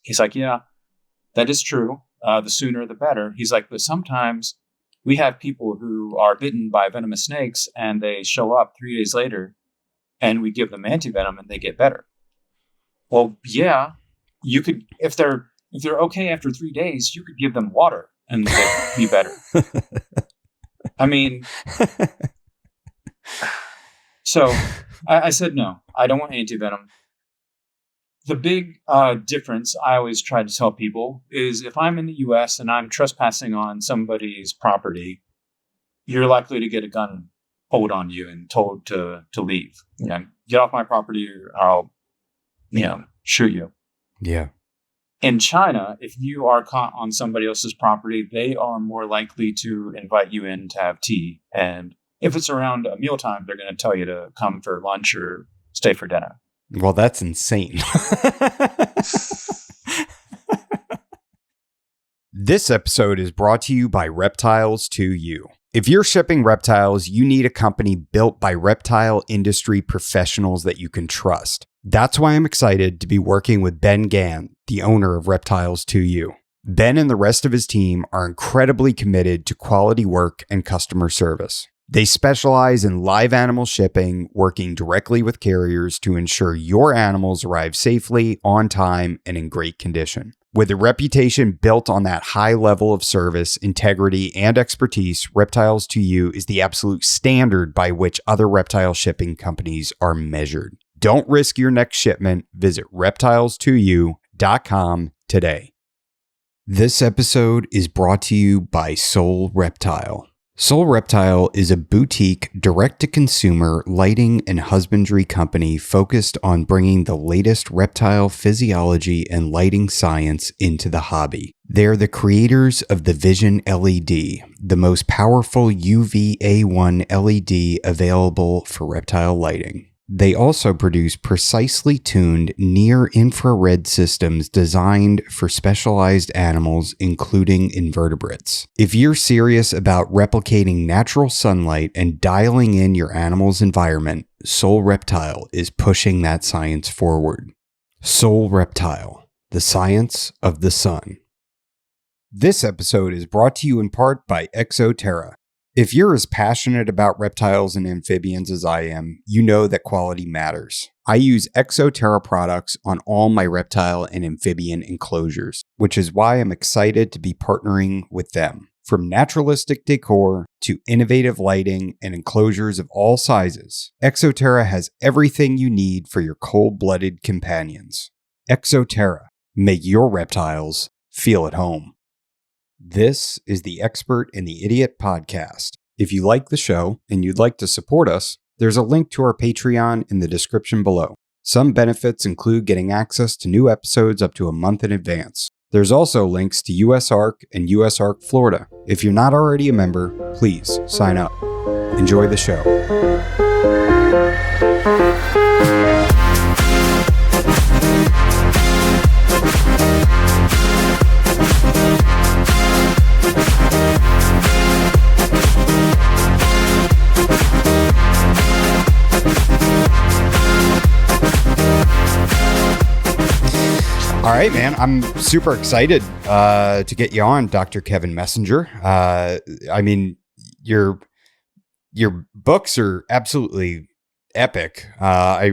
He's like, yeah, that is true. The sooner, the better. He's like, but sometimes we have people who are bitten by venomous snakes and they show up 3 days later and we give them antivenom and they get better. Well, yeah, you could, if they're okay after 3 days, you could give them water and they'd be better. I mean, so I said, no, I don't want antivenom. The big difference I always try to tell people is if I'm in the U.S. and I'm trespassing on somebody's property, you're likely to get a gun pulled on you and told to leave. You know, get off my property or I'll, shoot you. Yeah. In China, if you are caught on somebody else's property, they are more likely to invite you in to have tea. And if it's around a mealtime, they're going to tell you to come for lunch or stay for dinner. Well, that's insane. This episode is brought to you by Reptiles to You. If you're shipping reptiles, you need a company built by reptile industry professionals that you can trust. That's why I'm excited to be working with Ben Gann, the owner of Reptiles to You. Ben and the rest of his team are incredibly committed to quality work and customer service. They specialize in live animal shipping, working directly with carriers to ensure your animals arrive safely, on time, and in great condition. With a reputation built on that high level of service, integrity, and expertise, Reptiles to You is the absolute standard by which other reptile shipping companies are measured. Don't risk your next shipment. Visit reptiles2u.com today. This episode is brought to you by Soul Reptile. Soul Reptile is a boutique, direct-to-consumer lighting and husbandry company focused on bringing the latest reptile physiology and lighting science into the hobby. They're the creators of the Vision LED, the most powerful UVA1 LED available for reptile lighting. They also produce precisely tuned near-infrared systems designed for specialized animals, including invertebrates. If you're serious about replicating natural sunlight and dialing in your animal's environment, Soul Reptile is pushing that science forward. Soul Reptile, the science of the sun. This episode is brought to you in part by ExoTerra. If you're as passionate about reptiles and amphibians as I am, you know that quality matters. I use ExoTerra products on all my reptile and amphibian enclosures, which is why I'm excited to be partnering with them. From naturalistic decor to innovative lighting and enclosures of all sizes, ExoTerra has everything you need for your cold-blooded companions. ExoTerra, make your reptiles feel at home. This is the Expert and the Idiot podcast. If you like the show and you'd like to support us, there's a link to our Patreon in the description below. Some benefits include getting access to new episodes up to a month in advance. There's also links to USARK and USARK Florida. If you're not already a member, please sign up. Enjoy the show. All right, man. I'm super excited to get you on, Dr. Kevin Messenger. I mean, your books are absolutely epic. I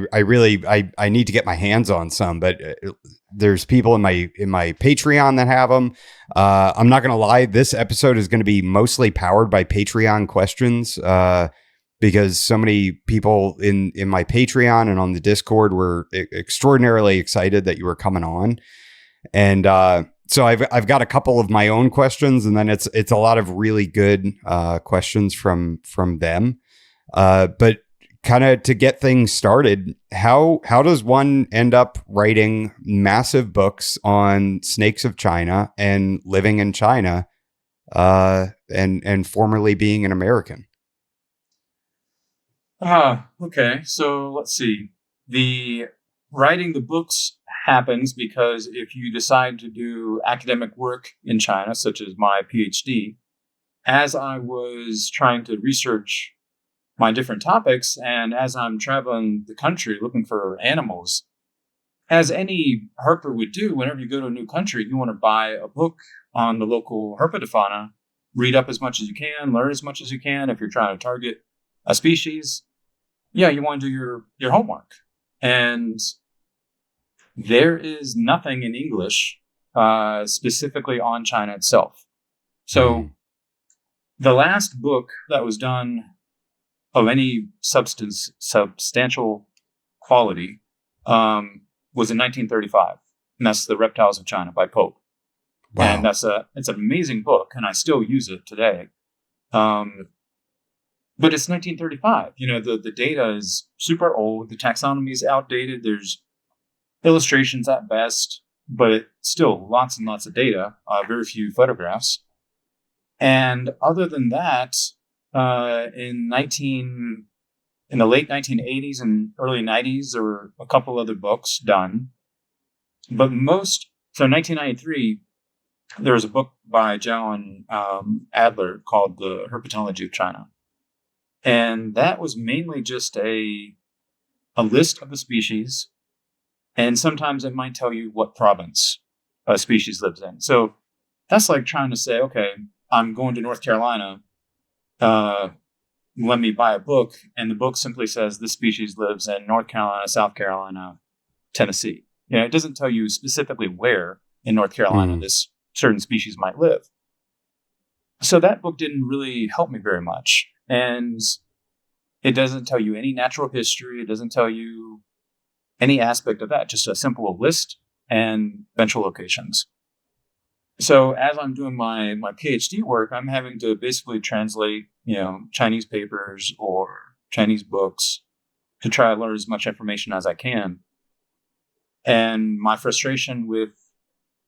need to get my hands on some, but there's people in my Patreon that have them. I'm not gonna lie, this episode is going to be mostly powered by Patreon questions. Because so many people in my Patreon and on the Discord were extraordinarily excited that you were coming on. And so I've got a couple of my own questions, and then it's a lot of really good questions from them. But kind of to get things started, how does one end up writing massive books on snakes of China and living in China and formerly being an American? Okay. So let's see. The writing the books happens because if you decide to do academic work in China, such as my PhD, as I was trying to research my different topics and as I'm traveling the country looking for animals, as any herper would do, whenever you go to a new country, you want to buy a book on the local herpetofauna, read up as much as you can, learn as much as you can. If you're trying to target a species, yeah, you want to do your homework. And there is nothing in English specifically on China itself. So the last book that was done of any substantial quality was in 1935, and that's The Reptiles of China by Pope. Wow. And it's an amazing book, and I still use it today. But it's 1935. The data is super old. The taxonomy is outdated. There's illustrations at best, but still lots and lots of data, very few photographs. And other than that, in the late 1980s and early 90s, there were a couple other books done. But so in 1993, there was a book by Zhao and Adler called The Herpetology of China. And that was mainly just a list of the species. And sometimes it might tell you what province a species lives in. So that's like trying to say, okay, I'm going to North Carolina. Let me buy a book. And the book simply says this species lives in North Carolina, South Carolina, Tennessee. It doesn't tell you specifically where in North Carolina this certain species might live. So that book didn't really help me very much. And it doesn't tell you any natural history. It doesn't tell you any aspect of that, just a simple list and eventual locations. So as I'm doing my PhD work, I'm having to basically translate, Chinese papers or Chinese books to try to learn as much information as I can. And my frustration with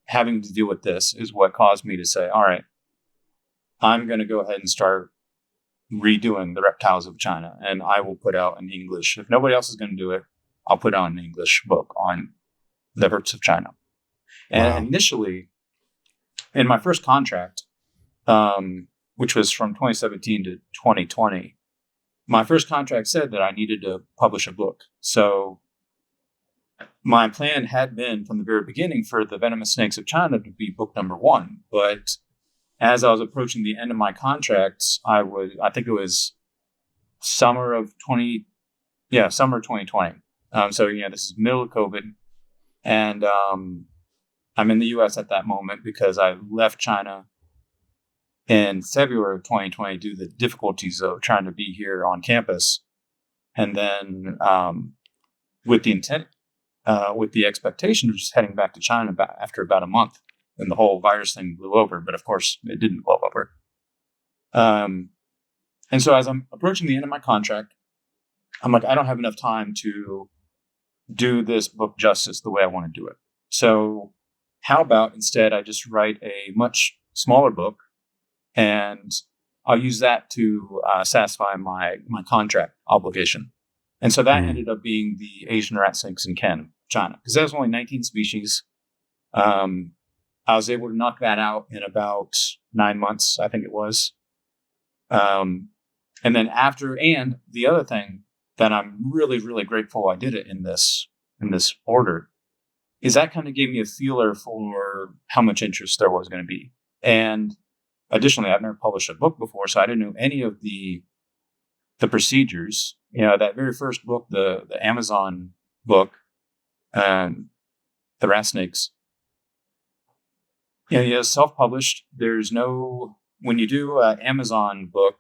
having to deal with this is what caused me to say, all right, I'm going to go ahead and start redoing The Reptiles of China, and I will put out in English. If nobody else is going to do it, I'll put out an English book on the herpes of China. And initially, in my first contract, which was from 2017 to 2020, my first contract said that I needed to publish a book. So my plan had been from the very beginning for the Venomous Snakes of China to be book number 1. But as I was approaching the end of my contracts, I think it was summer of 2020. So this is middle of COVID, and I'm in the U.S. at that moment because I left China in February of 2020 due to the difficulties of trying to be here on campus, and then with the expectation of just heading back to China after about a month, and the whole virus thing blew over. But of course, it didn't blow over. And so as I'm approaching the end of my contract, I'm like, I don't have enough time to do this book justice the way I want to do it. So how about instead I just write a much smaller book, and I'll use that to satisfy my contract obligation. And so that ended up being the Asian rat snakes in Ken, China, because that was only 19 species. I was able to knock that out in about 9 months, I think it was. And then and the other thing that I'm really, really grateful I did it in this order is that kind of gave me a feeler for how much interest there was going to be. And additionally, I've never published a book before, so I didn't know any of the procedures. That very first book, the Amazon book, the rat snakes, self-published. There's no, when you do an Amazon book,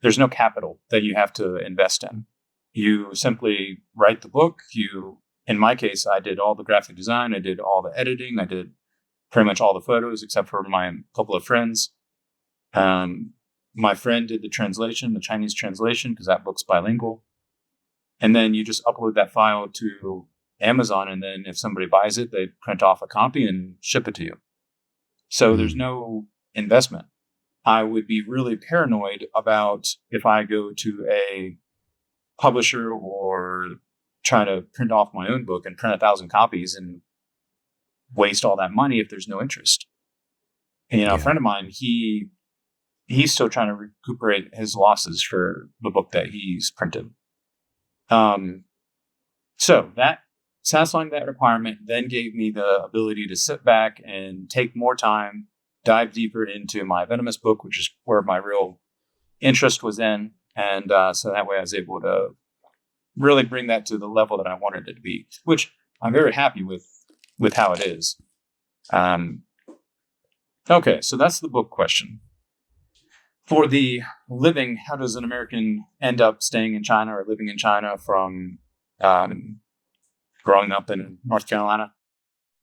there's no capital that you have to invest in. You simply write the book. In my case, I did all the graphic design. I did all the editing. I did pretty much all the photos except for my couple of friends. My friend did the translation, the Chinese translation, because that book's bilingual. And then you just upload that file to Amazon, and then if somebody buys it, they print off a copy and ship it to you. So there's no investment. I would be really paranoid about if I go to a publisher or try to print off my own book and print 1,000 copies and waste all that money if there's no interest. And, a friend of mine, he's still trying to recuperate his losses for the book that he's printed. So that satisfying that requirement then gave me the ability to sit back and take more time, dive deeper into my Venomous book, which is where my real interest was in. And so that way I was able to really bring that to the level that I wanted it to be, which I'm very happy with how it is. Okay, so that's the book question. For the living, how does an American end up staying in China or living in China from growing up in North Carolina?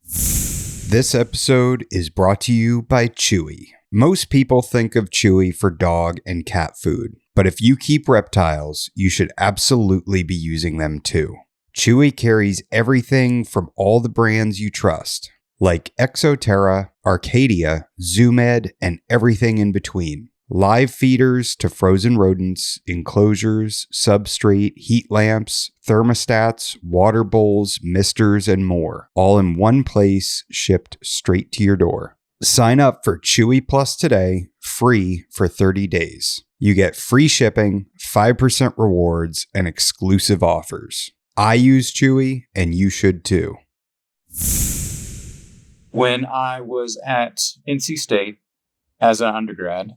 This episode is brought to you by Chewy. Most people think of Chewy for dog and cat food, but if you keep reptiles, you should absolutely be using them too. Chewy carries everything from all the brands you trust, like Exoterra, Arcadia, Zoomed, and everything in between. Live feeders to frozen rodents, enclosures, substrate, heat lamps, thermostats, water bowls, misters, and more, all in one place, shipped straight to your door. Sign up for Chewy Plus today, free for 30 days. You get free shipping, 5% rewards, and exclusive offers. I use Chewy, and you should too. When I was at NC State as an undergrad,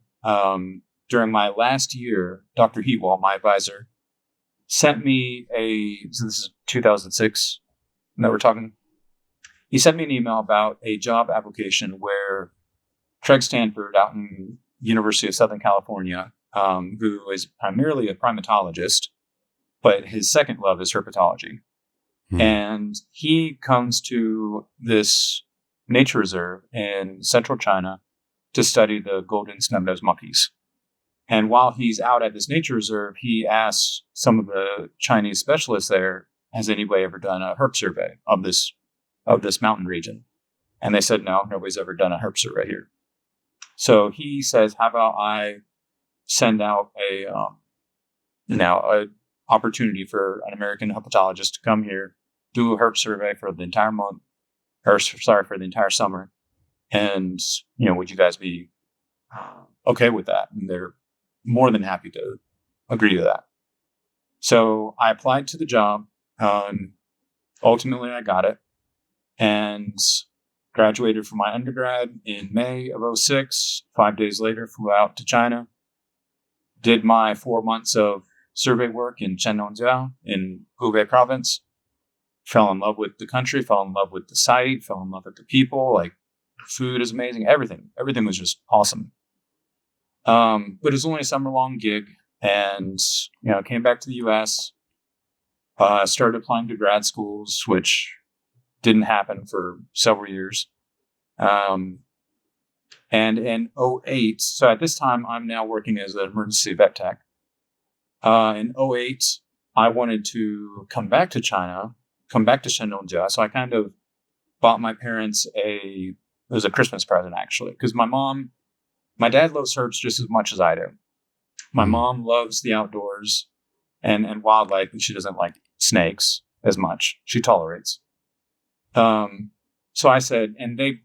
during my last year, Dr. Heatwall, my advisor, sent me so this is 2006 that we're talking. He sent me an email about a job application where Craig Stanford out in University of Southern California, who is primarily a primatologist, but his second love is herpetology. And he comes to this nature reserve in central China to study the golden snub-nosed monkeys. And while he's out at this nature reserve, he asks some of the Chinese specialists there, has anybody ever done a herp survey of this mountain region? And they said, no, nobody's ever done a herp survey here. So he says, how about I send out a opportunity for an American herpetologist to come here, do a herp survey for the entire month, for the entire summer. And, would you guys be okay with that? And they're more than happy to agree to that. So I applied to the job. Ultimately, I got it and graduated from my undergrad in May of 2006. 5 days later, flew out to China, did my 4 months of survey work in Shennongjia in Hubei province, fell in love with the country, fell in love with the site, fell in love with the people, like, food is amazing. Everything was just awesome. But it was only a summer-long gig, and came back to the U.S. Started applying to grad schools, which didn't happen for several years. And in 2008, so at this time, I'm now working as an emergency vet tech. In 2008, I wanted to come back to China, come back to Shennongjia. So I kind of bought my parents it was a Christmas present, actually, because my dad loves herbs just as much as I do. My mom loves the outdoors and wildlife, and she doesn't like snakes as much. She tolerates. So I said, and they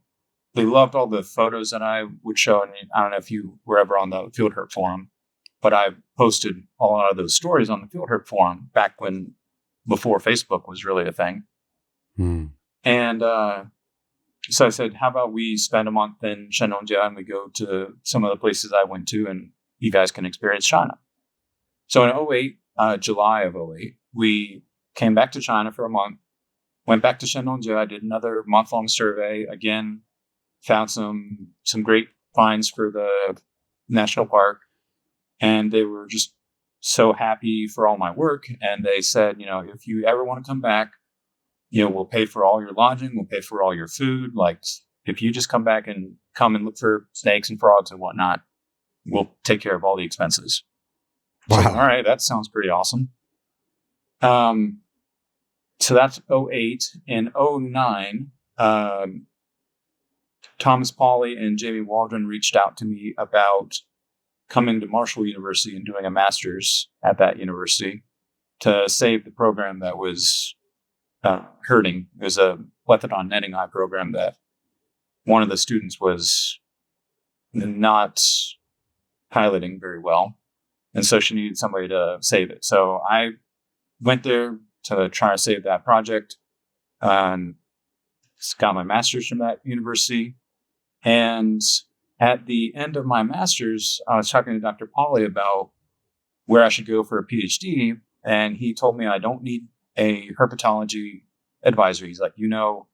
loved all the photos that I would show. And I don't know if you were ever on the Field Herp Forum, but I posted a lot of those stories on the Field Herp Forum before Facebook was really a thing. And so I said, how about we spend a month in Shennongjia and we go to some of the places I went to and you guys can experience China. So in 2008, July of 2008, we came back to China for a month, went back to Shennongjia, I did another month-long survey, again, found some great finds for the national park. And they were just so happy for all my work. And they said, if you ever want to come back, we'll pay for all your lodging. We'll pay for all your food. Like, if you just come back and look for snakes and frogs and whatnot, we'll take care of all the expenses. Wow. So, all right. That sounds pretty awesome. So that's 2008. In 2009, Thomas Pauly and Jamie Waldron reached out to me about coming to Marshall University and doing a master's at that university to save the program that was hurting. It was a Lepidon netting eye program that one of the students was not piloting very well. And so she needed somebody to save it. So I went there to try to save that project. and got my master's from that university. And at the end of my master's, I was talking to Dr. Pauly about where I should go for a PhD. And he told me I don't need a herpetology advisor. He's like, you know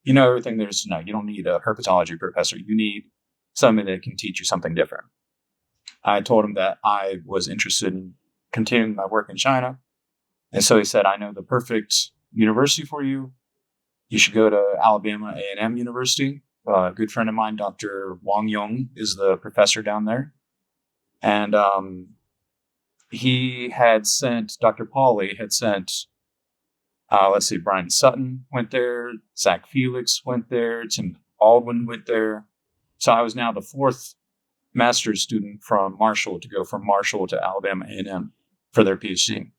everything there is to know. You don't need a herpetology professor. You need somebody that can teach you something different. I told him that I was interested in continuing my work in China. And so he said, I know the perfect university for you. You should go to Alabama A&M University. A good friend of mine, Dr. Wang Yong, is the professor down there. And Dr. Pauly had sent, Brian Sutton went there, Zach Felix went there, Tim Baldwin went there. So I was now the fourth master's student from Marshall to go from Marshall to Alabama A&M for their PhD.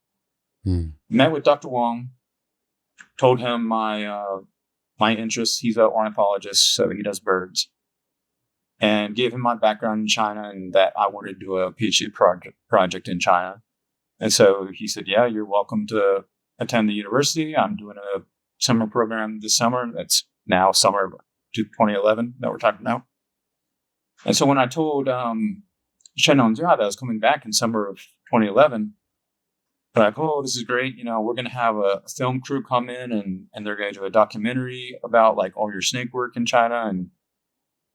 Met with Dr. Wong, told him my interests. He's an ornithologist, so he does birds. And gave him my background in China and that I wanted to do a PhD project in China. And so he said, yeah, you're welcome to attend the university. I'm doing a summer program this summer. That's now summer of 2011 that we're talking now. And so when I told Shen Nongjia that I was coming back in summer of 2011, they're like, oh, this is great. We're going to have a film crew come in and they're going to do a documentary about like all your snake work in China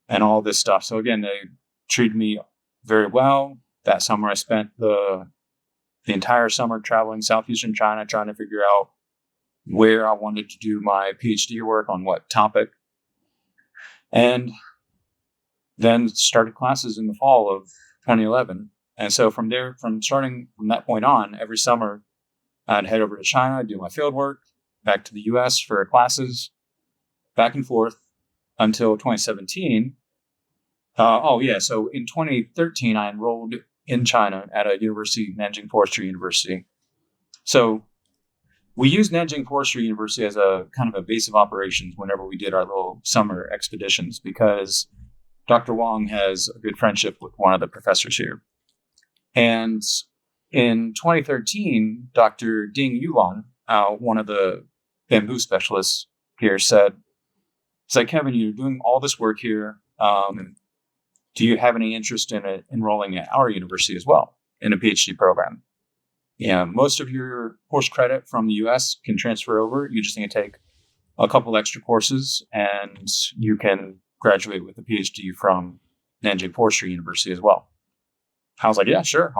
and all this stuff. So again, they treated me very well. That summer I spent the entire summer traveling southeastern China, trying to figure out where I wanted to do my PhD work on what topic. And then started classes in the fall of 2011. And so from that point on, every summer I'd head over to China, do my field work, back to the US for classes, back and forth until 2017. So in 2013, I enrolled in China at a university, Nanjing Forestry University. So we used Nanjing Forestry University as a kind of a base of operations whenever we did our little summer expeditions, because Dr. Wong has a good friendship with one of the professors here. And in 2013, Dr. Ding Yulan, one of the bamboo specialists here, said, Kevin, you're doing all this work here. Do you have any interest in enrolling at our university as well in a PhD program? Yeah, most of your course credit from the US can transfer over. You just need to take a couple extra courses and you can graduate with a PhD from Nanjing Forestry University as well. I was like, yeah, sure,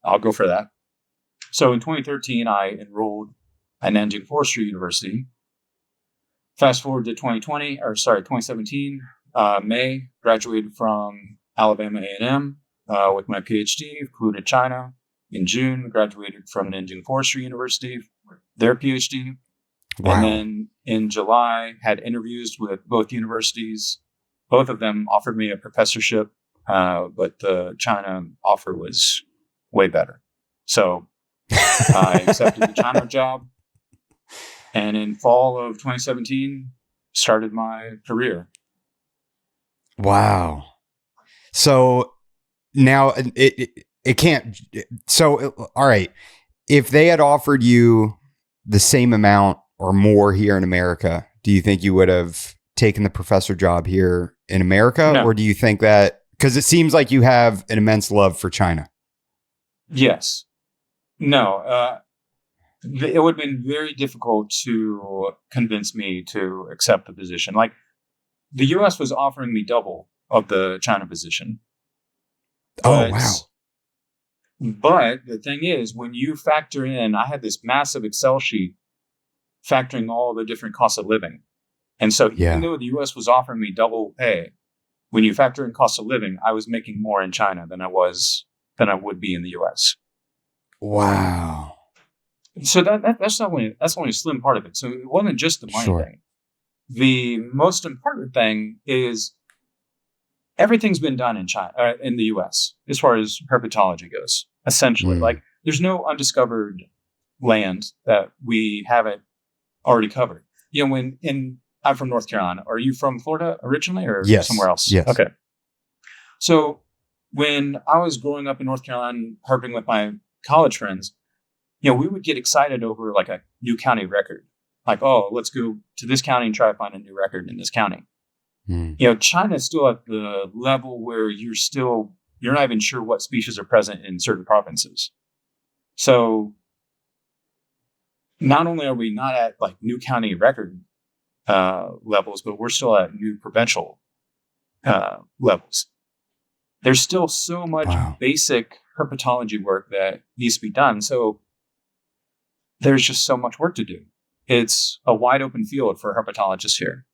I'll go for that. So in 2013, I enrolled at Nanjing Forestry University. Fast forward to 2017, May, graduated from Alabama A&M with my PhD, flew to China. In June, graduated from Nanjing Forestry University, their PhD. Wow. And then in July, had interviews with both universities. Both of them offered me a professorship, but the China offer was way better. So I accepted the China job. And in fall of 2017, started my career. Wow. So now it can't. So, all right. If they had offered you the same amount or more here in America, do you think you would have taken the professor job here in America? No. Or do you think that, because it seems like you have an immense love for China? Yes. No. It would have been very difficult to convince me to accept the position. Like, the U.S. was offering me double of the China position. Oh, wow. But the thing is, when you factor in, I had this massive Excel sheet factoring all the different costs of living. And so even though the U.S. was offering me double pay, when you factor in cost of living, I was making more in China than I would be in the U.S. Wow. So that's only a slim part of it. So it wasn't just the money thing. The most important thing is everything's been done in China, in the U.S. as far as herpetology goes. Essentially, like there's no undiscovered land that we haven't already covered. I'm from North Carolina. Are you from Florida originally, or somewhere else? Yes. Okay. So when I was growing up in North Carolina, herping with my college friends, we would get excited over like a new county record. Like, oh, let's go to this county and try to find a new record in this county. Mm. China's still at the level where you're not even sure what species are present in certain provinces. So not only are we not at like new county record levels, but we're still at new provincial levels. There's still so much basic herpetology work that needs to be done. So there's just so much work to do. It's a wide open field for herpetologists here.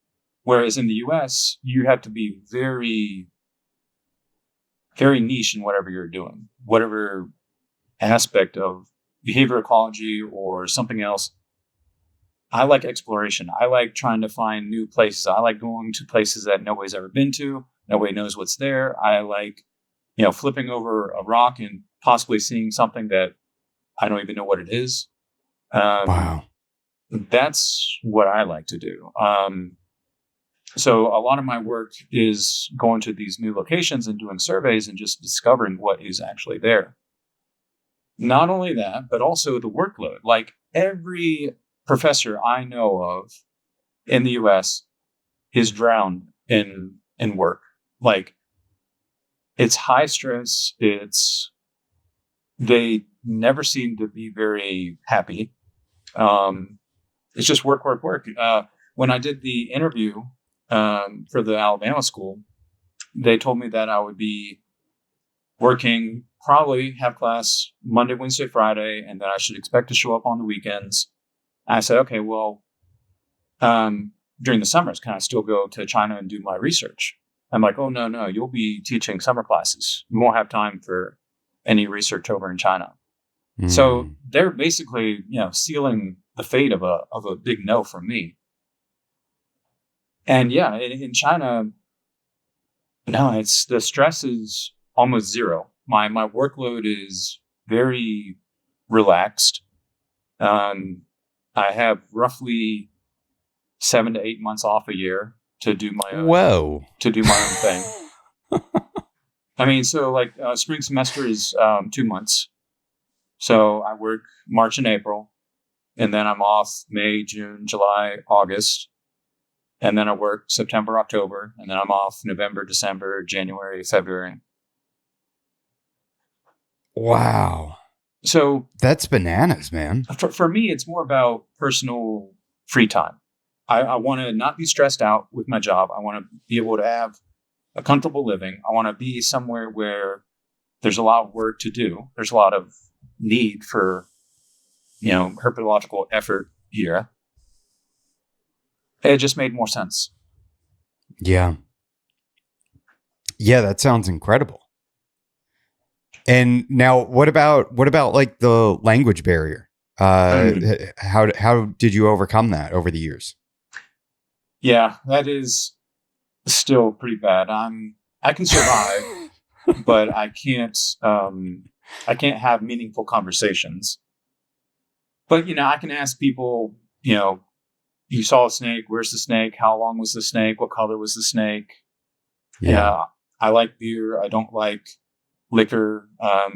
Whereas in the US, you have to be very, very niche in whatever you're doing, whatever aspect of behavior ecology or something else. I like exploration. I like trying to find new places. I like going to places that nobody's ever been to. Nobody knows what's there. I like, flipping over a rock and possibly seeing something that I don't even know what it is. Wow. That's what I like to do. So a lot of my work is going to these new locations and doing surveys and just discovering what is actually there. Not only that, but also the workload. Like every professor I know of in the US is drowned in work. Like it's high stress. They never seem to be very happy. It's just work. When I did the interview for the Alabama school, they told me that I would be working, probably have class Monday, Wednesday, Friday, and that I should expect to show up on the weekends. I said, okay, well, during the summers, can I still go to China and do my research? I'm like, oh, no, you'll be teaching summer classes. You won't have time for any research over in China. Mm. So they're basically, sealing the fate of a big no from me. And yeah, in China, no, the stress is almost zero. My workload is very relaxed. I have roughly 7 to 8 months off a year to do my own, thing. I mean, so like spring semester is 2 months. So I work March and April, and then I'm off May, June, July, August. And then I work September, October, and then I'm off November, December, January, February. Wow. So that's bananas, man. For me, it's more about personal free time. I want to not be stressed out with my job. I want to be able to have a comfortable living. I want to be somewhere where there's a lot of work to do. There's a lot of need for, herpetological effort here. It just made more sense. Yeah. Yeah, that sounds incredible. And now what about like the language barrier? How did you overcome that over the years? Yeah, that is still pretty bad. I can survive, but I can't have meaningful conversations. But, I can ask people, you saw a snake. Where's the snake? How long was the snake? What color was the snake? Yeah. I like beer. I don't like liquor. I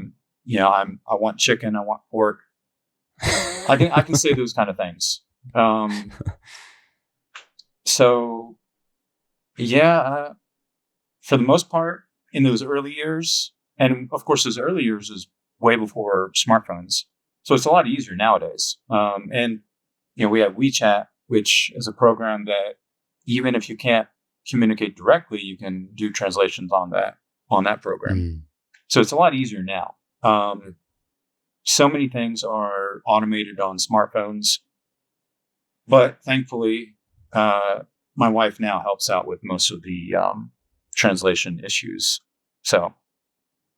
want chicken. I want pork. I can say those kind of things. So yeah, for the most part in those early years, and of course those early years is way before smartphones. So it's a lot easier nowadays. And we have WeChat, which is a program that even if you can't communicate directly, you can do translations on that program. Mm. So it's a lot easier now. So many things are automated on smartphones, but thankfully, my wife now helps out with most of the translation issues. So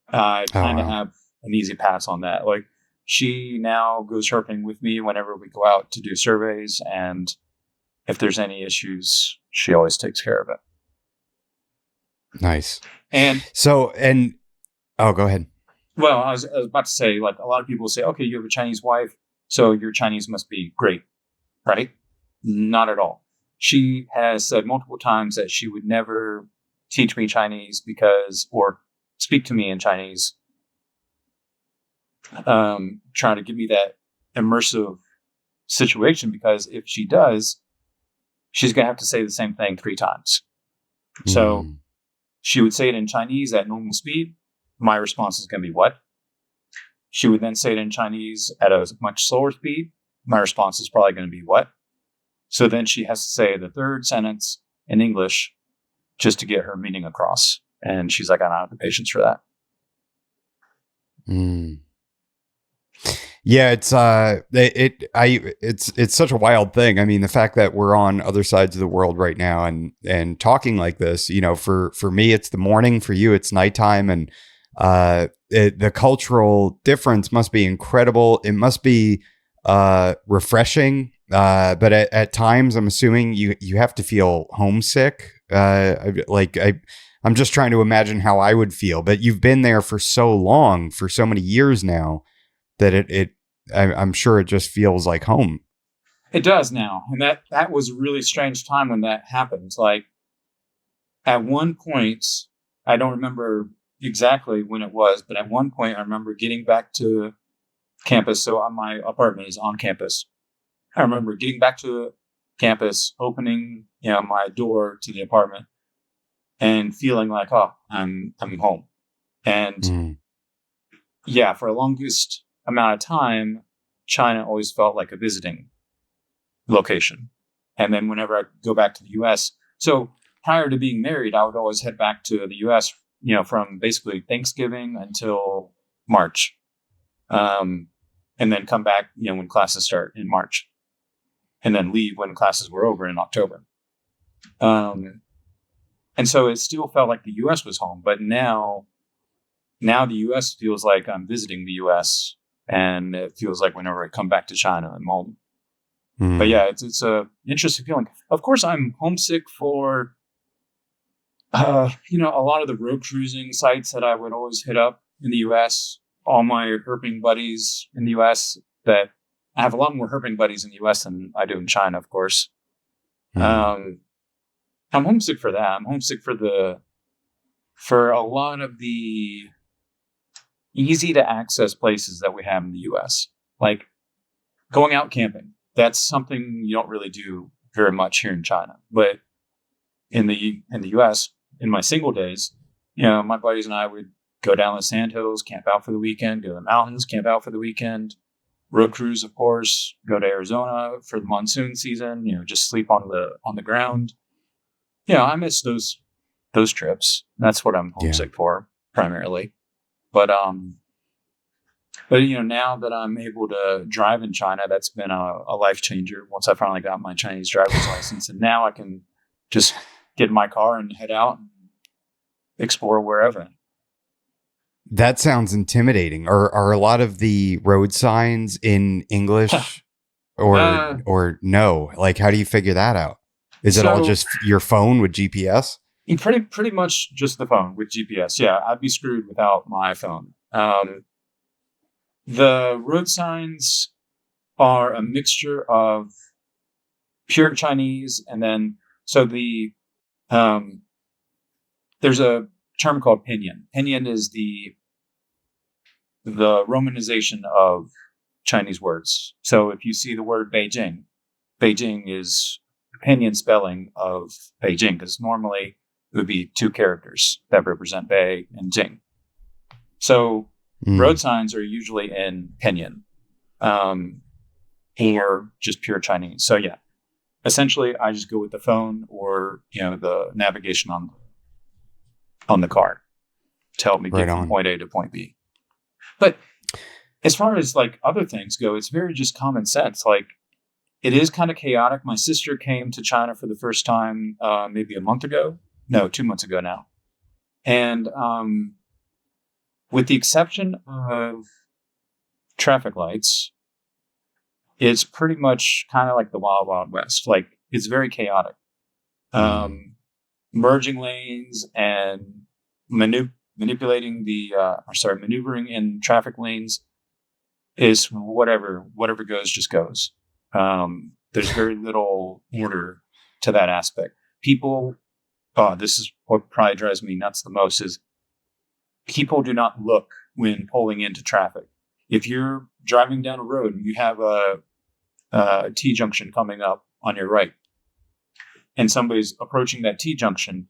I kind of have an easy pass on that. Like she now goes herping with me whenever we go out to do surveys, and if there's any issues, she always takes care of it. Nice. And so, go ahead. Well, I was about to say, like a lot of people say, okay, you have a Chinese wife, so your Chinese must be great, right? Not at all. She has said multiple times that she would never teach me Chinese or speak to me in Chinese, trying to give me that immersive situation, because if she does, she's going to have to say the same thing 3 times. So she would say it in Chinese at normal speed. My response is going to be what? She would then say it in Chinese at a much slower speed. My response is probably going to be what? So then she has to say the third sentence in English just to get her meaning across. And she's like, I don't have the patience for that. Yeah, it's such a wild thing. I mean, the fact that we're on other sides of the world right now and talking like this, you know, for me, it's the morning, for you, it's nighttime. And the cultural difference must be incredible. It must be refreshing. But at times, I'm assuming you have to feel homesick. I'm just trying to imagine how I would feel. But you've been there for so long, for so many years now, that I'm sure it just feels like home. It does now. And that was a really strange time when that happened. Like, at one point, I don't remember exactly when it was, but at one point I remember getting back to campus. So my apartment is on campus. I remember getting back to campus, opening, my door to the apartment and feeling like, oh, I'm home. And yeah, for the longest amount of time, China always felt like a visiting location. And then whenever I go back to the US, so prior to being married, I would always head back to the US, from basically Thanksgiving until March. And then come back, when classes start in March, and then leave when classes were over in October. And so it still felt like the US was home, but now the US feels like I'm visiting the US, and it feels like whenever I come back to China, I'm home. But yeah, it's a interesting feeling. Of course, I'm homesick for, a lot of the road cruising sites that I would always hit up in the US. All my herping buddies in the US, that I have a lot more herping buddies in the US than I do in China, of course. I'm homesick for that. I'm homesick for a lot of the easy to access places that we have in the US, like going out camping. That's something you don't really do very much here in China, but in the US, in my single days, my buddies and I would go down the sandhills, camp out for the weekend, go to the mountains, camp out for the weekend, road cruise, of course, go to Arizona for the monsoon season, just sleep on the ground. I miss those trips. That's what I'm homesick for primarily. But now that I'm able to drive in China, that's been a life changer once I finally got my Chinese driver's license. And now I can just get in my car and head out and explore wherever. That sounds intimidating. Are a lot of the road signs in English or no? Like, how do you figure that out? Is it all just your phone with GPS? Pretty much just the phone with GPS. Yeah, I'd be screwed without my phone. The road signs are a mixture of pure Chinese, and then there's a term called pinyin. Pinyin is the romanization of Chinese words. So if you see the word Beijing, Beijing is pinyin spelling of Beijing, because normally it would be 2 characters that represent Bei and Jing. So road signs are usually in pinyin, or just pure Chinese. So yeah, essentially I just go with the phone or the navigation on the car to help me get from point A to point B. But as far as like other things go, it's very just common sense. Like, it is kind of chaotic. My sister came to China for the first time maybe 2 months ago now. And with the exception of traffic lights, it's pretty much kind of like the Wild Wild West. Like, it's very chaotic. Merging lanes and maneuvering in traffic lanes is whatever goes, just goes. There's very little order to that aspect. People, this is what probably drives me nuts the most, is people do not look when pulling into traffic. If you're driving down a road and you have a T-junction coming up on your right, and somebody's approaching that T-junction.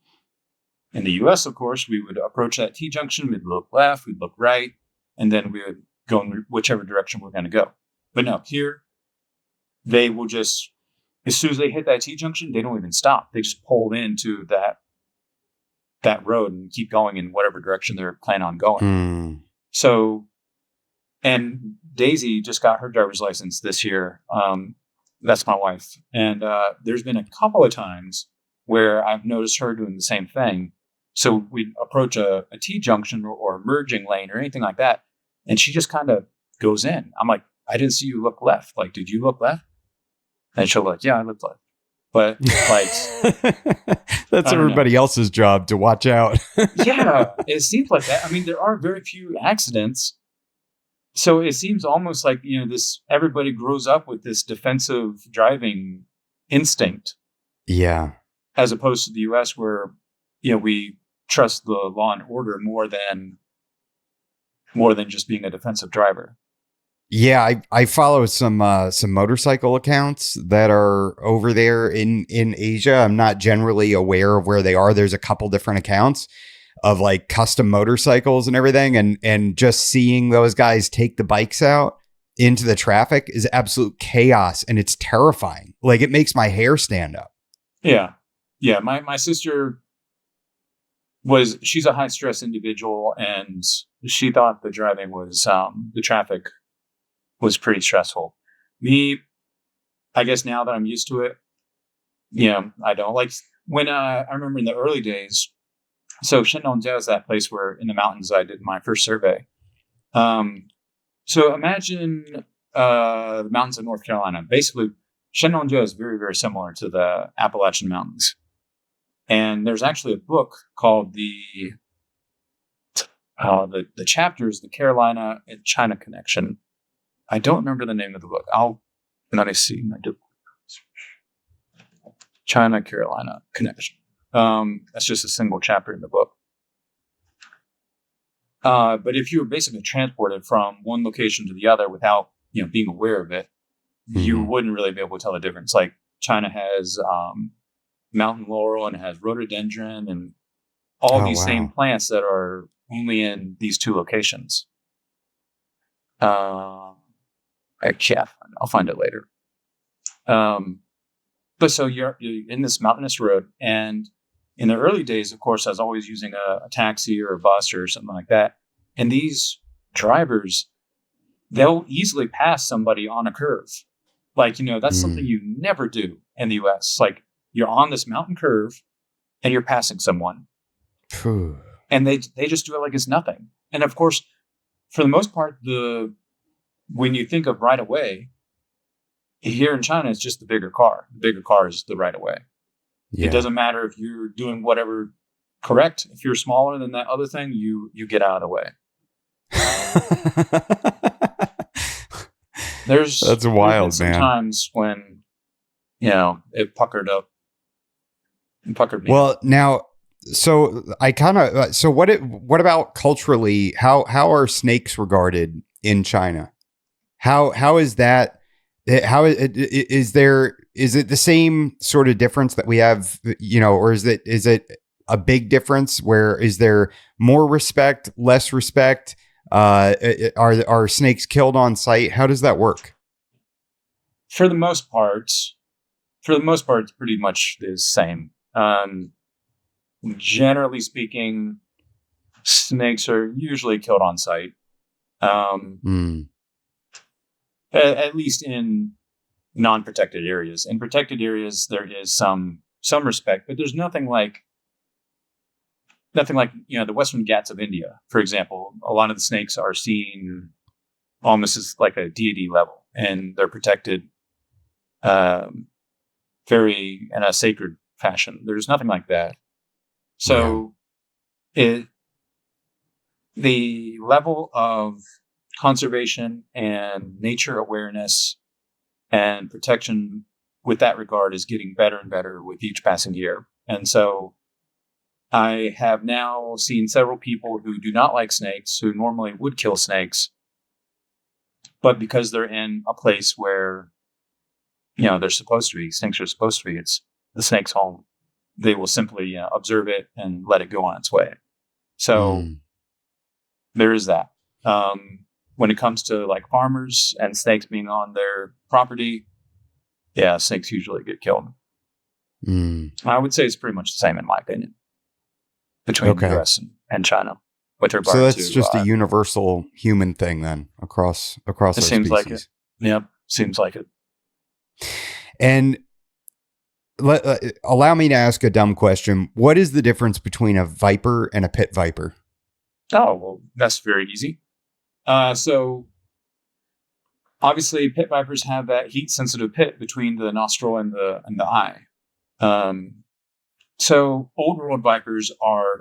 In the U.S., of course, we would approach that T-junction, we'd look left, we'd look right, and then we would go in whichever direction we're going to go. But no, here, they will just, as soon as they hit that T-junction, they don't even stop. They just pull into that road and keep going in whatever direction they're planning on going. So, and Daisy just got her driver's license this year. That's my wife. And there's been a couple of times where I've noticed her doing the same thing. So we'd approach a T-junction or a merging lane or anything like that, and she just kind of goes in. I'm like, I didn't see you look left. Like, did you look left? And she'll be like, yeah, I looked left. But like, that's everybody else's job to watch out. Yeah, it seems like that. I mean, there are very few accidents. So it seems almost like, this, everybody grows up with this defensive driving instinct. Yeah. As opposed to the US where, we trust the law and order more than just being a defensive driver. Yeah, I follow some motorcycle accounts that are over there in Asia. I'm not generally aware of where they are. There's a couple different accounts of like custom motorcycles and everything, and just seeing those guys take the bikes out into the traffic is absolute chaos, and it's terrifying. Like, it makes my hair stand up. Yeah. Yeah, my sister she's a high stress individual, and she thought the driving was the traffic was pretty stressful. Me, I guess now that I'm used to it, I don't like when I remember in the early days. So Shenandoah is that place where in the mountains I did my first survey. So imagine the mountains of North Carolina. Basically, Shenandoah is very, very similar to the Appalachian Mountains. And there's actually a book called the chapters, the Carolina and China Connection. I don't remember the name of the book. Let me see. China Carolina Connection. That's just a single chapter in the book. But if you were basically transported from one location to the other without, being aware of it, you wouldn't really be able to tell the difference. Like, China has mountain laurel and it has rhododendron and all these same plants that are only in these two locations. I'll find it later. But so you're in this mountainous road, and in the early days, of course, I was always using a taxi or a bus or something like that. And these drivers, they'll easily pass somebody on a curve. Like, that's something you never do in the US. Like, you're on this mountain curve and you're passing someone. And they just do it like it's nothing. And of course, for the most part, when you think of right of way, here in China, it's just the bigger car. The bigger car is the right of way. Yeah. It doesn't matter if you're doing whatever correct. If you're smaller than that other thing, you get out of the way. That's wild, man. Sometimes when, it puckered me. Well, now, so I kind of, so what about culturally, how are snakes regarded in China? How is that? How is it the same sort of difference that we have, or is it a big difference? Where is there more respect, less respect? Are snakes killed on sight? How does that work? For the most part, it's pretty much the same. Generally speaking, snakes are usually killed on sight. At least in non-protected areas. In protected areas, there is some respect, but there's nothing like the Western Ghats of India, for example. A lot of the snakes are seen almost as like a deity level, and they're protected very in a sacred fashion. There's nothing like that. So the level of conservation and nature awareness and protection with that regard is getting better and better with each passing year. And so I have now seen several people who do not like snakes, who normally would kill snakes, but because they're in a place where they're supposed to be. Snakes are supposed to be. It's the snake's home. They will simply observe it and let it go on its way. So there is that. When it comes to like farmers and snakes being on their property, yeah, snakes usually get killed. I would say it's pretty much the same in my opinion between the U.S. and China with regard to. So that's just a universal human thing then across those seems species. Like it. Yep, seems like it. And allow me to ask a dumb question. What is the difference between a viper and a pit viper? Oh, well, that's very easy. So obviously pit vipers have that heat sensitive pit between the nostril and the eye. So old world vipers are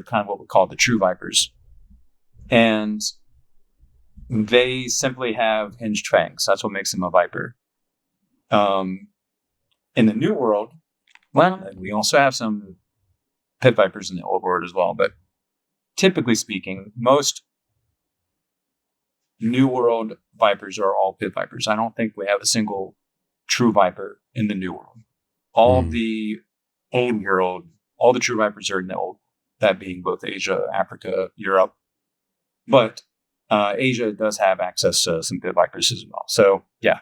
kind of what we call the true vipers. And they simply have hinged fangs. That's what makes them a viper. In the new world, well, we also have some pit vipers in the old world as well, but typically speaking, most new world vipers are all pit vipers. I don't think we have a single true viper in the new world. All the old world, all the true vipers are in the old, that being both Asia, Africa, Europe. But Asia does have access to some pit vipers as well. So yeah,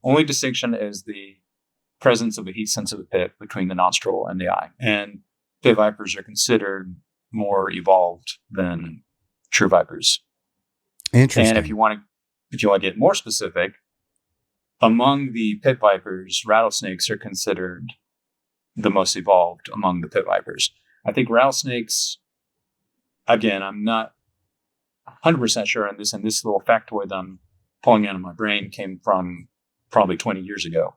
only distinction is the presence of a heat-sensitive pit between the nostril and the eye. And pit vipers are considered more evolved than true vipers. Interesting. And if you want to get more specific, among the pit vipers, rattlesnakes are considered the most evolved among the pit vipers. I think rattlesnakes, again, I'm not 100% sure on this, and this little factoid I'm pulling out of my brain came from probably 20 years ago.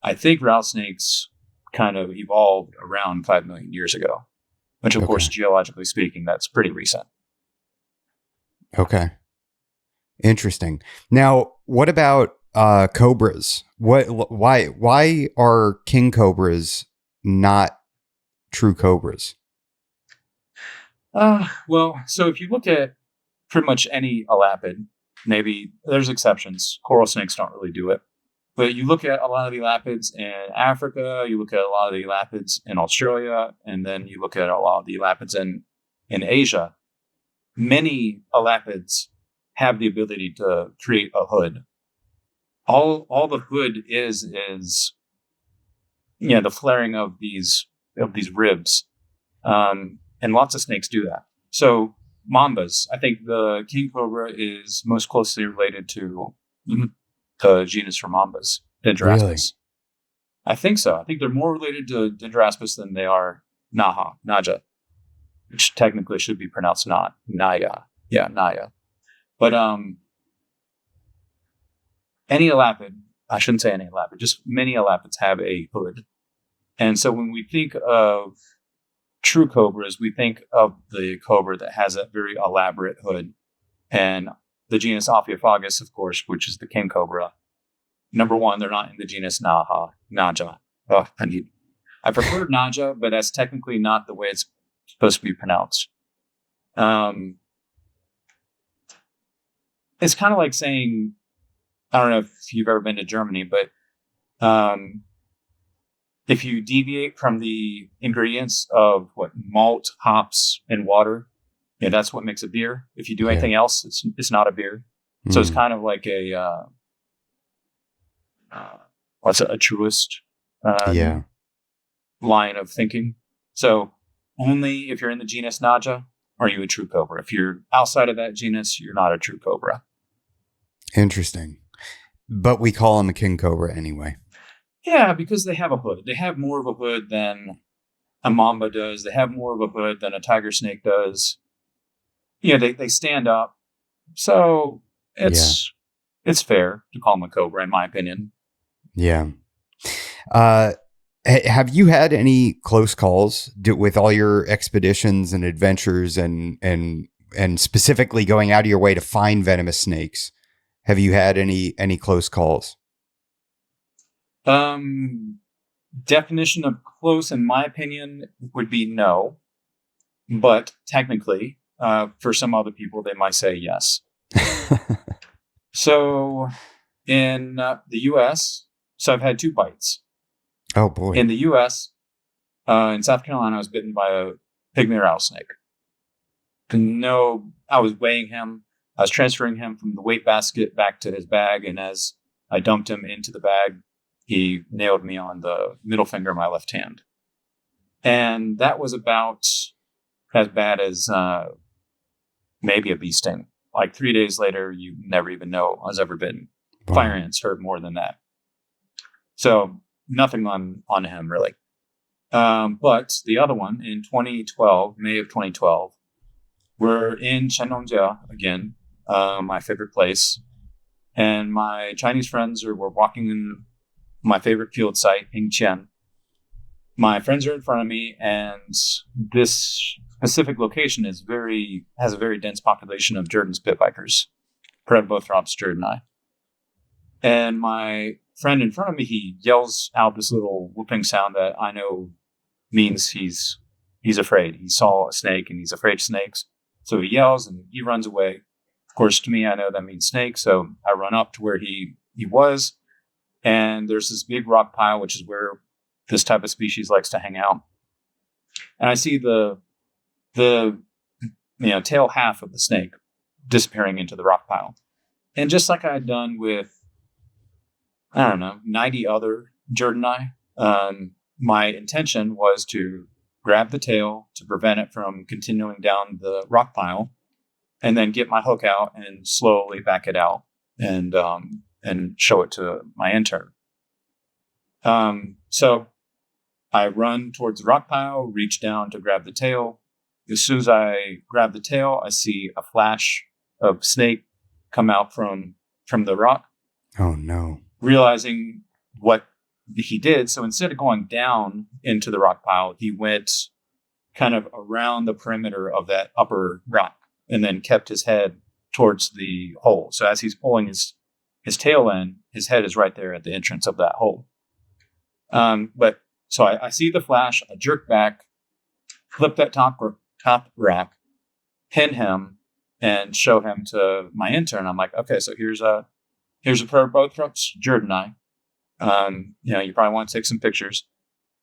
I think rattlesnakes kind of evolved around 5 million years ago, which, of course, geologically speaking, that's pretty recent. Okay. Interesting. Now, what about cobras? Why are king cobras not true cobras? Well, so if you look at pretty much any elapid, maybe there's exceptions. Coral snakes don't really do it. But you look at a lot of the elapids in Africa, you look at a lot of the elapids in Australia, and then you look at a lot of the elapids in Asia. Many elapids have the ability to create a hood. All the hood is the flaring of these ribs, and lots of snakes do that. So mambas, I think the king cobra is most closely related to the genus for mambas, Dendroaspis. Really? I think so. I think they're more related to Dendroaspis than they are Naja, which technically should be pronounced Naya. Yeah, Naya. But any elapid, I shouldn't say any elapid, just many elapids have a hood. And so when we think of true cobras, we think of the cobra that has a very elaborate hood. And the genus Ophiophagus, of course, which is the king cobra. Number one, they're not in the genus Naja. Oh, I prefer Naja, but that's technically not the way it's supposed to be pronounced. It's kind of like saying, I don't know if you've ever been to Germany, but if you deviate from the ingredients of malt, hops, and water, that's what makes a beer. If you do anything else, it's not a beer. So it's kind of like a truist line of thinking. So only if you're in the genus Naja are you a true cobra. If you're outside of that genus, you're not a true cobra. Interesting. But we call them a king cobra anyway. Yeah, because they have a hood. They have more of a hood than a mamba does. They have more of a hood than a tiger snake does. They stand up. So it's fair to call them a cobra, in my opinion. Yeah. Have you had any close calls with all your expeditions and adventures and specifically going out of your way to find venomous snakes? Have you had any close calls? Definition of close, in my opinion, would be no. But technically, for some other people, they might say yes. So In the U.S., so I've had 2 bites. Oh boy. In the U.S., in South Carolina, I was bitten by a pygmy rattlesnake. No, I was weighing him. I was transferring him from the weight basket back to his bag, and as I dumped him into the bag, he nailed me on the middle finger of my left hand. And that was about as bad as maybe a bee sting. Like 3 days later, you never even know I was ever bitten. Wow. Fire ants hurt more than that. So nothing on him, really. But the other one in 2012, May of 2012, we're in Shenongjia again, my favorite place. And my Chinese friends were walking in my favorite field site, Pingqian. My friends are in front of me, and this specific location has a very dense population of Jordan's pit vipers, Parabothrop jordani. And my friend in front of me, he yells out this little whooping sound that I know means he's afraid. He saw a snake and he's afraid of snakes. So he yells and he runs away. Of course, to me, I know that means snake. So I run up to where he was. And there's this big rock pile, which is where this type of species likes to hang out. And I see the tail half of the snake disappearing into the rock pile. And just like I had done with, 90 other Jordani, my intention was to grab the tail to prevent it from continuing down the rock pile, and then get my hook out and slowly back it out and show it to my intern. So I run towards the rock pile, reach down to grab the tail. As soon as I grab the tail, I see a flash of snake come out from the rock. Oh no. Realizing what he did. So instead of going down into the rock pile, he went kind of around the perimeter of that upper rock and then kept his head towards the hole. So as he's pulling his tail in, his head is right there at the entrance of that hole. So I see the flash, I jerk back, flip that top rack, pin him, and show him to my intern. I'm like, okay, so here's a pair of both trucks, Jordani. You probably want to take some pictures.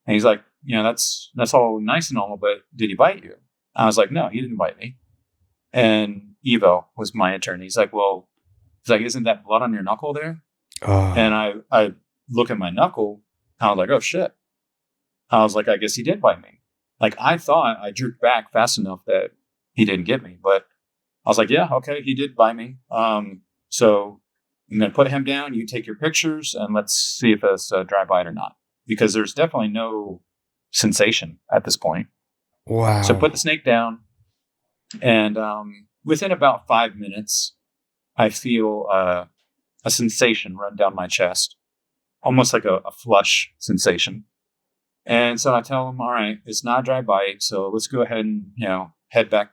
And he's like, that's all nice and all, but did he bite you? I was like, no, he didn't bite me. And Evo was my intern. He's like, isn't that blood on your knuckle there? And I look at my knuckle. I was like, oh shit. I was like, I guess he did bite me. Like, I thought I jerked back fast enough that he didn't get me, but I was like, yeah, okay, he did bite me. So I'm going to put him down. You take your pictures and let's see if it's a dry bite or not, because there's definitely no sensation at this point. Wow. So put the snake down, and within about 5 minutes, I feel a sensation run down my chest, almost like a flush sensation. And so I tell him, all right, it's not a dry bite, so let's go ahead and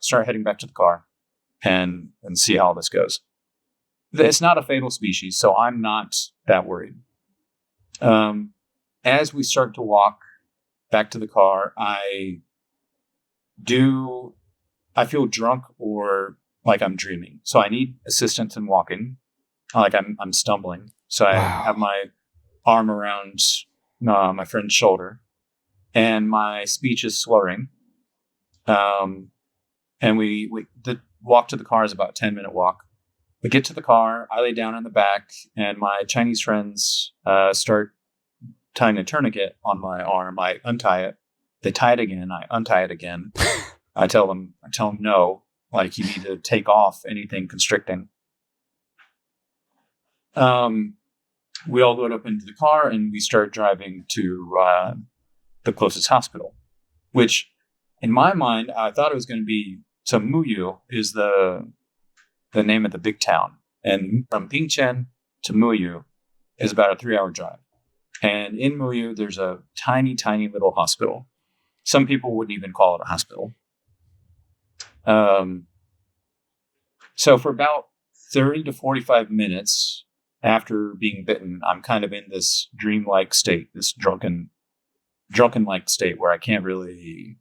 start heading back to the car, and see how this goes. It's not a fatal species, so I'm not that worried. As we start to walk back to the car, I feel drunk or like I'm dreaming. So I need assistance in walking. Like I'm stumbling. So I have my arm around my friend's shoulder, and my speech is slurring. And the walk to the car is about a 10-minute walk. We get to the car, I lay down in the back, and my Chinese friends start tying a tourniquet on my arm. I untie it. They tie it again. I untie it again. I tell them no, like, you need to take off anything constricting. We all load up into the car and we start driving to the closest hospital, which in my mind, I thought it was going to be, so Muyu is the name of the big town. And from Pingqian to Muyu is about a 3-hour drive. And in Muyu, there's a tiny, tiny little hospital. Some people wouldn't even call it a hospital. So for about 30 to 45 minutes after being bitten, I'm kind of in this dreamlike state, this drunken-like state where I can't really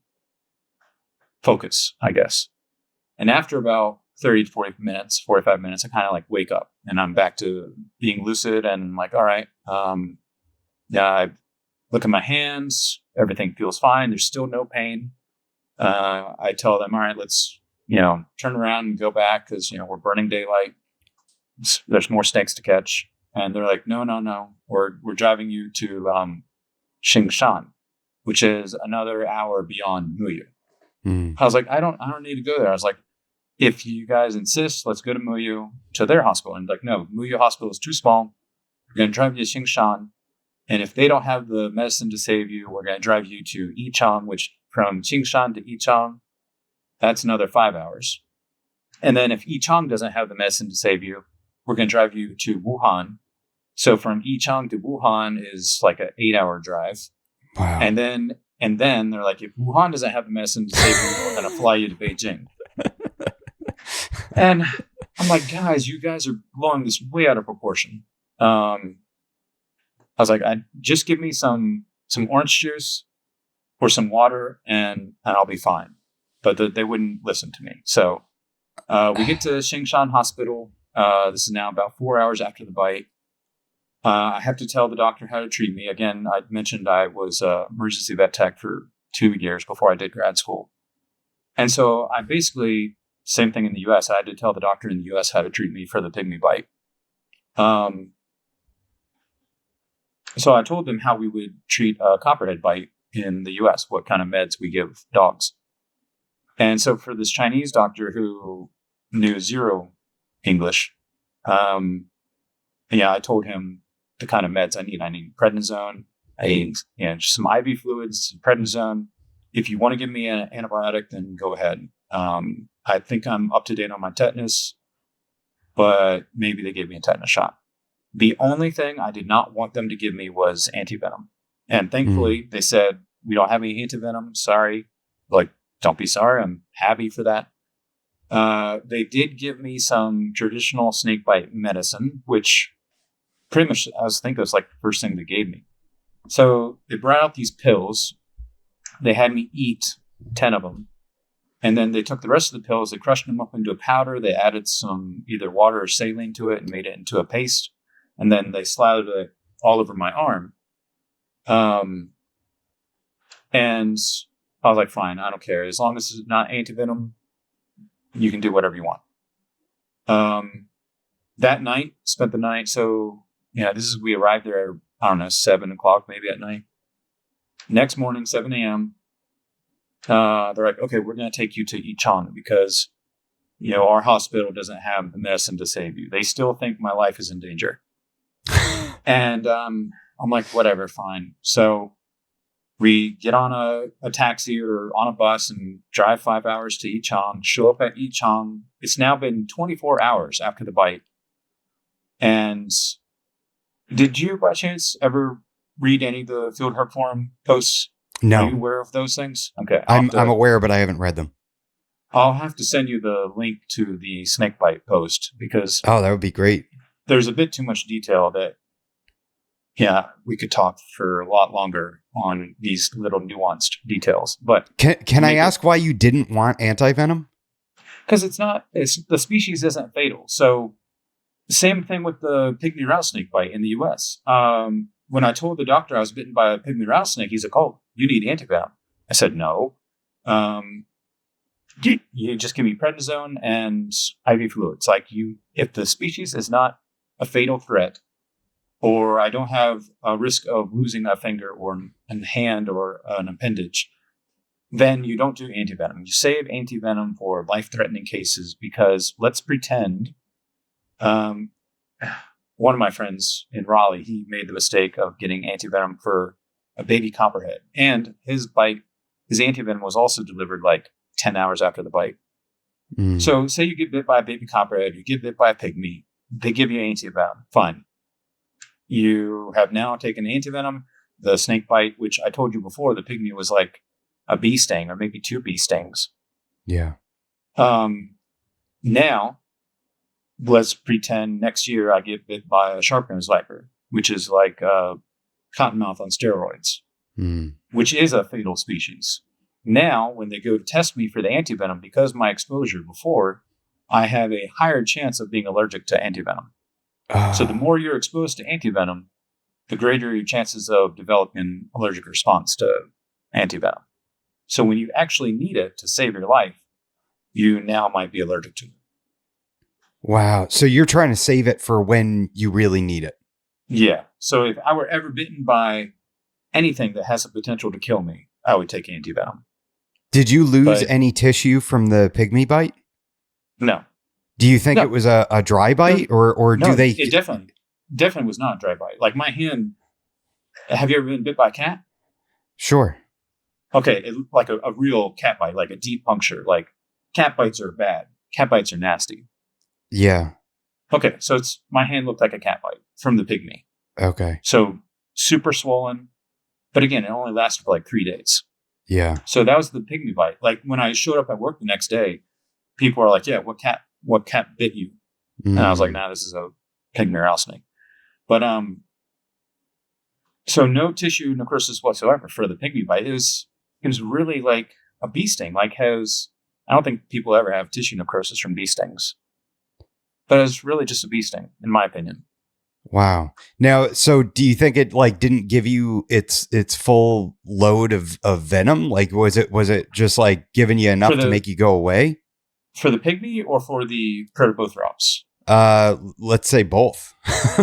focus, I guess. And after about 30 to 40 minutes, 45 minutes, I kind of like wake up and I'm back to being lucid and I'm like, all right. Yeah, I look at my hands. Everything feels fine. There's still no pain. I tell them, all right, let's, turn around and go back because, we're burning daylight. There's more snakes to catch. And they're like, no. We're driving you to Xingshan, which is another hour beyond Muyu. I was like, I don't need to go there. I was like, if you guys insist, let's go to Muyu, to their hospital. And like, no, Muyu hospital is too small. We're going to drive you to Xingshan. And if they don't have the medicine to save you, we're going to drive you to Yichang, which from Xingshan to Yichang, that's another 5 hours. And then if Yichang doesn't have the medicine to save you, we're going to drive you to Wuhan. So from Yichang to Wuhan is like an 8-hour drive. Wow. And then they're like, if Wuhan doesn't have the medicine to save you, we're going to fly you to Beijing. And I'm like, guys, you guys are blowing this way out of proportion. I was like, just give me some orange juice or some water and I'll be fine. But they wouldn't listen to me. So we get to Xingshan Hospital. This is now about 4 hours after the bite. I have to tell the doctor how to treat me. Again, I mentioned I was emergency vet tech for 2 years before I did grad school. And so I basically, same thing in the U.S. I had to tell the doctor in the U.S. how to treat me for the pygmy bite. So I told them how we would treat a copperhead bite in the U.S., what kind of meds we give dogs. And so for this Chinese doctor who knew zero English, I told him the kind of meds I need. I need prednisone. I need just some IV fluids, prednisone. If you want to give me an antibiotic, then go ahead. I think I'm up to date on my tetanus, but maybe they gave me a tetanus shot. The only thing I did not want them to give me was antivenom. And thankfully, they said, we don't have any antivenom. Sorry. Like, don't be sorry. I'm happy for that. They did give me some traditional snakebite medicine, which pretty much, I think it was like the first thing they gave me. So they brought out these pills. They had me eat 10 of them. And then they took the rest of the pills, they crushed them up into a powder. They added some either water or saline to it and made it into a paste. And then they slathered it all over my arm. And I was like, fine, I don't care. As long as it's not antivenom, you can do whatever you want. That night, spent the night. So, we arrived there, I don't know, 7 o'clock maybe at night. Next morning, 7 a.m., they're like, okay, we're going to take you to Yichang because, our hospital doesn't have the medicine to save you. They still think my life is in danger. And I'm like, whatever, fine. So we get on a taxi or on a bus and drive 5 hours to Yichang, show up at Yichang. It's now been 24 hours after the bite. And did you, by chance, ever read any of the Field Herp Forum posts? No. Are you aware of those things? Okay. I'm aware, but I haven't read them. I'll have to send you the link to the snakebite post because... Oh, that would be great. There's a bit too much detail that, we could talk for a lot longer on these little nuanced details. But can I ask why you didn't want antivenom? Because the species isn't fatal. So same thing with the pygmy rattlesnake bite in the U.S. When I told the doctor I was bitten by a pygmy rattlesnake, he's like, oh, you need antivenom. I said, no. You just give me prednisone and IV fluids. Like if the species is not a fatal threat, or I don't have a risk of losing a finger or a hand or an appendage, then you don't do antivenom. You save antivenom for life-threatening cases because let's pretend one of my friends in Raleigh, he made the mistake of getting antivenom for a baby copperhead. And his antivenom was also delivered like 10 hours after the bite. So say you get bit by a baby copperhead, you get bit by a pygmy, they give you antivenom. Fine. You have now taken antivenom. The snake bite, which I told you before, the pygmy was like a bee sting or maybe 2 bee stings. Yeah. Now, let's pretend next year I get bit by a sharp-nosed viper, which is like cottonmouth on steroids, which is a fatal species. Now, when they go to test me for the antivenom, because my exposure before I have a higher chance of being allergic to antivenom. So the more you're exposed to antivenom, the greater your chances of developing an allergic response to antivenom. So when you actually need it to save your life, you now might be allergic to it. Wow. So you're trying to save it for when you really need it. Yeah. So if I were ever bitten by anything that has the potential to kill me, I would take antivenom. Did you lose any tissue from the pygmy bite? No. Do you think it was a dry bite or no, do they? It definitely was not a dry bite. Like my hand, have you ever been bit by a cat? Sure. Okay. Like a real cat bite, like a deep puncture. Like cat bites are bad. Cat bites are nasty. Yeah. Okay. So my hand looked like a cat bite from the pygmy. Okay. So super swollen. But again, it only lasted for like 3 days. Yeah. So that was the pygmy bite. Like when I showed up at work the next day, people were like, yeah, what cat bit you? And I was like, nah, this is a pygmy rattlesnake. But so no tissue necrosis whatsoever for the pygmy bite. It was really like a bee sting. Like I don't think people ever have tissue necrosis from bee stings. But it was really just a bee sting, in my opinion. Wow. Now, so do you think it like didn't give you its full load of venom? Like was it just like giving you enough to make you go away? For the pygmy or for the Protobothrops? Let's say both.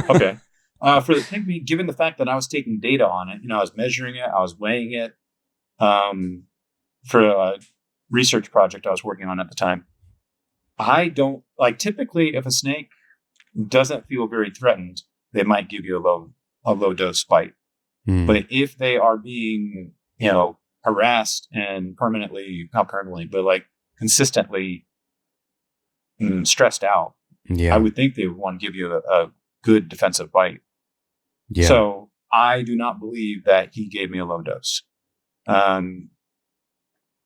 Okay. For the pygmy, given the fact that I was taking data on it, I was measuring it, I was weighing it, for a research project I was working on at the time. I don't like typically if a snake doesn't feel very threatened, they might give you a low dose bite. But if they are being, harassed and not permanently, but like consistently stressed out, I would think they would want to give you a good defensive bite. Yeah. So I do not believe that he gave me a low dose.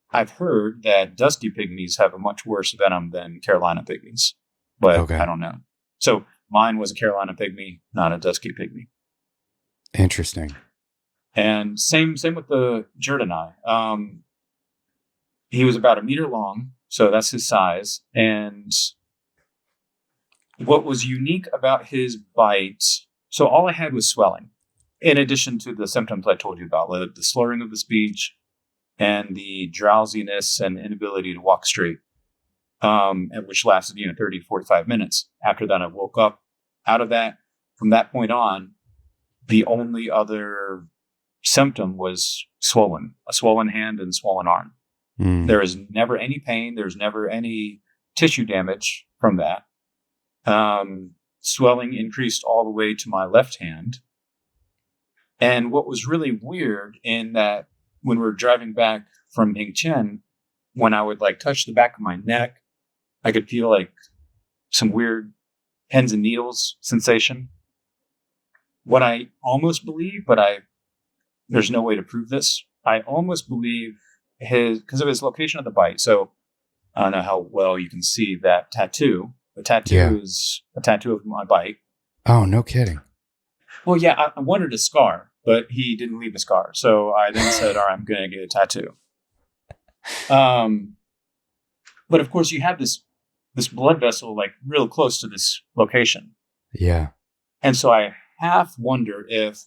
I've heard that dusky pygmies have a much worse venom than Carolina pygmies, but I don't know. So mine was a Carolina pygmy, not a dusky pygmy. Interesting. And same with the Jordani. He was about 1 meter long, so that's his size. And what was unique about his bite, so all I had was swelling, in addition to the symptoms I told you about, like the slurring of the speech and the drowsiness and inability to walk straight, which lasted 30, 45 minutes. After that, I woke up out of that. From that point on, the only other symptom was a swollen hand and swollen arm. There was never any pain. There was never any tissue damage from that. Swelling increased all the way to my left hand. And what was really weird in that when we were driving back from Yingqian, when I would like touch the back of my neck, I could feel like some weird pins and needles sensation. What I almost believe, but there's no way to prove this. I almost believe because of his location of the bite. So I don't know how well you can see that tattoo. The tattoo is a tattoo of my bite. Oh, no kidding. Well, yeah, I wanted a scar, but he didn't leave a scar. So I then said, all right, I'm going to get a tattoo. But of course, you have this blood vessel like real close to this location. Yeah. And so I half wonder if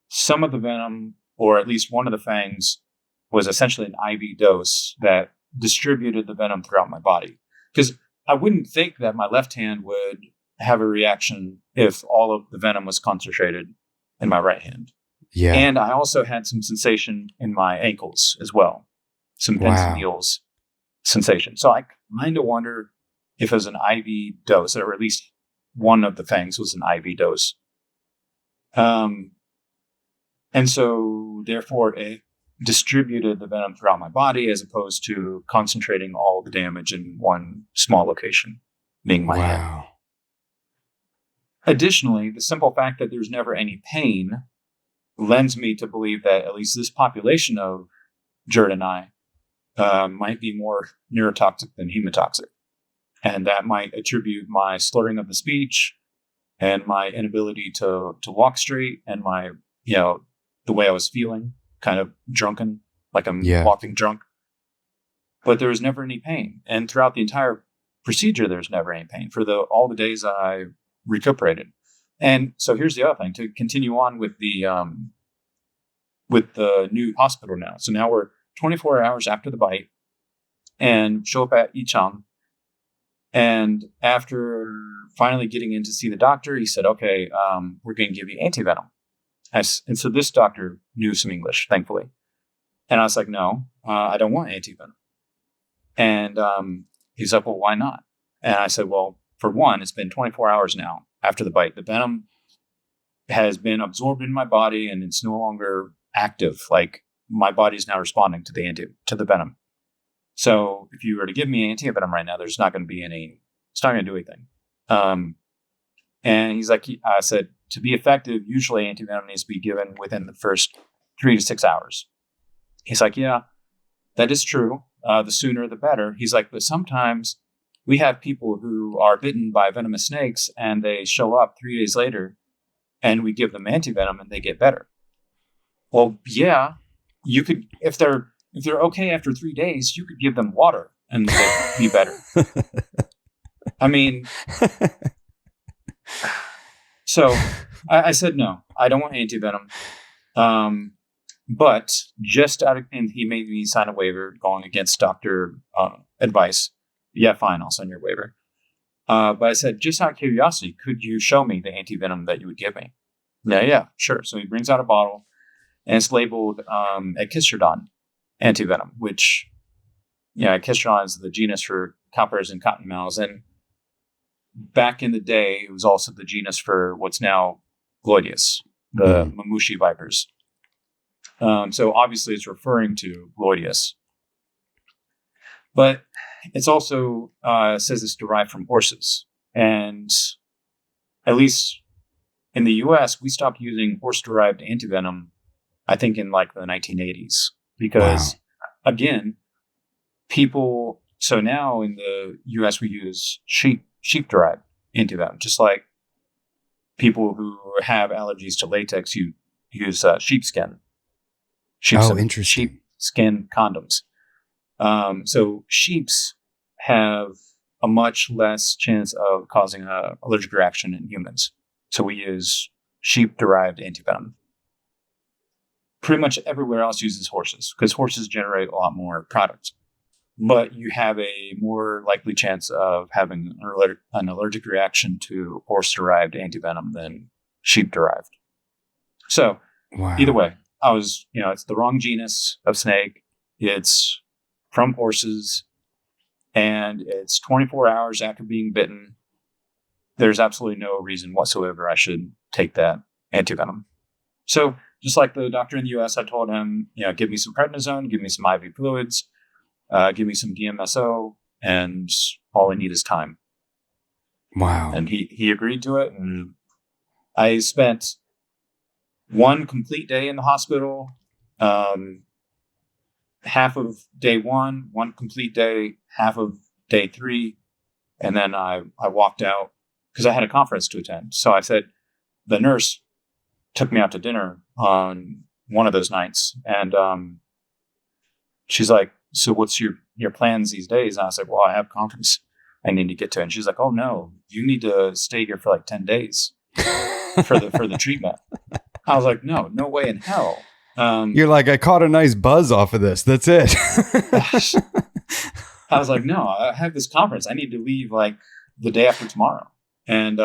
some of the venom, or at least one of the fangs, was essentially an IV dose that distributed the venom throughout my body. Because I wouldn't think that my left hand would have a reaction if all of the venom was concentrated in my right hand. Yeah. And I also had some sensation in my ankles as well. Some pins and needles sensation. So I kind of wonder if it was an IV dose, or at least one of the fangs was an IV dose. And so therefore it distributed the venom throughout my body as opposed to concentrating all the damage in one small location, being my head. Additionally, the simple fact that there's never any pain lends me to believe that at least this population of Jordani might be more neurotoxic than hemotoxic. And that might attribute my slurring of the speech and my inability to walk straight and my, the way I was feeling, kind of drunken, like I'm walking drunk. But there was never any pain. And throughout the entire procedure, there's never any pain for all the days I recuperated. And so here's the other thing to continue on with the new hospital now. So now we're 24 hours after the bite and show up at Yichang. And after finally getting in to see the doctor, he said, okay, we're going to give you antivenom. And so this doctor knew some English, thankfully. And I was like, no, I don't want antivenom. And he's like, well, why not? And I said, well, for one, it's been 24 hours now after the bite. The venom has been absorbed in my body and it's no longer active. Like my body's now responding to the venom. So if you were to give me antivenom right now, there's not going to be it's not going to do anything. And he's like, I said, to be effective, usually antivenom needs to be given within the first 3 to 6 hours. He's like, yeah, that is true. The sooner, the better. He's like, but sometimes we have people who are bitten by venomous snakes and they show up 3 days later and we give them antivenom and they get better. Well, yeah, you could, if they're okay after 3 days, you could give them water and they'd be better. I mean, so I said, no, I don't want antivenom. But and he made me sign a waiver going against doctor advice. Yeah, fine, I'll sign your waiver. But I said, just out of curiosity, could you show me the antivenom that you would give me? Yeah, sure. So he brings out a bottle and it's labeled Echistrodon antivenom, which, Echistrodon is the genus for cowperas and cottonmouths. And back in the day, it was also the genus for what's now Gloideus, the Mamushi vipers. So obviously it's referring to Gloideus. But it's also says it's derived from horses. And at least in the US, we stopped using horse-derived antivenom, I think in like the 1980s. Because, again, so now in the US, we use sheep-derived antivenom. Just like people who have allergies to latex, you use sheepskin. Interesting. Sheepskin condoms. So sheeps have a much less chance of causing an allergic reaction in humans. So we use sheep-derived antivenom. Pretty much everywhere else uses horses because horses generate a lot more products. But you have a more likely chance of having an allergic reaction to horse-derived antivenom than sheep-derived. So either way, it's the wrong genus of snake. It's from horses, and it's 24 hours after being bitten. There's absolutely no reason whatsoever I should take that antivenom. So just like the doctor in the US, I told him, give me some prednisone, give me some IV fluids, give me some DMSO, and all I need is time. Wow. And he agreed to it. And I spent one complete day in the hospital, half of day one complete day, half of day 3. And then I walked out because I had a conference to attend. So I said, the nurse took me out to dinner on one of those nights. And she's like, so what's your plans these days? And I was like, well, I have a conference I need to get to. And she's like, oh no, you need to stay here for like 10 days for the treatment. I was like, no way in hell. You're like, I caught a nice buzz off of this. That's it. I was like, no, I have this conference. I need to leave like the day after tomorrow. And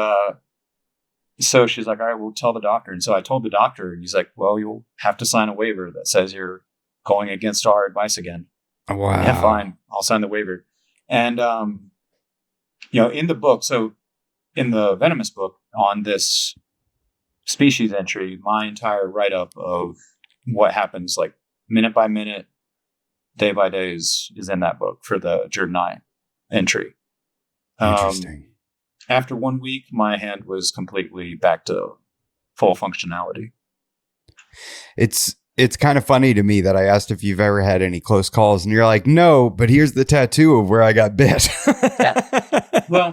so she's like, all right, we'll tell the doctor. And so I told the doctor, and he's like, well, you'll have to sign a waiver that says you're going against our advice again. Wow. Yeah, fine. I'll sign the waiver. And, in the book, so in the Venomous book on this species entry, my entire write-up of what happens like minute by minute, day by day is in that book for the Jordan entry. Interesting. After 1 week, my hand was completely back to full functionality. It's kind of funny to me that I asked if you've ever had any close calls, and you're like, no, but here's the tattoo of where I got bit. Yeah. Well,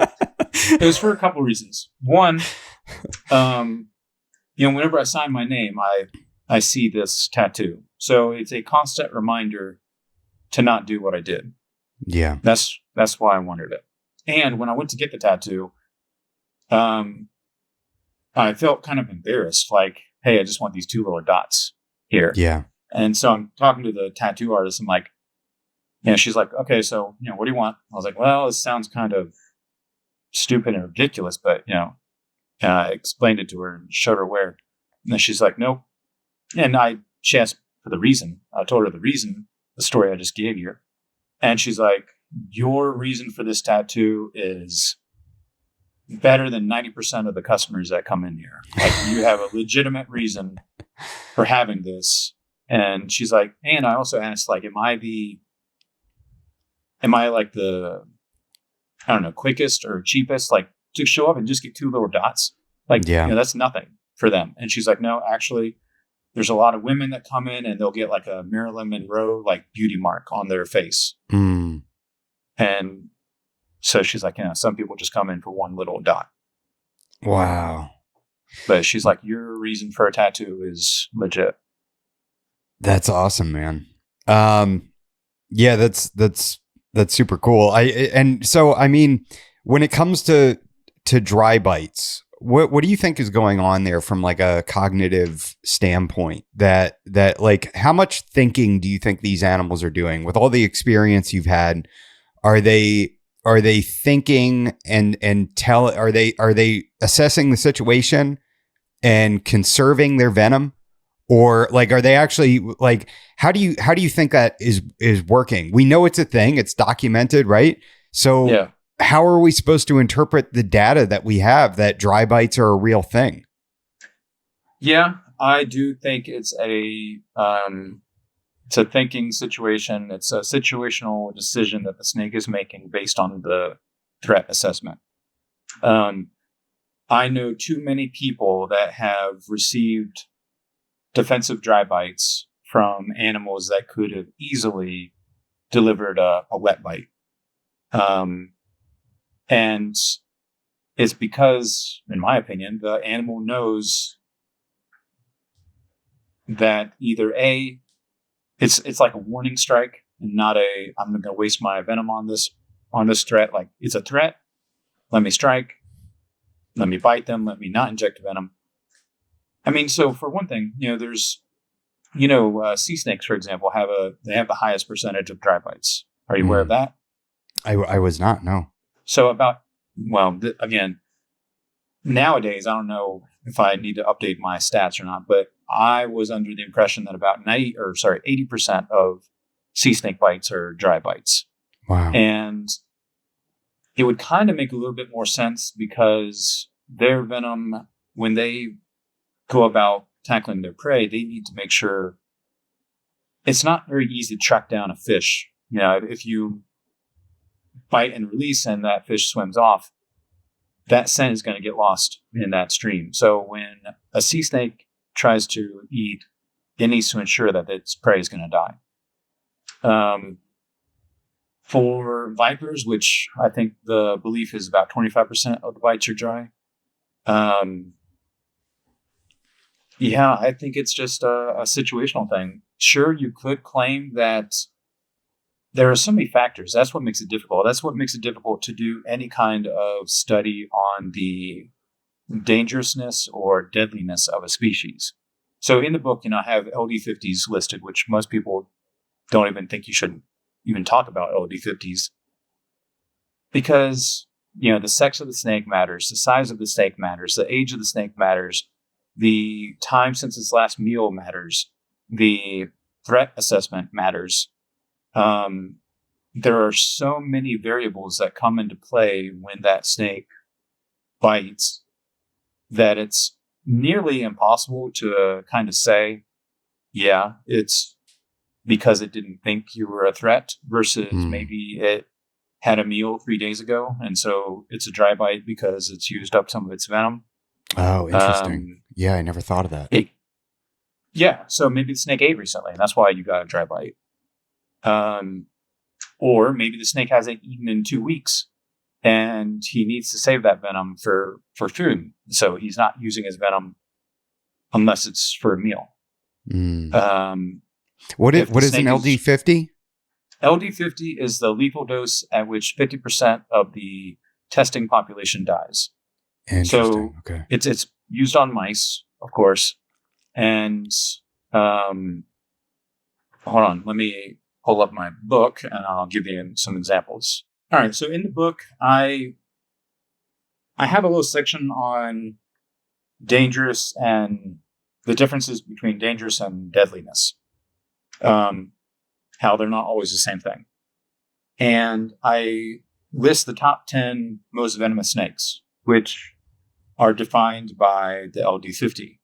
it was for a couple of reasons. One, whenever I sign my name, I see this tattoo. So it's a constant reminder to not do what I did. Yeah. That's why I wanted it. And when I went to get the tattoo, um, I felt kind of embarrassed, like, hey, I just want these two little dots here. Yeah. And so I'm talking to the tattoo artist. I'm like, she's like, okay, so, what do you want? I was like, well, it sounds kind of stupid and ridiculous, but, I explained it to her and showed her where. And then she's like, nope. And she asked for the reason. I told her the story I just gave you. And she's like, your reason for this tattoo is better than 90% of the customers that come in here. Like, you have a legitimate reason for having this. And she's like, and I also asked, like, am I like the, I don't know, quickest or cheapest, like, to show up and just get two little dots? Like, that's nothing for them. And she's like, no, actually, there's a lot of women that come in and they'll get like a Marilyn Monroe, like, beauty mark on their face. Mm. And so she's like, some people just come in for one little dot. Wow. But she's like, your reason for a tattoo is legit. That's awesome, man. Yeah, that's super cool. When it comes to dry bites, what do you think is going on there from like a cognitive standpoint? That like, how much thinking do you think these animals are doing with all the experience you've had? Are they thinking are they assessing the situation and conserving their venom? Or like, are they actually like, how do you think that is working? We know it's a thing, it's documented, right? So how are we supposed to interpret the data that we have that dry bites are a real thing? Yeah, I do think it's a thinking situation. It's a situational decision that the snake is making based on the threat assessment. I know too many people that have received defensive dry bites from animals that could have easily delivered a wet bite. And it's because, in my opinion, the animal knows that either it's like a warning strike and not I'm going to waste my venom on this threat. Like, it's a threat. Let me strike. Let me bite them. Let me not inject venom. I mean, so for one thing, there's, sea snakes, for example, have the highest percentage of dry bites. Are you aware of that? I was not, no. So again, nowadays, I don't know if I need to update my stats or not, but I was under the impression that about 80% of sea snake bites are dry bites. Wow. And it would kind of make a little bit more sense because their venom, when they go about tackling their prey, they need to make sure it's not very easy to track down a fish. If you bite and release and that fish swims off, that scent is going to get lost in that stream. So when a sea snake tries to eat, it needs to ensure that its prey is going to die. For vipers, which I think the belief is about 25% of the bites are dry, I think it's just a situational thing. Sure, you could claim that there are so many factors. That's what makes it difficult. That's what makes it difficult to do any kind of study on the dangerousness or deadliness of a species. So in the book, I have LD50s listed, which most people don't even think you should even talk about LD50s because, the sex of the snake matters, the size of the snake matters, the age of the snake matters, the time since its last meal matters, the threat assessment matters. There are so many variables that come into play when that snake bites that it's nearly impossible to kind of say, it's because it didn't think you were a threat versus maybe it had a meal 3 days ago. And so it's a dry bite because it's used up some of its venom. Oh, interesting. I never thought of that. So maybe the snake ate recently and that's why you got a dry bite. Or maybe the snake hasn't eaten in 2 weeks and he needs to save that venom for food. So he's not using his venom unless it's for a meal. What is an LD50? LD50 is the lethal dose at which 50% of the testing population dies. Interesting. So Okay. it's used on mice, of course. And hold on, let me pull up my book and I'll give you some examples. All right, so in the book, I have a little section on dangerous and the differences between dangerous and deadliness. How they're not always the same thing. And I list the top 10 most venomous snakes, which are defined by the LD50.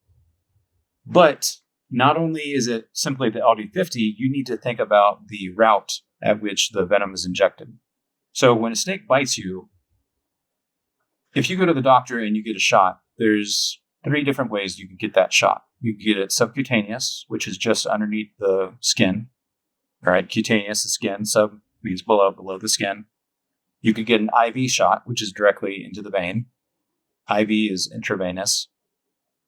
But not only is it simply the LD50, you need to think about the route at which the venom is injected. So when a snake bites you, if you go to the doctor and you get a shot, there's 3 different ways you can get that shot. You can get it subcutaneous, which is just underneath the skin. Right? Cutaneous is skin, sub means below the skin. You could get an IV shot, which is directly into the vein. IV is intravenous.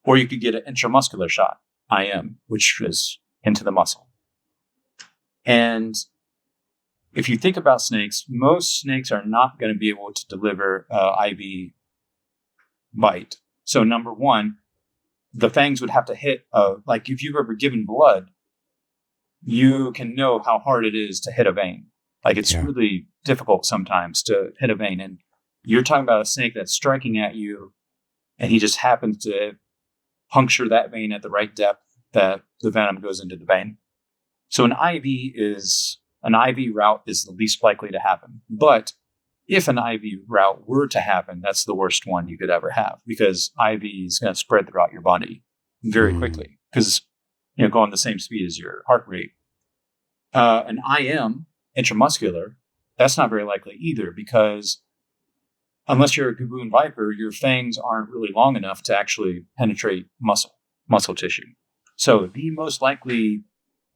Or you could get an intramuscular shot, IM, which is into the muscle. And if you think about snakes, most snakes are not going to be able to deliver IV bite. So number one, the fangs would have to hit, like if you've ever given blood, you can know how hard it is to hit a vein. Like it's really difficult sometimes to hit a vein. And you're talking about a snake that's striking at you and he just happens to puncture that vein at the right depth that the venom goes into the vein. So an IV route is the least likely to happen. But if an IV route were to happen, that's the worst one you could ever have because IV is going to spread throughout your body very quickly because going the same speed as your heart rate. An IM, intramuscular, that's not very likely either because unless you're a gaboon viper, your fangs aren't really long enough to actually penetrate muscle tissue. So the most likely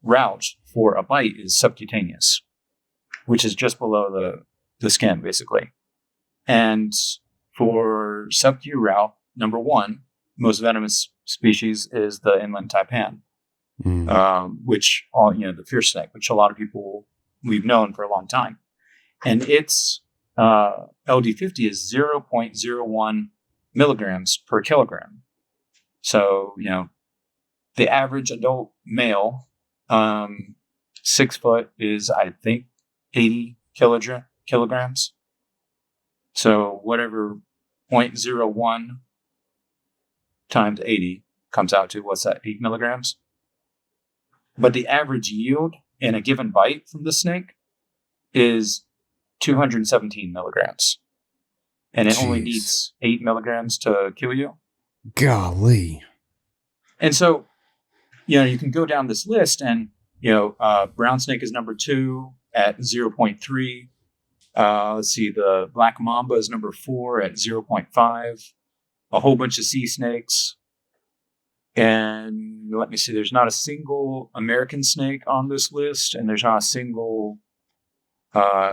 route for a bite is subcutaneous, which is just below the skin, basically. And for sub-Q route, number 1, most venomous species is the inland taipan. Which the fierce snake, which a lot of people we've known for a long time, and its LD50 is 0.01 milligrams per kilogram. So the average adult male, 6 foot, is I think 80 kilograms. So whatever 0.01 times 80 comes out to, what's that? 8 milligrams. But the average yield in a given bite from the snake is 217 milligrams. And it only needs 8 milligrams to kill you. Golly. And so, you can go down this list and, brown snake is number 2 at 0.3. Let's see, the black mamba is number 4 at 0.5. A whole bunch of sea snakes. And let me see, there's not a single American snake on this list, and there's not a single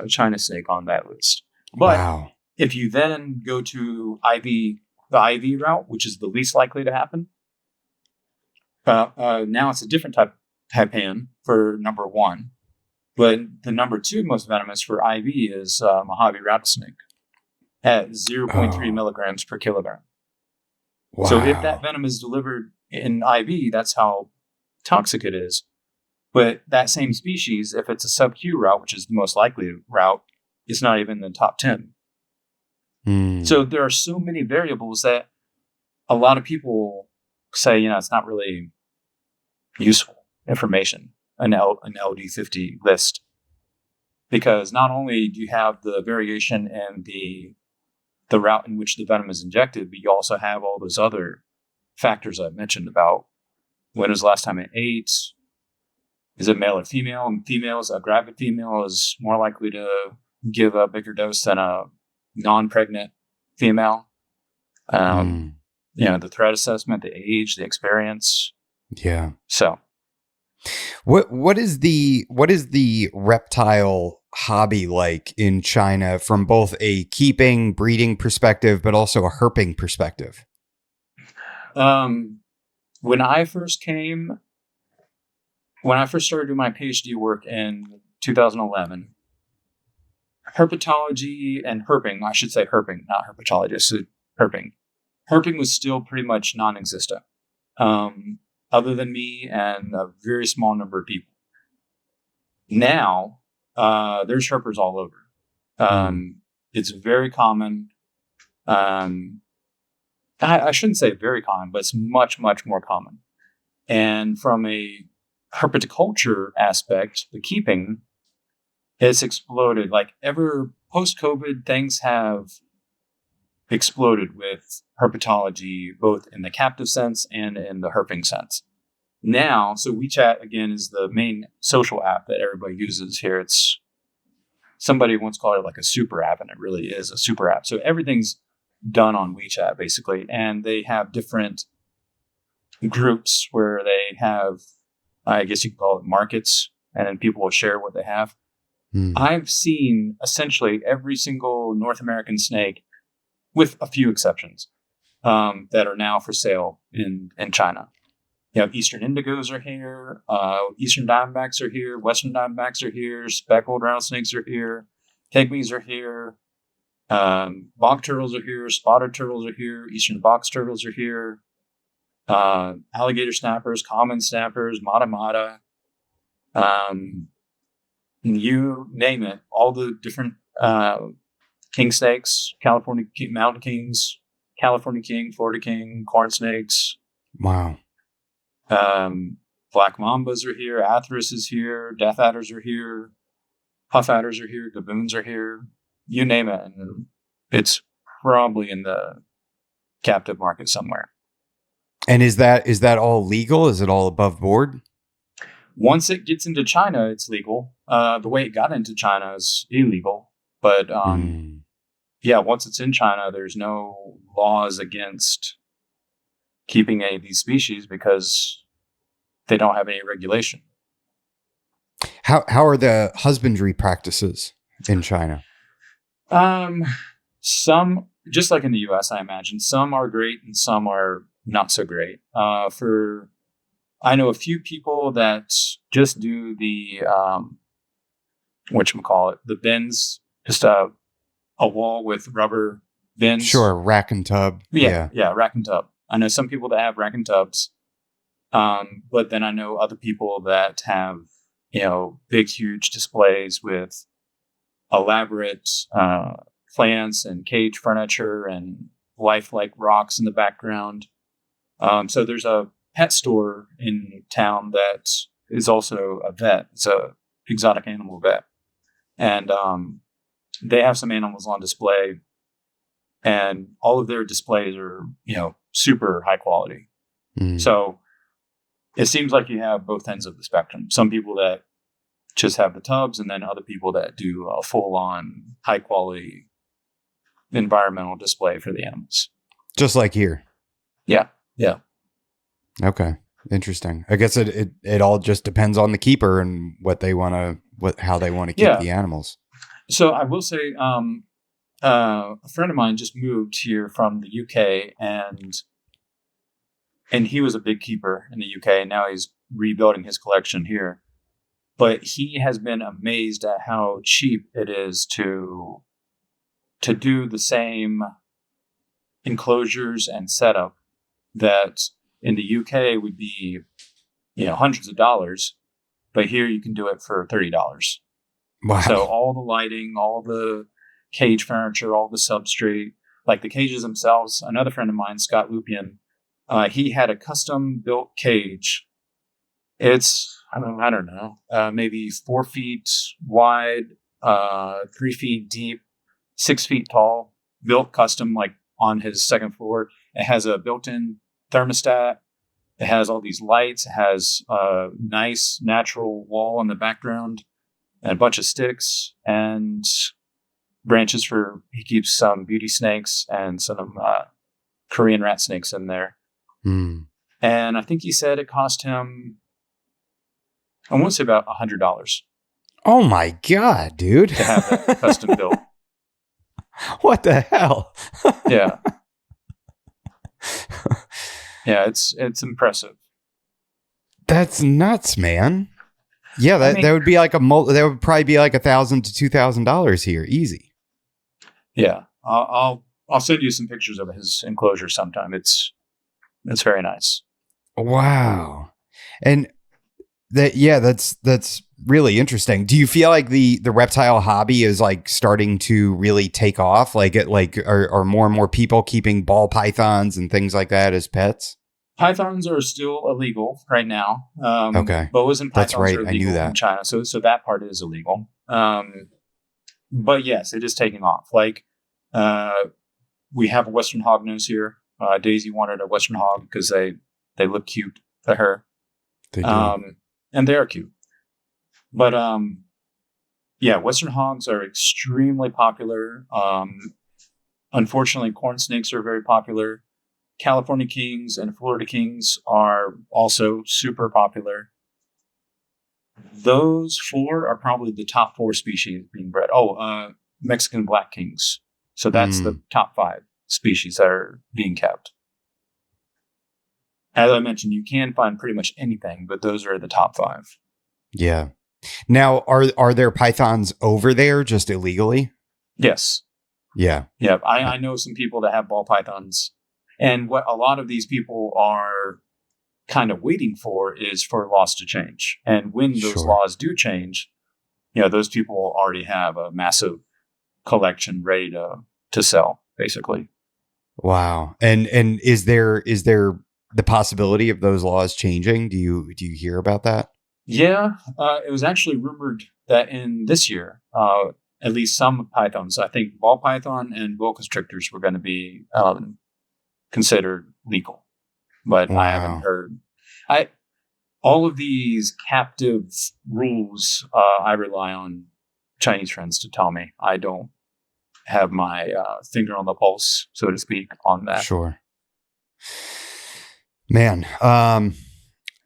China snake on that list. But if you then go to the IV route, which is the least likely to happen, now it's a different type of taipan for number 1. But the number 2 most venomous for IV is Mojave rattlesnake at 0.3 milligrams per kilogram. Wow. So if that venom is delivered in IV, that's how toxic it is. But that same species, if it's a sub-Q route, which is the most likely route, is not even in the top 10. So there are so many variables that a lot of people say, it's not really useful information, an LD50 list. Because not only do you have the variation in the route in which the venom is injected, but you also have all those other factors I mentioned about when was the last time it ate, is it male or female? And females, a gravid female is more likely to give a bigger dose than a non-pregnant female. The threat assessment, the age, the experience. Yeah. So, what is the reptile hobby like in China from both a keeping, breeding perspective, but also a herping perspective? When I first started doing my PhD work in 2011. Herpetology and herping, I should say herping, not herpetologist, so herping. Herping was still pretty much non-existent, other than me and a very small number of people. Now, there's herpers all over. It's very common. I shouldn't say very common, but it's much, much more common. And from a herpetoculture aspect, the keeping, it's exploded. Like ever post-COVID, things have exploded with herpetology, both in the captive sense and in the herping sense. Now, so WeChat, again, is the main social app that everybody uses here. It's somebody once called it like a super app, and it really is a super app. So everything's done on WeChat, basically. And they have different groups where they have, I guess you could call it markets, and then people will share what they have. I've seen essentially every single North American snake, with a few exceptions, that are now for sale in China. You know, Eastern indigos are here, Eastern diamondbacks are here, Western diamondbacks are here, speckled rattlesnakes are here, pygmies are here, bog turtles are here, spotted turtles are here, Eastern box turtles are here, alligator snappers, common snappers, mata, you name it, all the different king snakes, California mountain kings, California king, Florida king, corn snakes. Wow. Black mambas are here, Atheris is here, death adders are here, puff adders are here, gaboons are here, you name it. And it's probably in the captive market somewhere. And is that all legal? Is it all above board? Once it gets into China, it's legal. The way it got into China is illegal. But yeah, once it's in China, there's no laws against keeping any of these species because they don't have any regulation. How are the husbandry practices in China? Some, just like in the US, I imagine, some are great and some are not so great. I know a few people that just do the, whatchamacallit, the bins, just a wall with rubber bins. Sure, rack and tub. Yeah, rack and tub. I know some people that have rack and tubs, but then I know other people that have, big, huge displays with elaborate plants and cage furniture and lifelike rocks in the background. So there's a pet store in town that is also a vet. It's a exotic animal vet. And they have some animals on display, and all of their displays are, super high quality. So it seems like you have both ends of the spectrum. Some people that just have the tubs, and then other people that do a full-on high quality environmental display for the animals. Just like here. Yeah. Okay. Interesting. I guess it all just depends on the keeper and how they want to keep the animals. So I will say, a friend of mine just moved here from the UK, and he was a big keeper in the UK, and now he's rebuilding his collection here. But he has been amazed at how cheap it is to do the same enclosures and setup that in the UK would be, hundreds of dollars, but here you can do it for $30. Wow. So all the lighting, all the cage furniture, all the substrate, like the cages themselves. Another friend of mine, Scott Lupian, he had a custom built cage. It's, I don't know, maybe 4 feet wide, 3 feet deep, 6 feet tall, built custom, like on his second floor. It has a built-in thermostat. It has all these lights. It has a nice natural wall in the background and a bunch of sticks and branches he keeps some beauty snakes and some Korean rat snakes in there. And I think he said it cost him, I want to say about $100. Oh my God, dude. To have that custom built. What the hell? Yeah. Yeah, it's impressive. That's nuts, man. Yeah, I that mean, would be like that would probably be like $1,000 to $2,000 here, easy. yeah, I'll send you some pictures of his enclosure sometime. It's very nice. Wow. And that's really interesting. Do you feel like the reptile hobby is like starting to really take off? Like are more and more people keeping ball pythons and things like that as pets? Pythons are still illegal right now. Okay. Boas and That's pythons are right. I knew illegal in that. China, so that part is illegal. But yes, it is taking off. Like uh, we have a Western hognose here. Daisy wanted a Western hog because they look cute to her, They do. and they are cute. But yeah, Western hogs are extremely popular. Unfortunately, corn snakes are very popular. California kings and Florida kings are also super popular. Those four are probably the top four species being bred. Mexican black kings. So that's the top five species that are being kept. As I mentioned, you can find pretty much anything, but those are the top five. Yeah. Now, are there pythons over there just illegally? Yes. Yeah. Yeah. I know some people that have ball pythons. And what a lot of these people are kind of waiting for is for laws to change. And when those Sure. laws do change, those people already have a massive collection ready to sell, basically. Wow. And is there the possibility of those laws changing? Do you hear about that? Yeah, it was actually rumored that in this year, at least some pythons, I think ball python and boa constrictors were going to be considered legal, but I haven't Wow. heard. I all of these captive rules, I rely on Chinese friends to tell me. I don't have my finger on the pulse, so to speak, on that. Sure. Man,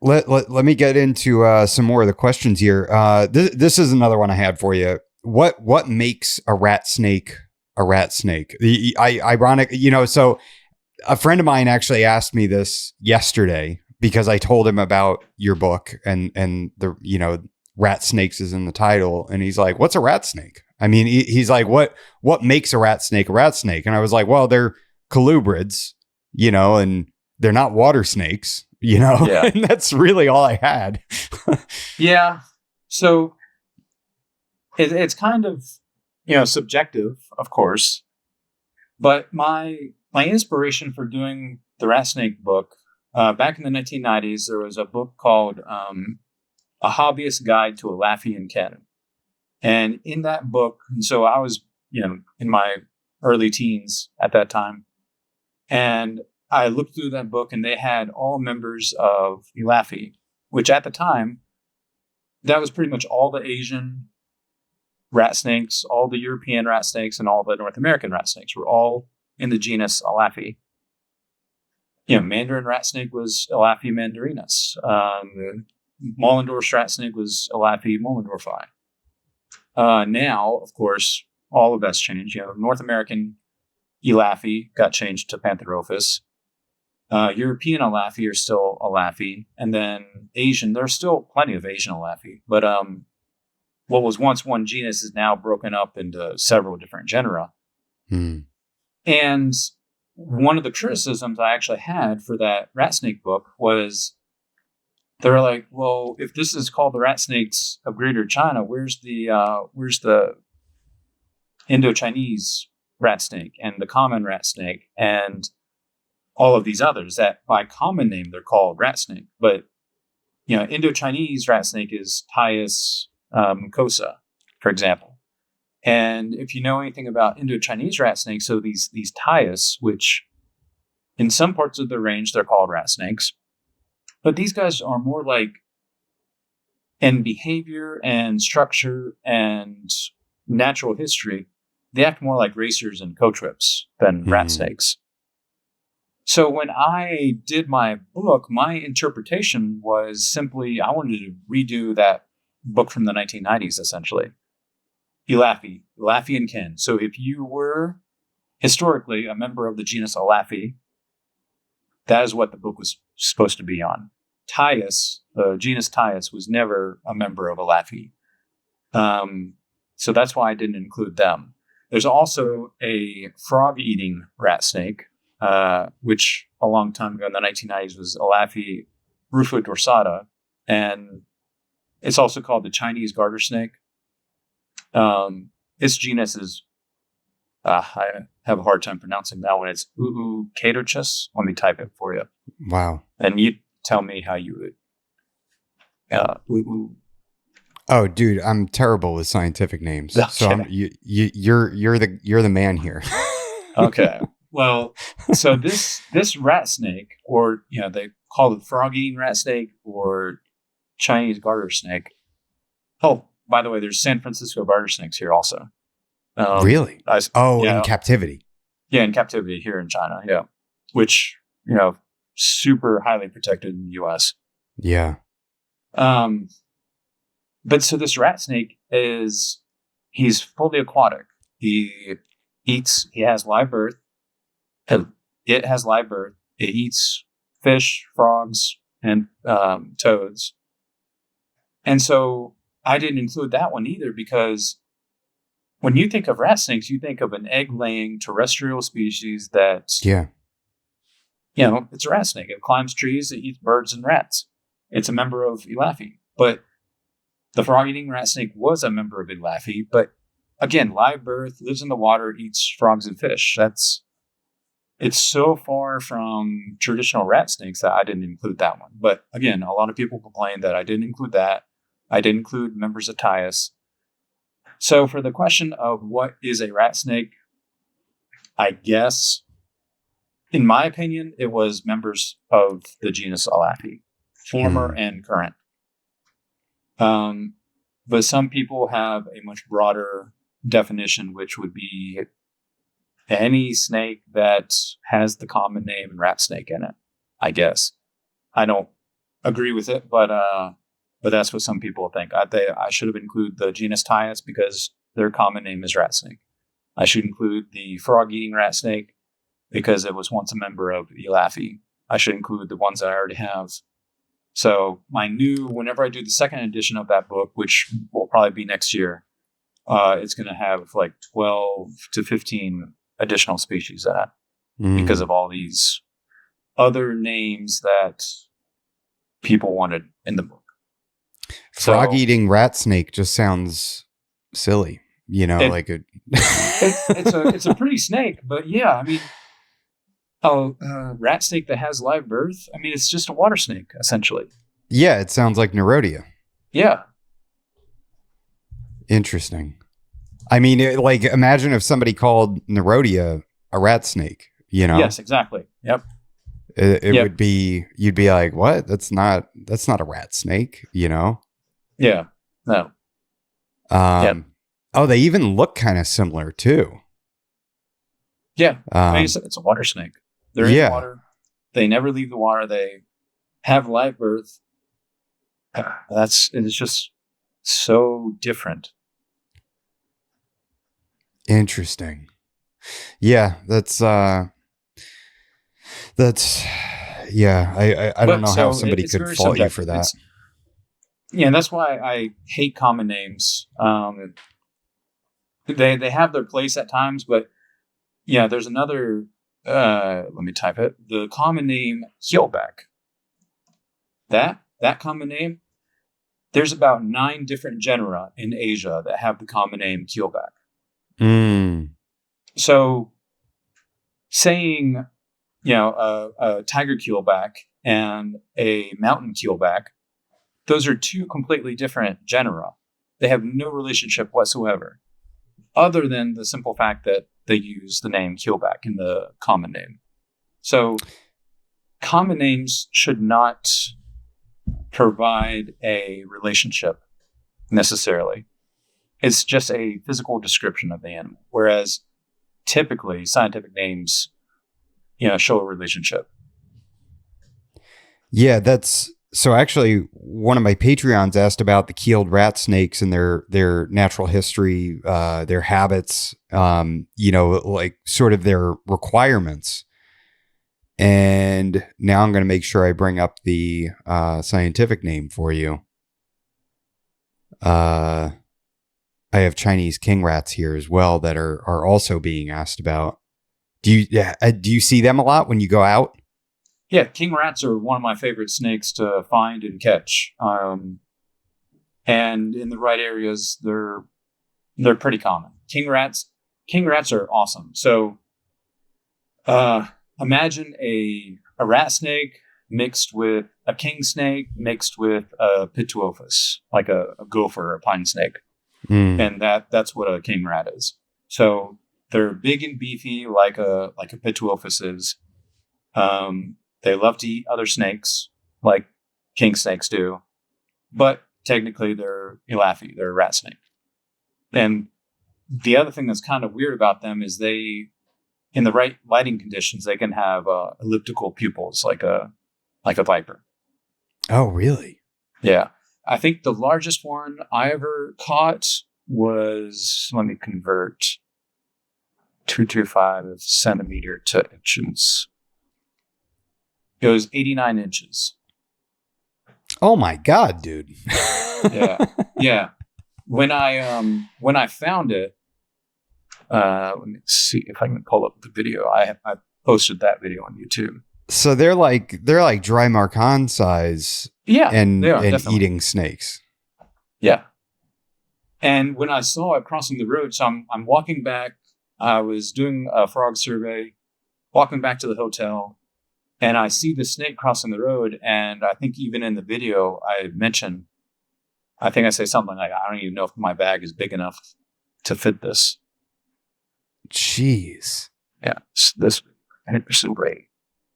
let me get into some more of the questions here. This is another one I had for you. What makes a rat snake a rat snake? Ironic, so a friend of mine actually asked me this yesterday because I told him about your book and the rat snakes is in the title, and he's like, "What's a rat snake?" I mean, he's like, "What makes a rat snake a rat snake?" And I was like, "Well, they're colubrids, and they're not water snakes, Yeah. and that's really all I had." Yeah. So it's kind of, subjective, of course, but my inspiration for doing the rat snake book, back in the 1990s, there was a book called A Hobbyist Guide to a Elafian Ken. And in that book, and so I was, in my early teens at that time, and I looked through that book and they had all members of Elafi, which at the time, that was pretty much all the Asian rat snakes, all the European rat snakes, and all the North American rat snakes were all in the genus Elafi. Mandarin rat snake was Elafi mandarinus. The Mollendorf's rat snake was Elafi mollendorfi. Now, of course, all of that's changed. North American Elafi got changed to Pantherophis. European Elafi are still Elafi, and then Asian. There's still plenty of Asian Elafi, but what was once one genus is now broken up into several different genera. And one of the criticisms I actually had for that rat snake book was they're like, well, if this is called the rat snakes of Greater China, where's the Indo-Chinese rat snake and the common rat snake and all of these others that by common name they're called rat snake, but Indo-Chinese rat snake is Taius mucosa, for example. And if you know anything about Indo-Chinese rat snakes, so these Taius, which in some parts of the range they're called rat snakes, but these guys are more like in behavior and structure and natural history, they act more like racers and coach whips than rat snakes. So when I did my book, my interpretation was simply I wanted to redo that book from the 1990s, essentially. Elafian kin. So if you were historically a member of the genus Elafi, that is what the book was supposed to be on. Tias, the genus Tias, was never a member of Elaphii. So that's why I didn't include them. There's also a frog-eating rat snake, which a long time ago in the 1990s was Elaphii rufodorsata, and it's also called the Chinese garter snake. Its genus is, I have a hard time pronouncing that one. It's Uukatochus. Let me type it for you. Wow. And you tell me how you would. Oh, dude, I'm terrible with scientific names. Okay. So you're the man here. Okay. Well, so this rat snake, or they call it frog-eating rat snake or Chinese garter snake. Oh, by the way, there's San Francisco garter snakes here also. Really? In captivity. Yeah, in captivity here in China. Yeah, which super highly protected in the U.S. Yeah. But so this rat snake he's fully aquatic. He has live birth. It has live birth. It eats fish, frogs, and toads. And so I didn't include that one either, because when you think of rat snakes, you think of an egg-laying terrestrial species that, it's a rat snake. It climbs trees, it eats birds and rats. It's a member of Elaphii. But the frog-eating rat snake was a member of Elaphii, but again, live birth, lives in the water, eats frogs and fish. It's so far from traditional rat snakes that I didn't include that one. But again, a lot of people complain that I didn't include that. I didn't include members of Tias. So for the question of what is a rat snake, I guess, in my opinion, it was members of the genus Elaphii, former and current. But some people have a much broader definition, which would be any snake that has the common name rat snake in it, I guess. I don't agree with it, but that's what some people think. I should have included the genus Tias because their common name is rat snake. I should include the frog-eating rat snake because it was once a member of Elaphii. I should include the ones that I already have. So whenever I do the second edition of that book, which will probably be next year, it's going to have like 12 to 15 additional species in it because of all these other names that people wanted in the book. Frog-eating rat snake just sounds silly, it's a pretty snake, but yeah, I mean, rat snake that has live birth. I mean, it's just a water snake, essentially. Yeah, it sounds like Nerodia. Yeah. Interesting. I mean, imagine if somebody called Nerodia a rat snake, Yes, exactly. Yep. It would be, you'd be like, what? That's not a rat snake, Yeah. No. Oh, they even look kind of similar too. Yeah. It's a water snake. They're in the water. They never leave the water. They have live birth. It's just so different. Interesting. Yeah, that's I don't know how somebody could fault you for that. That's why I hate common names. They have their place at times, but there's another. Let me type it. The common name keelback. That common name. There's about 9 different genera in Asia that have the common name keelback. So, saying a tiger keelback and a mountain keelback, those are 2 completely different genera. They have no relationship whatsoever, other than the simple fact that they use the name keelback in the common name. So common names should not provide a relationship necessarily. It's just a physical description of the animal. Whereas typically scientific names, show a relationship. Yeah, so actually one of my Patreons asked about the keeled rat snakes and their natural history, their habits, sort of their requirements. And now I'm going to make sure I bring up the scientific name for you. I have Chinese king rats here as well that are also being asked about. Do you see them a lot when you go out? Yeah, king rats are one of my favorite snakes to find and catch. And in the right areas, they're pretty common. King rats are awesome. So imagine a rat snake mixed with a king snake mixed with a pituophis, like a gopher or a pine snake. And that's what a king rat is. So they're big and beefy like a pituophis is. They love to eat other snakes like king snakes do, but technically they're elathi, they're a rat snake. And the other thing that's kind of weird about them is they, in the right lighting conditions, they can have elliptical pupils like a viper. Oh, really? Yeah. I think the largest one I ever caught was, let me convert 225 centimeter to inches. It was 89 inches. Oh my God, dude. Yeah. When I found it, let me see if I can pull up the video. I posted that video on YouTube. So they're like dry marcan size. Yeah, and definitely. Eating snakes. Yeah. And when I saw it crossing the road, so I'm walking back. I was doing a frog survey, walking back to the hotel, and I see the snake crossing the road. And I think even in the video I mentioned, I think I say something like, I don't even know if my bag is big enough to fit this. Jeez. Yeah. This Ray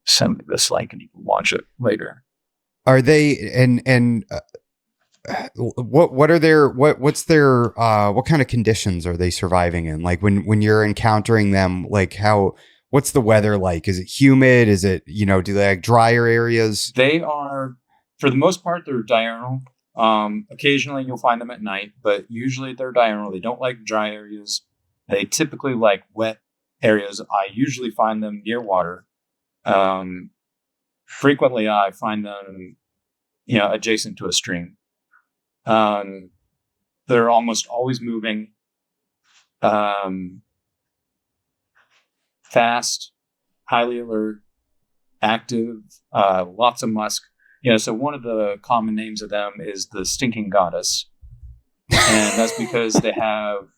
send me this link and you can watch it later. Are they and what are their what's their what kind of conditions are they surviving in? Like when you're encountering them, like what's the weather like? Is it humid? Is it, do they like drier areas? They are, for the most part, they're diurnal. Occasionally you'll find them at night, but usually they're diurnal. They don't like dry areas. They typically like wet areas. I usually find them near water. Frequently I find them, adjacent to a stream. They're almost always moving, fast, highly alert, active, lots of musk. So one of the common names of them is the stinking goddess. And that's because they have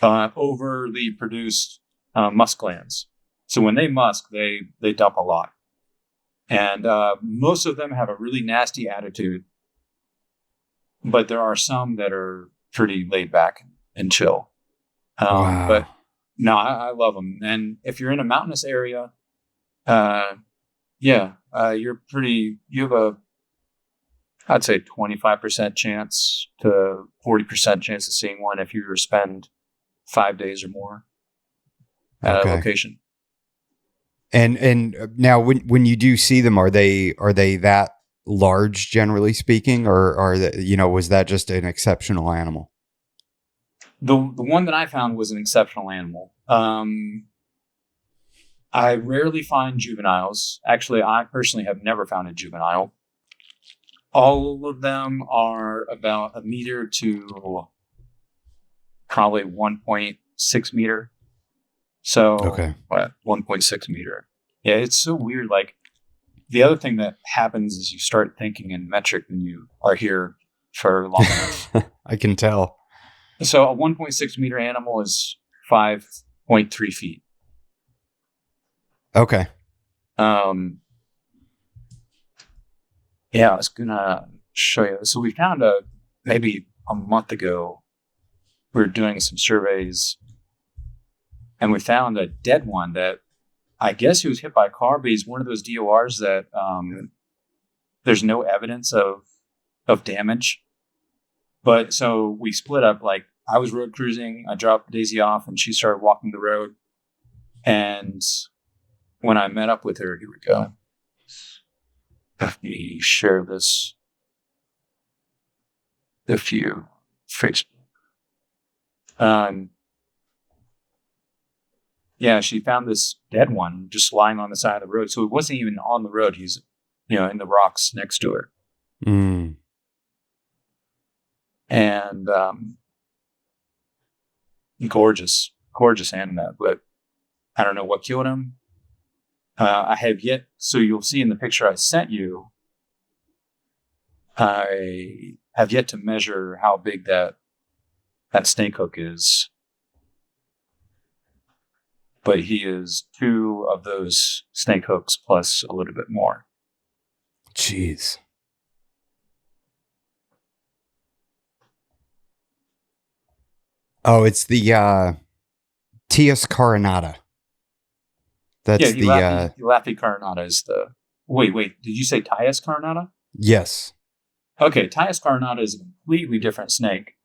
overly produced musk glands. So when they musk, they dump a lot. And most of them have a really nasty attitude. But there are some that are pretty laid back and chill. Wow. But no, I love them. And if you're in a mountainous area, you have I'd say 25% chance to 40% chance of seeing one if you spend 5 days or more at a location. And now when you do see them, are they that large, generally speaking, or are they, was that just an exceptional animal? The one that I found was an exceptional animal. I rarely find juveniles. Actually, I personally have never found a juvenile. All of them are about 1 meter to probably 1.6 meter. So, 1.6 meter. Yeah, it's so weird. Like, the other thing that happens is you start thinking in metric when you are here for long enough. I can tell. So a 1.6 meter animal is 5.3 feet. Okay. Yeah, I was gonna show you. So we found maybe a month ago, we were doing some surveys and we found a dead one that I guess he was hit by a car, but he's one of those DORs that there's no evidence of damage. But so we split up. Like, I was road cruising, I dropped Daisy off, and she started walking the road. And when I met up with her, here we go. Let me share this with you, Facebook. Yeah, she found this dead one just lying on the side of the road. So it wasn't even on the road. He's, in the rocks next to her. Mm. And gorgeous, gorgeous animal. But I don't know what killed him. I have yet. So you'll see in the picture I sent you, I have yet to measure how big that snake hook is. But he is 2 of those snake hooks plus a little bit more. Jeez. Oh, it's the Tias carinata. That's Elathi carinata is the... Wait, did you say Tias carinata? Yes. Okay, Tias carinata is a completely different snake.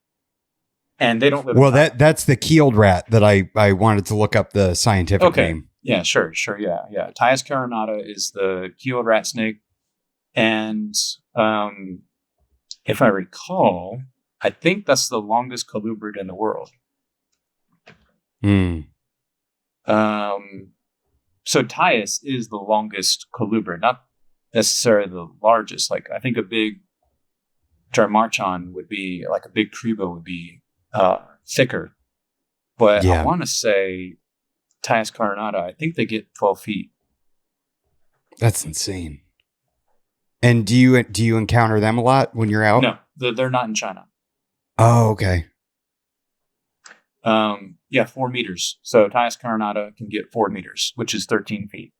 And they don't live... Well, that's the keeled rat that I wanted to look up the scientific name. Yeah, sure, yeah. Tias carinata is the keeled rat snake. And if I recall, I think that's the longest colubrid in the world. Hmm. So Tias is the longest colubrid, not necessarily the largest. Like, I think a big Jarmarchon would be, like a big Kribo would be thicker. But I want to say Tias carinata, I think they get 12 feet. That's insane. And do you encounter them a lot when you're out? No, they're not in China. Oh, okay. 4 meters. So Tias carinata can get 4 meters, which is 13 feet.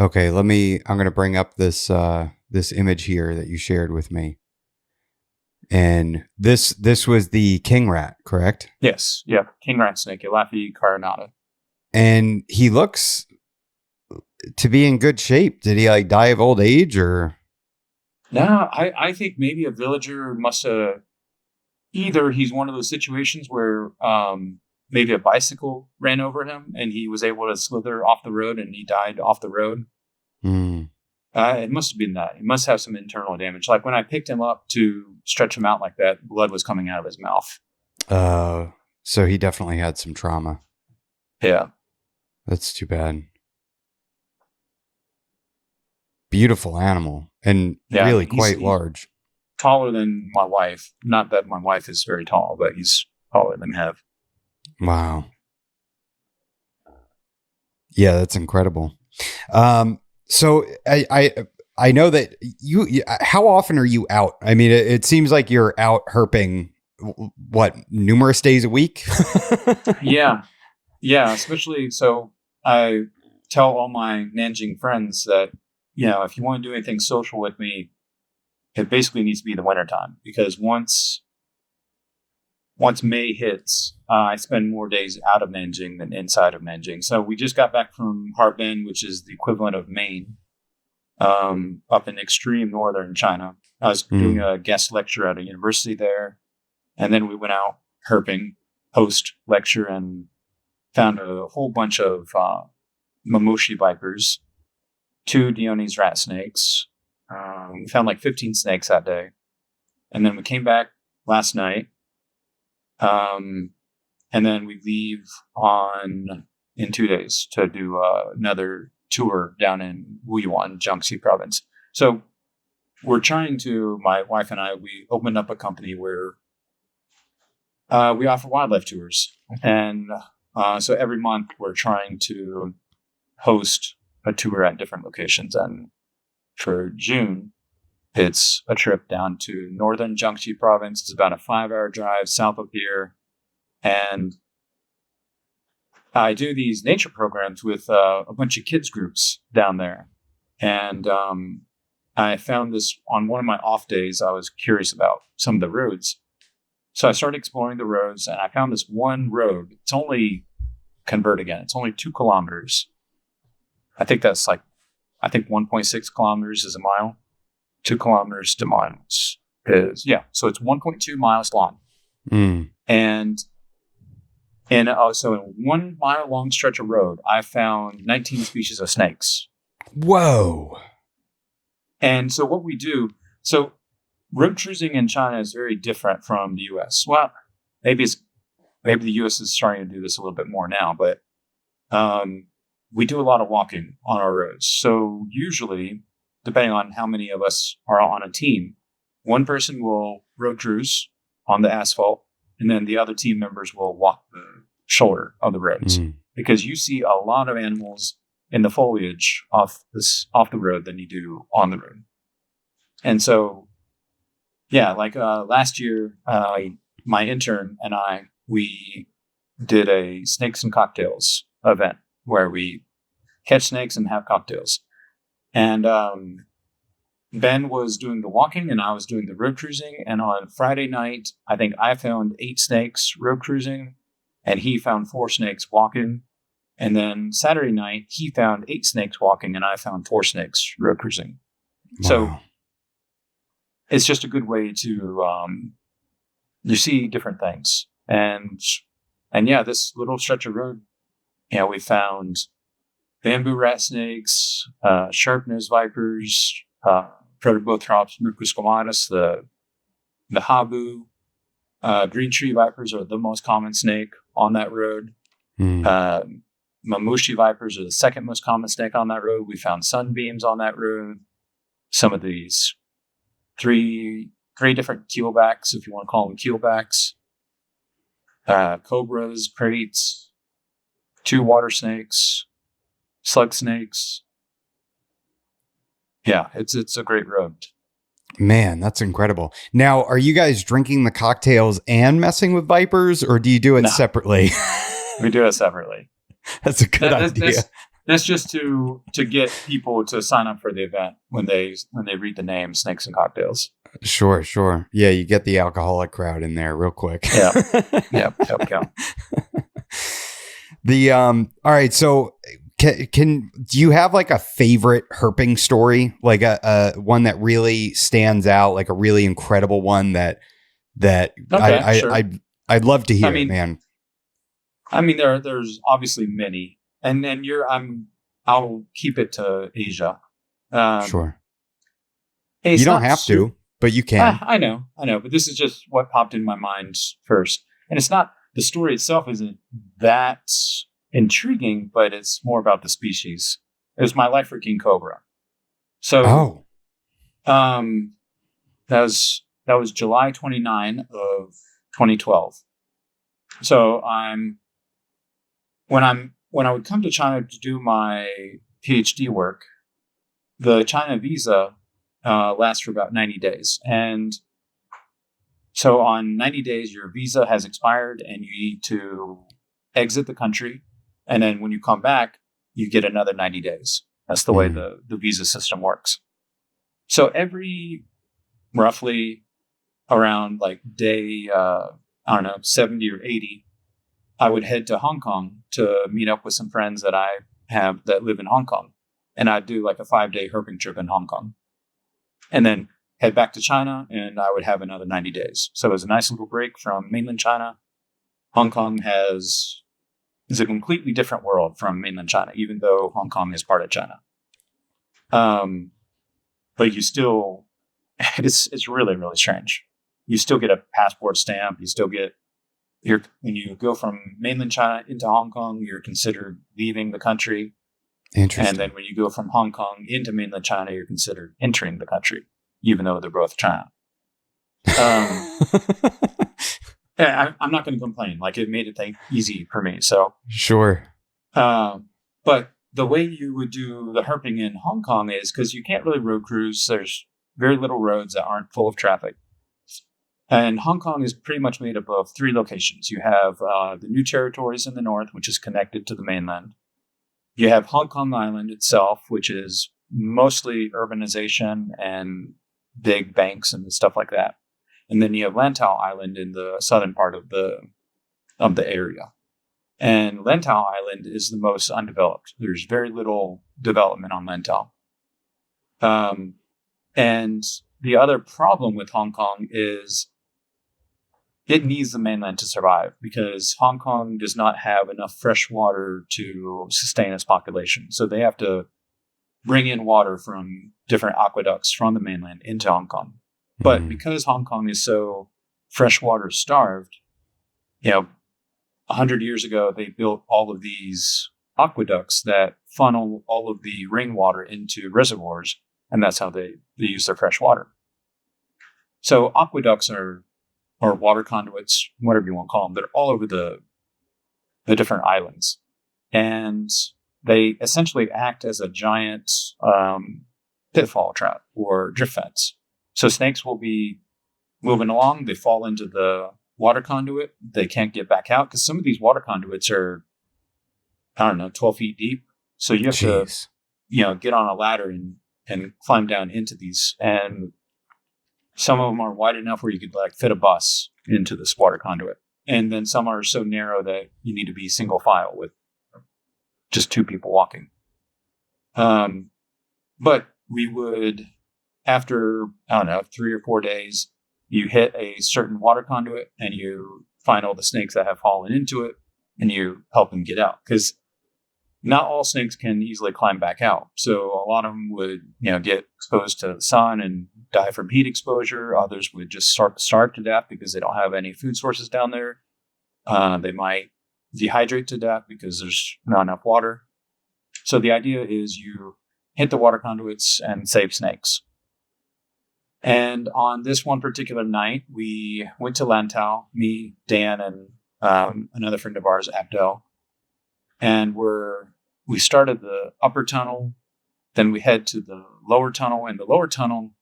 Okay, I'm going to bring up this image here that you shared with me. And this was the king rat, correct? Yes. Yeah. King rat snake, Elathi carinata. And he looks to be in good shape. Did he like die of old age or? No, I think maybe a villager must have, either he's one of those situations where maybe a bicycle ran over him and he was able to slither off the road and he died off the road. Mm. It must have been that. He must have some internal damage. Like when I picked him up to stretch him out like that, blood was coming out of his mouth. So he definitely had some trauma. Yeah. That's too bad. Beautiful animal and really quite large. Taller than my wife. Not that my wife is very tall, but he's taller than Hev. Wow. Yeah, that's incredible. So I know that you. How often are you out? I mean, it seems like you're out herping. What, numerous days a week? Yeah. Especially so. I tell all my Nanjing friends that if you want to do anything social with me, it basically needs to be the wintertime, because once May hits, I spend more days out of Nanjing than inside of Nanjing. So we just got back from Harbin, which is the equivalent of Maine, up in extreme northern China. I was doing a guest lecture at a university there, and then we went out herping post lecture and found a whole bunch of Mamushi vipers, 2 Dionys rat snakes. We found like 15 snakes that day. And then we came back last night. And then we leave in 2 days to do another tour down in Wuyuan, Jiangxi province. So we're trying to, my wife and I, we opened up a company where we offer wildlife tours. And so every month we're trying to host a tour at different locations. And for June, it's a trip down to northern Jiangxi province. It's about a 5-hour drive south of here. And I do these nature programs with a bunch of kids groups down there. And I found this on one of my off days. I was curious about some of the roads. So I started exploring the roads, and I found this one road. It's only, convert again, it's only 2 kilometers. I think 1.6 kilometers is a mile. 2 kilometers to miles is, so it's 1.2 miles long. And so in a 1 mile long stretch of road, I found 19 species of snakes. Whoa. And so what we do, so road cruising in China is very different from the US. Well, maybe it's maybe the U.S. is starting to do this a little bit more now, but we do a lot of walking on our roads. So usually, depending on how many of us are on a team, one person will road cruise on the asphalt, and then the other team members will walk the shoulder of the roads, because you see a lot of animals in the foliage off the road than you do on the road. And so, yeah, like last year, my intern and we did a snakes and cocktails event where we catch snakes and have cocktails. And Ben was doing the walking and I was doing the road cruising. And on Friday night, I think I found 8 snakes road cruising and he found 4 snakes walking. And then Saturday night, he found 8 snakes walking and I found 4 snakes road cruising. Wow. So it's just a good way to you see different things. And yeah, this little stretch of road, we found bamboo rat snakes, sharp-nosed vipers, Protobothrops mercuscomatus, the habu, green tree vipers are the most common snake on that road. Mamushi vipers are the second most common snake on that road. We found sunbeams on that road. Some of these 3 different keelbacks, if you want to call them keelbacks, cobras, kraits, 2 water snakes, slug snakes. Yeah, it's a great road. Man, that's incredible. Now, are you guys drinking the cocktails and messing with vipers, or do you do it separately? We do it separately. That's a good idea. That's just to get people to sign up for the event when they read the name Snakes and Cocktails. Sure. Yeah, you get the alcoholic crowd in there real quick. Yeah. All right, so do you have like a favorite herping story, like a one that really stands out, like a really incredible one that sure. I'd love to hear it, man. I mean, there's obviously many, and then I'll keep it to Asia. Sure. You don't have to, but you can. I know, but this is just what popped in my mind first, and it's not, the story itself isn't that intriguing, but it's more about the species. It was my life for king cobra. So, that was July 29 of 2012. So when I would come to China to do my PhD work, the China visa lasts for about 90 days. And so on 90 days, your visa has expired and you need to exit the country. And then when you come back, you get another 90 days. That's the way the visa system works. So every roughly around like day, 70 or 80, I would head to Hong Kong to meet up with some friends that I have that live in Hong Kong. And I'd do like a 5-day herping trip in Hong Kong. And then head back to China, and I would have another 90 days. So it was a nice little break from mainland China. Hong Kong is a completely different world from mainland China, even though Hong Kong is part of China. But you still, it's really, really strange. You still get a passport stamp. You still get, when you go from mainland China into Hong Kong, you're considered leaving the country. Interesting. And then when you go from Hong Kong into mainland China, you're considered entering the country, even though they're both China. I'm not going to complain. Like, it made it easy for me. So sure. But the way you would do the herping in Hong Kong is, because you can't really road cruise. There's very little roads that aren't full of traffic. And Hong Kong is pretty much made up of 3 locations. You have the New Territories in the north, which is connected to the mainland. You have Hong Kong Island itself, which is mostly urbanization and big banks and stuff like that. And then you have Lantau Island in the southern part of the area. And Lantau Island is the most undeveloped. There's very little development on Lantau. And the other problem with Hong Kong is it needs the mainland to survive, because Hong Kong does not have enough fresh water to sustain its population. So they have to bring in water from different aqueducts from the mainland into Hong Kong. But because Hong Kong is so freshwater starved, 100 years ago, they built all of these aqueducts that funnel all of the rainwater into reservoirs, and that's how they use their fresh water. So aqueducts are, or water conduits, whatever you want to call them, they're all over the different islands. And they essentially act as a giant pitfall trap or drift fence. So snakes will be moving along, they fall into the water conduit, they can't get back out because some of these water conduits are, I don't know, 12 feet deep. So you have to, get on a ladder and climb down into these. And some of them are wide enough where you could like fit a bus into this water conduit. And then some are so narrow that you need to be single file with just two people walking. But we would, after, I don't know, 3 or 4 days, you hit a certain water conduit and you find all the snakes that have fallen into it and you help them get out. Because not all snakes can easily climb back out. So a lot of them would, get exposed to the sun and die from heat exposure. Others would just starve to death because they don't have any food sources down there. They might dehydrate to death because there's not enough water. So the idea is you hit the water conduits and save snakes. And on this one particular night, we went to Lantau, me, Dan, and another friend of ours, Abdel. And we started the upper tunnel, then we head to the lower tunnel. And the lower tunnel,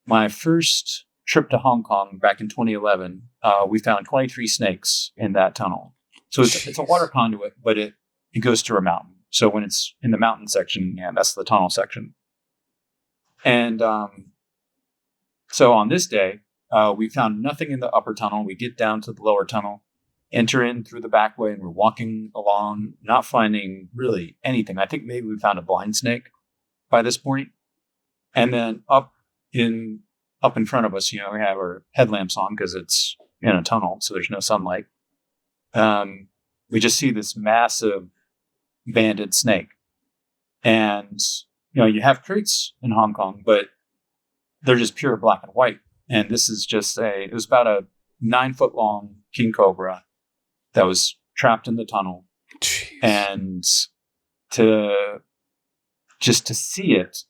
my first trip to Hong Kong back in 2011, we found 23 snakes in that tunnel. So it's a water conduit, but it goes through a mountain. So when it's in the mountain section, that's the tunnel section. And so on this day, we found nothing in the upper tunnel. We get down to the lower tunnel, enter in through the back way, and we're walking along, not finding really anything. I think maybe we found a blind snake by this point. And then up in front of us, we have our headlamps on because it's in a tunnel, so there's no sunlight. We just see this massive banded snake. And, you have crates in Hong Kong, but they're just pure black and white. And this is just it was about a 9-foot long king cobra that was trapped in the tunnel. Jeez. And to see it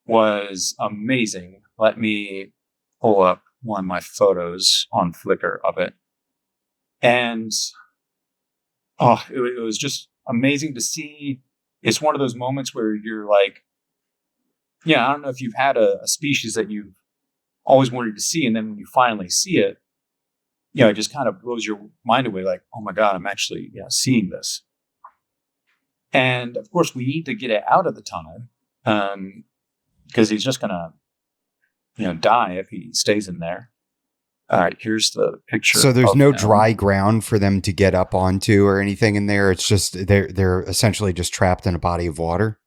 was amazing. Let me pull up one of my photos on Flickr of it. And it was just amazing to see. It's one of those moments where you're like, I don't know if you've had a species that you've always wanted to see, and then when you finally see it, it just kind of blows your mind away. Like, oh my God, I'm actually seeing this. And of course, we need to get it out of the tunnel because he's just gonna, die if he stays in there. All right, here's the picture. So there's no dry ground for them to get up onto or anything in there. It's just they're essentially just trapped in a body of water.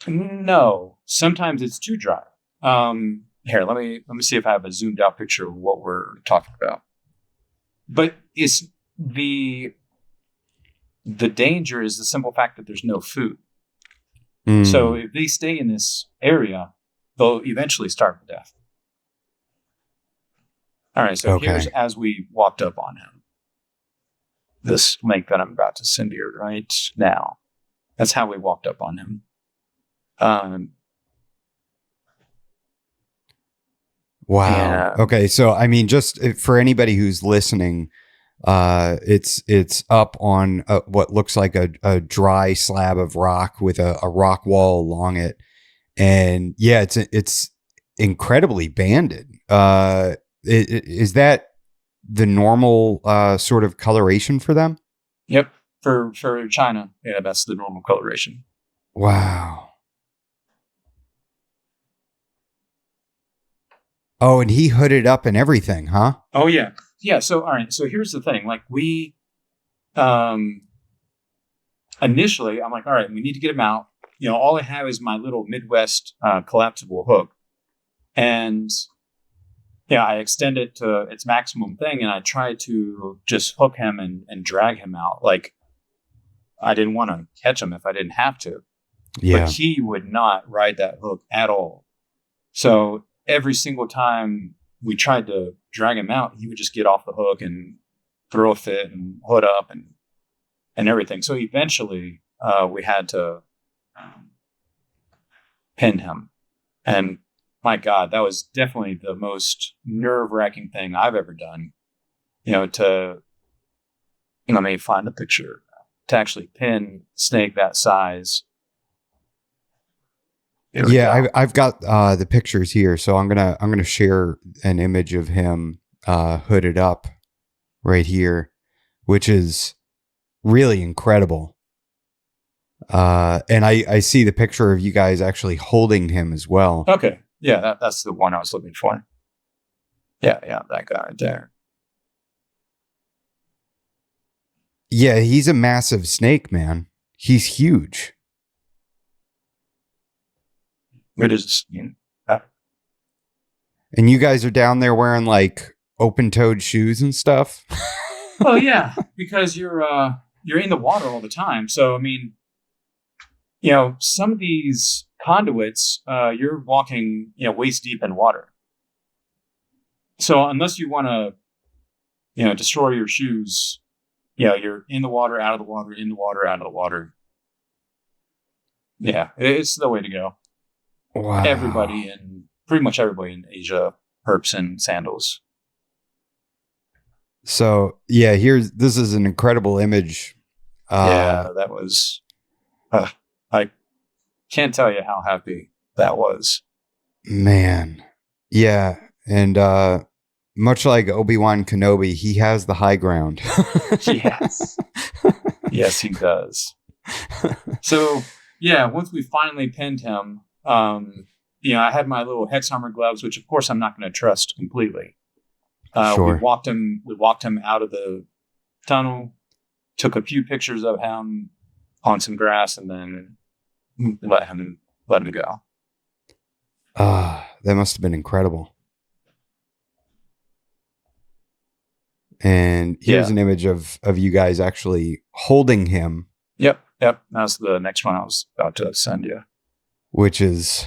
No, sometimes it's too dry. Here, let me see if I have a zoomed out picture of what we're talking about. But it's the danger is the simple fact that there's no food. So if they stay in this area, they'll eventually starve to death. All right, so here's as we walked up on him. This link that I'm about to send you right now. That's how we walked up on him. Wow. Yeah. Okay. So, I mean, just for anybody who's listening, it's up on what looks like a dry slab of rock with a rock wall along it. And it's incredibly banded. Is that the normal sort of coloration for them? Yep. For China. Yeah, that's the normal coloration. Wow. Oh, and he hooded up and everything, huh? Oh, yeah. Yeah. So, all right. So here's the thing. Like we, initially, I'm like, all right, we need to get him out. All I have is my little Midwest collapsible hook. And I extend it to its maximum thing. And I try to just hook him and drag him out. Like I didn't want to catch him if I didn't have to. Yeah. But he would not ride that hook at all. So every single time we tried to drag him out, he would just get off the hook and throw a fit and hood up and everything. So eventually, we had to pin him. And my God, that was definitely the most nerve-wracking thing I've ever done. Maybe find a picture to actually pin a snake that size. I've got the pictures here, so I'm gonna share an image of him hooded up right here, which is really incredible. And I see the picture of you guys actually holding him as well. Okay, yeah, that's the one I was looking for. Yeah, that guy right there. Yeah, he's a massive snake, man. He's huge. It is. And you guys are down there wearing like open-toed shoes and stuff. Oh yeah, because you're in the water all the time. So I mean, some of these conduits, you're walking, waist deep in water. So unless you want to, destroy your shoes, you're in the water, out of the water, in the water, out of the water. Yeah, it's the way to go. Wow. Pretty much everybody in Asia, herps in sandals. So yeah, this is an incredible image. That was, I can't tell you how happy that was. Man. Yeah. And, much like Obi-Wan Kenobi, he has the high ground. Yes. Yes, he does. So yeah, once we finally pinned him, I had my little Hexhammer gloves, which of course I'm not going to trust completely. Sure. We walked him out of the tunnel, took a few pictures of him on some grass, and then let him go. That must have been incredible. And here's an image of you guys actually holding him. Yep. That's the next one I was about to send you. Which is,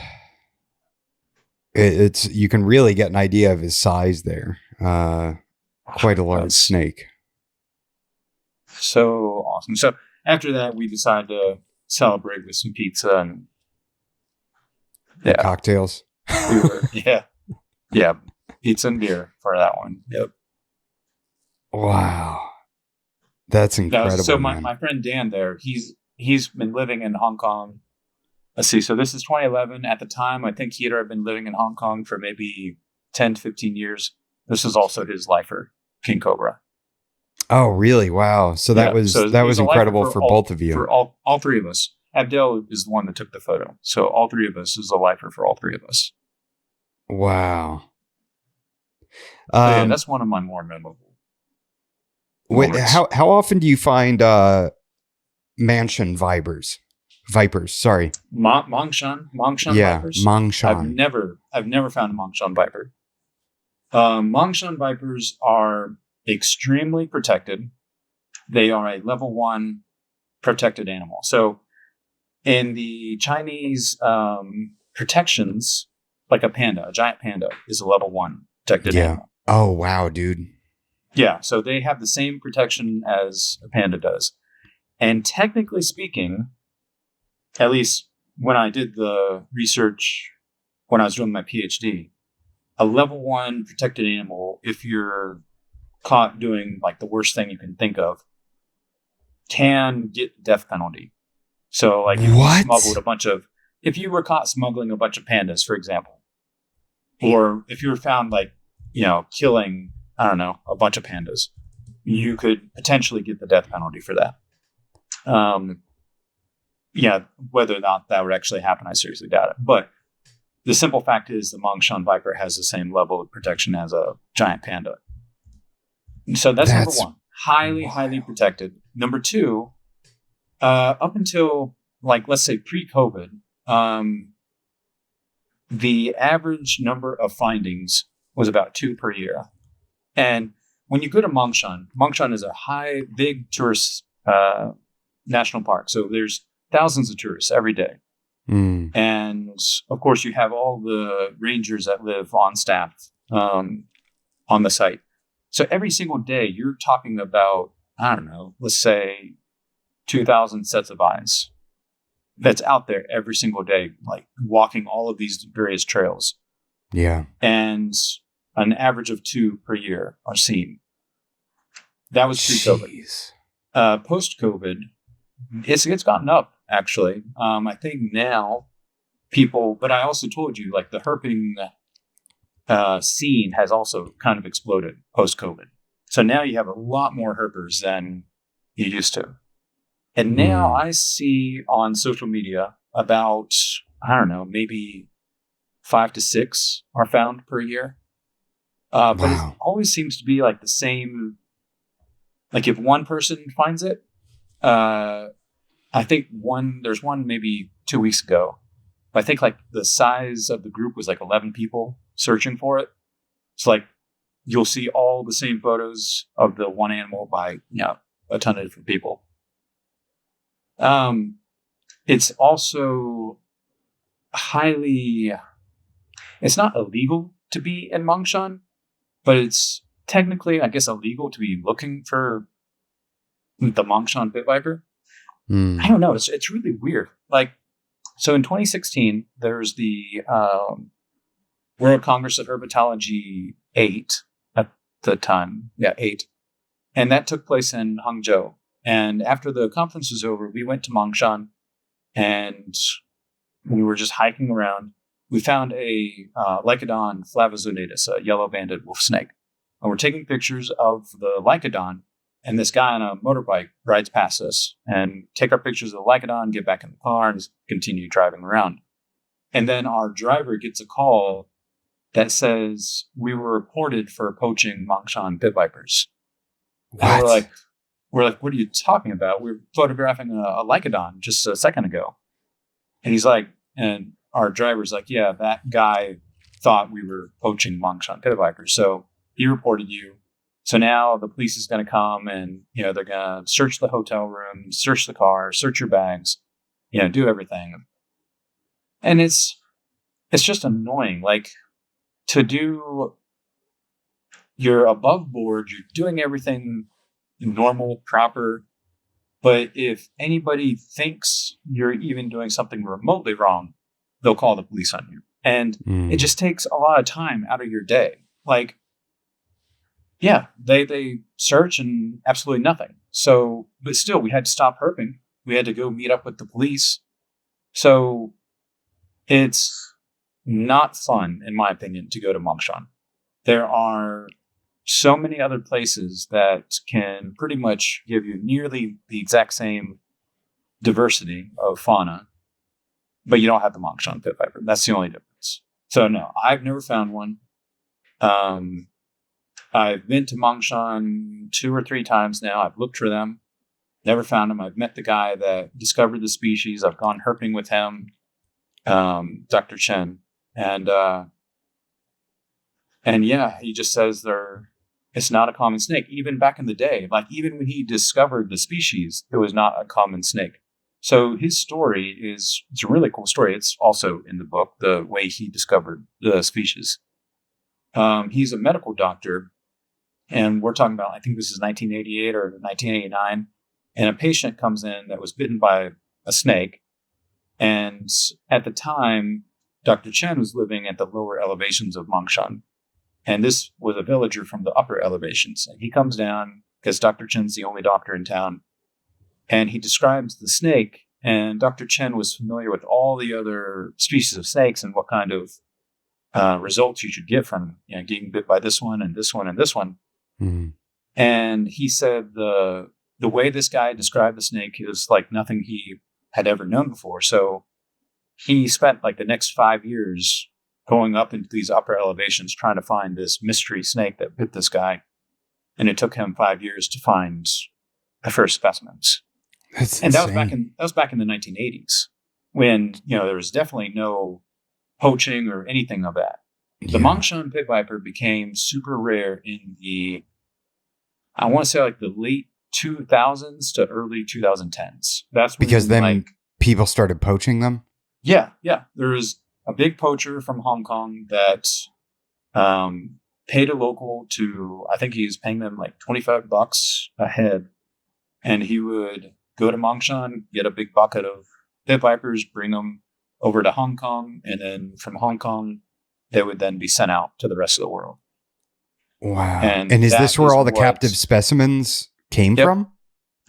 you can really get an idea of his size there. Quite a large snake. So awesome. So after that, we decided to celebrate with some pizza and cocktails. Pizza and beer for that one. Yep. Wow. That's incredible. So my friend Dan there, he's been living in Hong Kong. Let's see. So this is 2011. At the time, I think he had already been living in Hong Kong for maybe 10 to 15 years. This is also his lifer, King Cobra. Oh, really? Wow. So that was incredible for both of you. For all three of us. Abdel is the one that took the photo. So all three of us is a lifer for all three of us. Wow. That's one of my more memorable. Wait, how often do you find mansion vipers? Sorry, Mongshan vipers. Mongshan. I've never found a Mongshan viper. Mongshan vipers are extremely protected. They are a level 1 protected animal. So in the Chinese protections, like a giant panda is a level 1 protected animal. Oh wow, dude. Yeah, so they have the same protection as a panda does. And technically speaking, at least when I did the research, when I was doing my PhD, a level 1 protected animal, if you're caught doing like the worst thing you can think of, can get the death penalty. So like if you were caught smuggling a bunch of pandas, for example, or if you were found like, killing, I don't know, a bunch of pandas, you could potentially get the death penalty for that. Whether or not that would actually happen, I seriously doubt it. But the simple fact is the Mongshan viper has the same level of protection as a giant panda. So that's number 1. Highly protected. Number 2, up until like, let's say pre-COVID, the average number of findings was about 2 per year. And when you go to Mongshan is a big tourist national park. So there's thousands of tourists every day. And of course, you have all the rangers that live on staff on the site. So every single day you're talking about, I don't know, let's say 2,000 sets of eyes that's out there every single day, like walking all of these various trails. Yeah. And an average of 2 per year are seen. That was pre-COVID. Post-COVID, it's gotten up, actually. I think now people, but I also told you, like the herping scene has also kind of exploded post-COVID. So now you have a lot more herpers than you used to. And now I see on social media about, I don't know, maybe 5 to 6 are found per year. But it always seems to be like the same. Like if one person finds it, I think there's one maybe 2 weeks ago. I think like the size of the group was like 11 people searching for it. It's like you'll see all the same photos of the one animal by a ton of different people. It's also it's not illegal to be in Mongshan, but it's technically, I guess, illegal to be looking for the Mongshan pit viper. I don't know. It's really weird. Like, so in 2016, there's the World Congress of Herpetology 8 at the time. Yeah, 8. And that took place in Hangzhou. And after the conference was over, we went to Mongshan and we were just hiking around. We found a Lycodon flavozonatus, a yellow-banded wolf snake. And we're taking pictures of the Lycodon, and this guy on a motorbike rides past us and take our pictures of the Lycodon, get back in the car, and continue driving around. And then our driver gets a call that says we were reported for poaching Mongshan pit vipers. What? We're like, what are you talking about? We were photographing a Lycodon just a second ago. And he's like, and our driver's like, yeah, that guy thought we were poaching Mongshan pit vipers. So he reported you. So now the police is going to come and, they're going to search the hotel room, search the car, search your bags, do everything. And it's just annoying. Like you're above board, you're doing everything normal, proper. But if anybody thinks you're even doing something remotely wrong, they'll call the police on you. And it just takes a lot of time out of your day. Like, yeah, they search and absolutely nothing. So, but still, we had to stop herping. We had to go meet up with the police. So it's not fun, in my opinion, to go to Mongshan. There are so many other places that can pretty much give you nearly the exact same diversity of fauna, but you don't have the Mongshan pit viper. That's the only difference. So no, I've never found one. I've been to Mongshan 2 or 3 times now. I've looked for them, never found them. I've met the guy that discovered the species. I've gone herping with him, Dr. Chen, and yeah, he just says it's not a common snake. Even back in the day, like even when he discovered the species, it was not a common snake. So his story it's a really cool story. It's also in the book, the way he discovered the species. He's a medical doctor, and we're talking about, I think this is 1988 or 1989, and a patient comes in that was bitten by a snake. And at the time, Dr. Chen was living at the lower elevations of Mongshan. And this was a villager from the upper elevations. And he comes down because Dr. Chen's the only doctor in town. And he describes the snake. And Dr. Chen was familiar with all the other species of snakes and what kind of results you should get from getting bit by this one and this one and this one. Mm-hmm. And he said the way this guy described the snake is like nothing he had ever known before. So he spent like the next 5 years going up into these upper elevations trying to find this mystery snake that bit this guy. And it took him 5 years to find the first specimens. That's and insane. that was back in the 1980s when, there was definitely no poaching or anything of that. The Mongshan pit viper became super rare in the, I want to say like the late 2000s to early 2010s. That's when, because then people started poaching them? Yeah. There was a big poacher from Hong Kong that paid a local to, I think he was paying them like $25 a head. And he would go to Mongshan, get a big bucket of pit vipers, bring them over to Hong Kong. And then from Hong Kong, they would then be sent out to the rest of the world. Wow. And is this where all the what, captive specimens came from?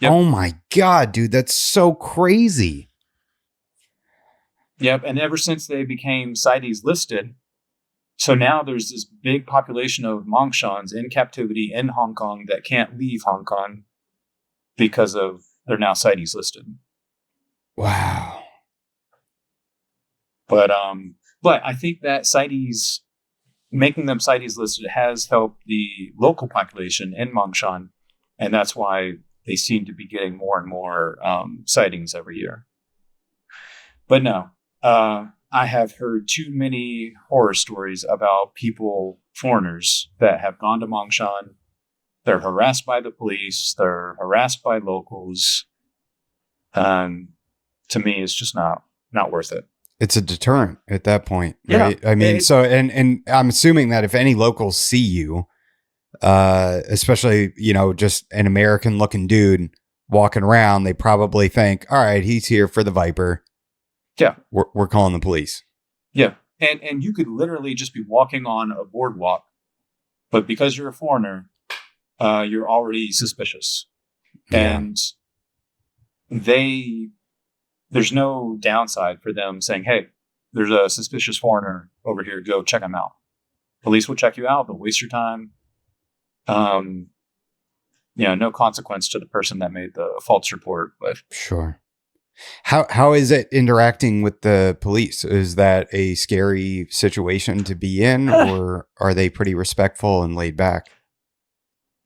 Yep. Oh my God, dude, that's so crazy. Yep. And ever since they became CITES listed, so now there's this big population of Mongshans in captivity in Hong Kong that can't leave Hong Kong because of they're now CITES listed. Wow. But I think that CITES, making them CITES listed, has helped the local population in Mongshan, and that's why they seem to be getting more and more sightings every year. But no, I have heard too many horror stories about people, foreigners, that have gone to Mongshan. They're harassed by the police. They're harassed by locals. To me, it's just not worth it. It's a deterrent at that point, Yeah, right? I mean, and I'm assuming that if any locals see you, especially, just an American looking dude walking around, they probably think, all right, he's here for the viper. Yeah. We're calling the police. Yeah. And you could literally just be walking on a boardwalk, but because you're a foreigner, you're already suspicious. Yeah. And there's no downside for them saying, hey, there's a suspicious foreigner over here. Go check him out. Police will check you out. They'll waste your time. No consequence to the person that made the false report. But sure. How is it interacting with the police? Is that a scary situation to be in, or are they pretty respectful and laid back?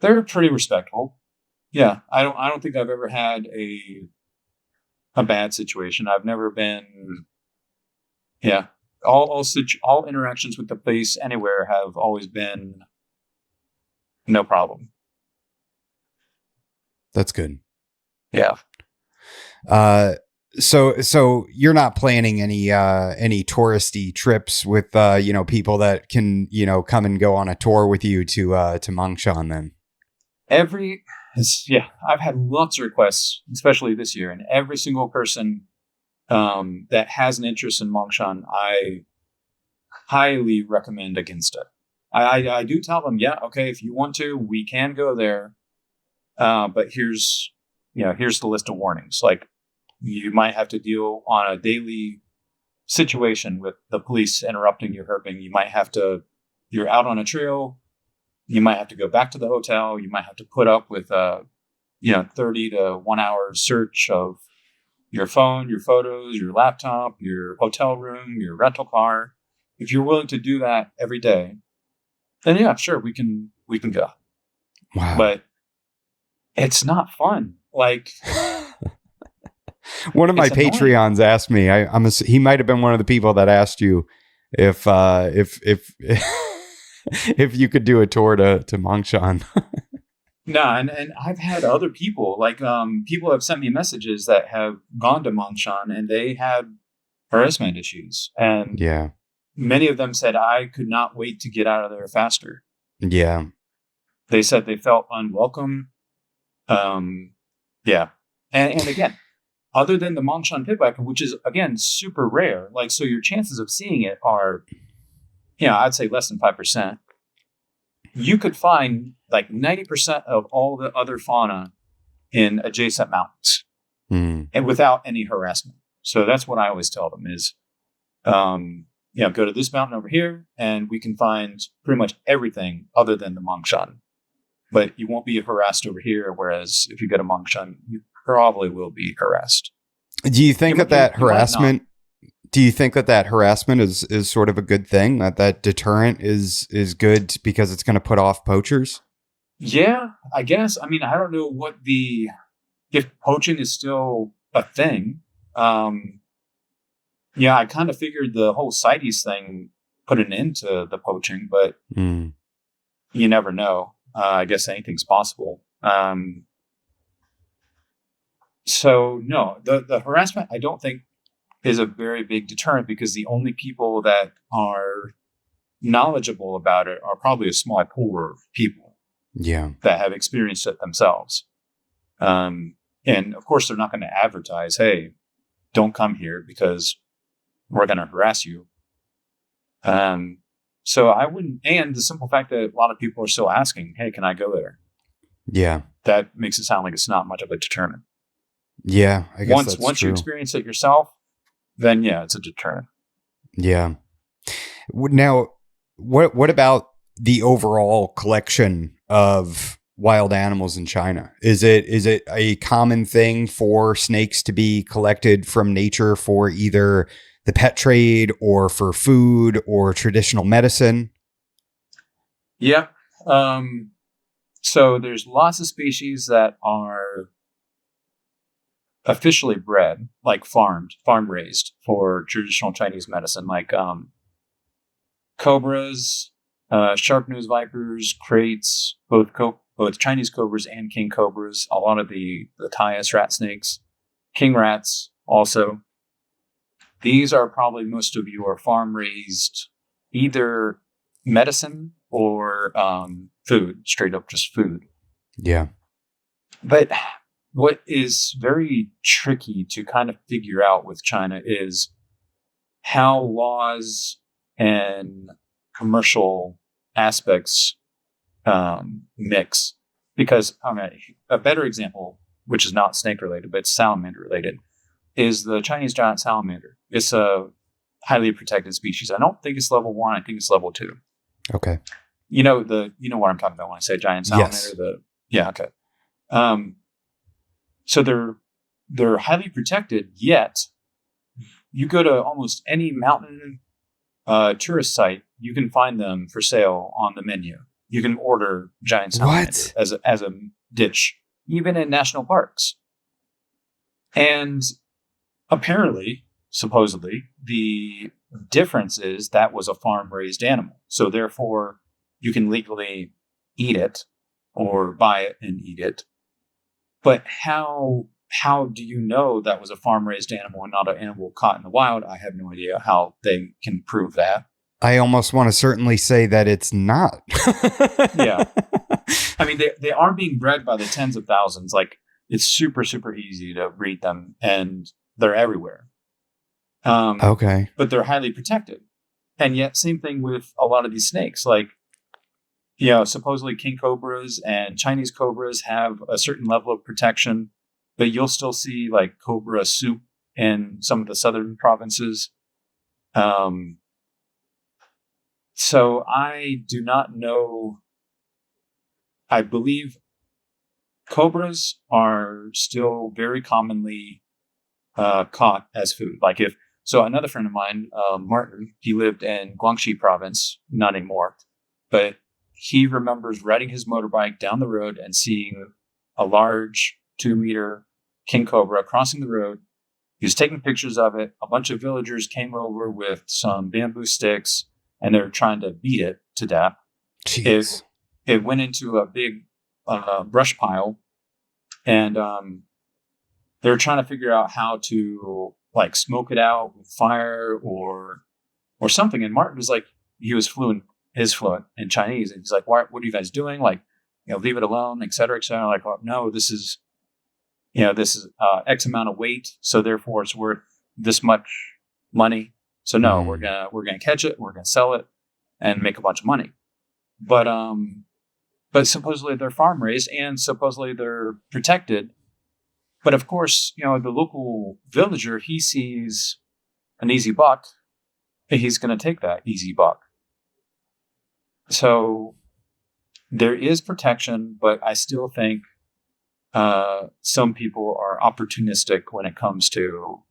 They're pretty respectful. Yeah, I don't think I've ever had a bad situation. I've never been. Yeah, all interactions with the police anywhere have always been no problem. That's good. Yeah. So you're not planning any touristy trips with people that can come and go on a tour with you to Mongshan then? I've had lots of requests, especially this year, and every single person that has an interest in Mongshan, I highly recommend against it. I do tell them, yeah, okay, if you want to, we can go there, but here's the list of warnings. Like, you might have to deal on a daily situation with the police interrupting your herping. You're out on a trail. You might have to go back to the hotel. You might have to put up with 30 to 1 hour search of your phone, your photos, your laptop, your hotel room, your rental car. If you're willing to do that every day, then yeah, sure, we can go. Wow. But it's not fun. Like, one of my Patreons asked me, he might have been one of the people that asked you if you could do a tour to Mongshan. No, and I've had other people, like people have sent me messages that have gone to Mongshan and they had harassment issues. And yeah, many of them said, I could not wait to get out of there faster. Yeah. They said they felt unwelcome. Yeah. And again, other than the Mongshan pit viper, which is, again, super rare, like, so your chances of seeing it are, I'd say less than 5%. You could find like 90% of all the other fauna in adjacent mountains and without any harassment. So that's what I always tell them is, go to this mountain over here and we can find pretty much everything other than the Mongshan. But you won't be harassed over here, whereas if you go to Mongshan, you probably will be harassed. Do you think that harassment? Do you think that harassment is sort of a good thing? That deterrent is good because it's going to put off poachers? Yeah, I guess. I mean, I don't know if poaching is still a thing. I kind of figured the whole CITES thing put an end to the poaching, but you never know. I guess anything's possible. So no, the harassment, I don't think is a very big deterrent because the only people that are knowledgeable about it are probably a small pool of people Yeah. that have experienced it themselves. And of course, they're not going to advertise, hey, don't come here because we're going to harass you. So I wouldn't, and the simple fact that a lot of people are still asking, hey, can I go there? Yeah. That makes it sound like it's not much of a deterrent. Yeah. I guess Once true. you experience it yourself, then yeah, it's a deterrent. Yeah. Now, what about the overall collection of wild animals in China? Is it a common thing for snakes to be collected from nature for either the pet trade or for food or traditional medicine? Yeah. So there's lots of species that are officially bred, like farm raised for traditional Chinese medicine, like cobras, sharp-nosed vipers, kraits, both Chinese cobras and king cobras, a lot of the Thaius rat snakes, king rats also. These are probably most of your farm-raised, either medicine or food, straight up just food. Yeah. But what is very tricky to kind of figure out with China is how laws and commercial aspects mix. Because a better example, which is not snake related, but salamander related, is the Chinese giant salamander. It's a highly protected species. I don't think it's level 1. I think it's level 2. Okay. You know what I'm talking about when I say giant salamander. Yes. Okay. So they're highly protected. Yet you go to almost any mountain tourist site, you can find them for sale on the menu. You can order giant salamander as a dish, even in national parks. And apparently, supposedly, the difference is that was a farm-raised animal. So therefore, you can legally eat it or buy it and eat it. But how do you know that was a farm-raised animal and not an animal caught in the wild? I have no idea how they can prove that. I almost want to certainly say that it's not. Yeah. I mean, they are being bred by the tens of thousands. Like, it's super, super easy to breed them, and they're everywhere. Okay. But they're highly protected. And yet, same thing with a lot of these snakes. Like, supposedly king cobras and Chinese cobras have a certain level of protection, but you'll still see like cobra soup in some of the southern provinces. So I do not know. I believe cobras are still very commonly caught as food. So another friend of mine, Martin, he lived in Guangxi province, not anymore, but he remembers riding his motorbike down the road and seeing a large 2-meter king cobra crossing the road. He was taking pictures of it. A bunch of villagers came over with some bamboo sticks, and they were trying to beat it to death. Jeez. It went into a big brush pile, and they were trying to figure out how to like smoke it out with fire or something. And Martin was like, he was fluent in Chinese, and he's like, what are you guys doing? Like, leave it alone, et cetera, et cetera. Like, well, no, this is X amount of weight, so therefore it's worth this much money. So no, we're gonna catch it, we're gonna sell it, and make a bunch of money. But supposedly they're farm raised and supposedly they're protected. But of course, the local villager, he sees an easy buck, he's gonna take that easy buck. So there is protection, but I still think some people are opportunistic when it comes to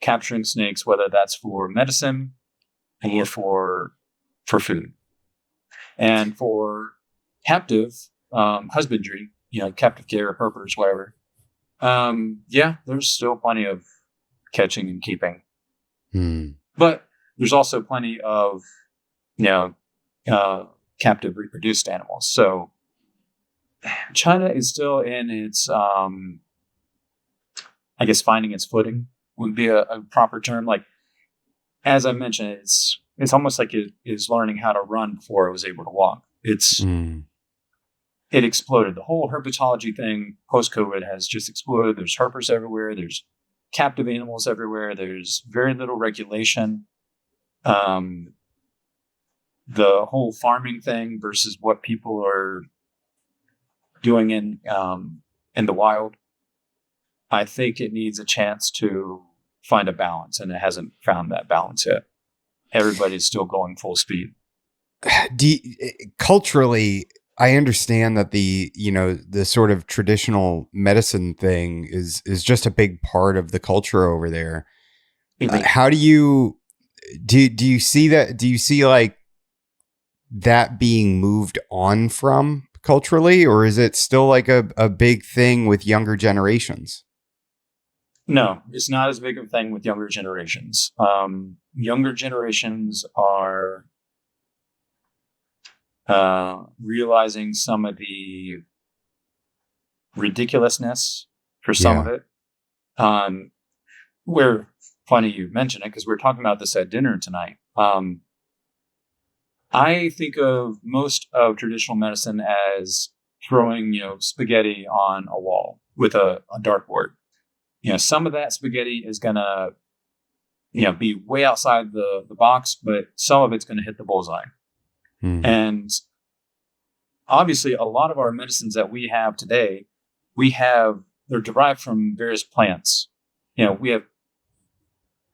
capturing snakes, whether that's for medicine or for food. And for captive husbandry, captive care, herpers, whatever. There's still plenty of catching and keeping. But there's also plenty of, captive reproduced animals. So China is still in its, I guess, finding its footing would be a proper term. Like, as I mentioned, it's it's almost like it is learning how to run before it was able to walk. It exploded. The whole herpetology thing post-COVID has just exploded. There's herpers everywhere. There's captive animals everywhere. There's very little regulation. The whole farming thing versus what people are doing in the wild. I think it needs a chance to find a balance, and it hasn't found that balance yet. Everybody's still going full speed. Culturally, I understand that the sort of traditional medicine thing is just a big part of the culture over there. How do you see that? Do you see like that being moved on from culturally, or is it still like a big thing with younger generations? No, it's not as big of a thing with younger generations. Younger generations are realizing some of the ridiculousness for some of it. We're funny you mention it because we're talking about this at dinner tonight. I think of most of traditional medicine as throwing, spaghetti on a wall with a dartboard. Some of that spaghetti is going to, be way outside the box, but some of it's going to hit the bullseye. And obviously, a lot of our medicines that we have today, they're derived from various plants. We have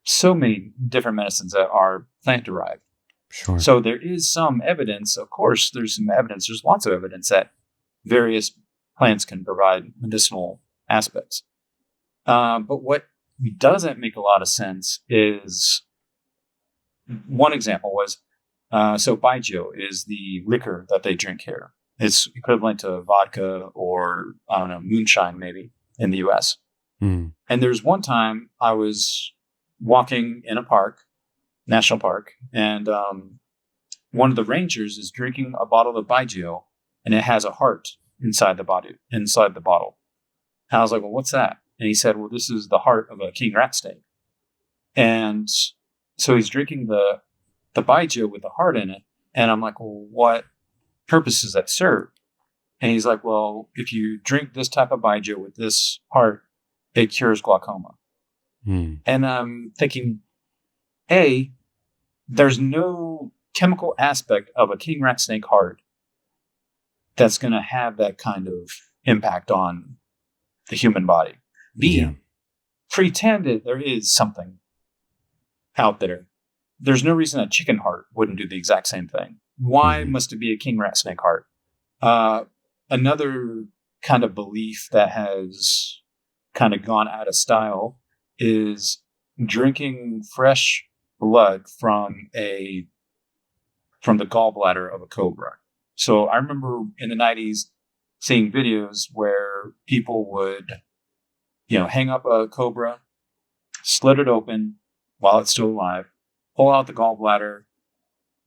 so many different medicines that are plant derived. Sure. So there is some evidence, of course, there's lots of evidence that various plants can provide medicinal aspects. But what doesn't make a lot of sense is, one example was, so Baijiu is the liquor that they drink here. It's equivalent to vodka or, I don't know, moonshine maybe in the US. And there's one time I was walking in a park, national park, and one of the rangers is drinking a bottle of Baijiu, and it has a heart inside the bottle. And I was like, well, what's that? And he said, well, this is the heart of a king rat snake. And so he's drinking the Baijiu with the heart in it. And I'm like, well, what purpose does that serve? And he's like, well, if you drink this type of Baijiu with this heart, it cures glaucoma. And I'm thinking, there's no chemical aspect of a king rat snake heart that's going to have that kind of impact on the human body. Pretend that there is something out there. There's no reason a chicken heart wouldn't do the exact same thing. Why must it be a king rat snake heart? Another kind of belief that has kind of gone out of style is drinking fresh blood from the gallbladder of a cobra. So I remember in the 90s seeing videos where people would, hang up a cobra, slit it open while it's still alive, pull out the gallbladder,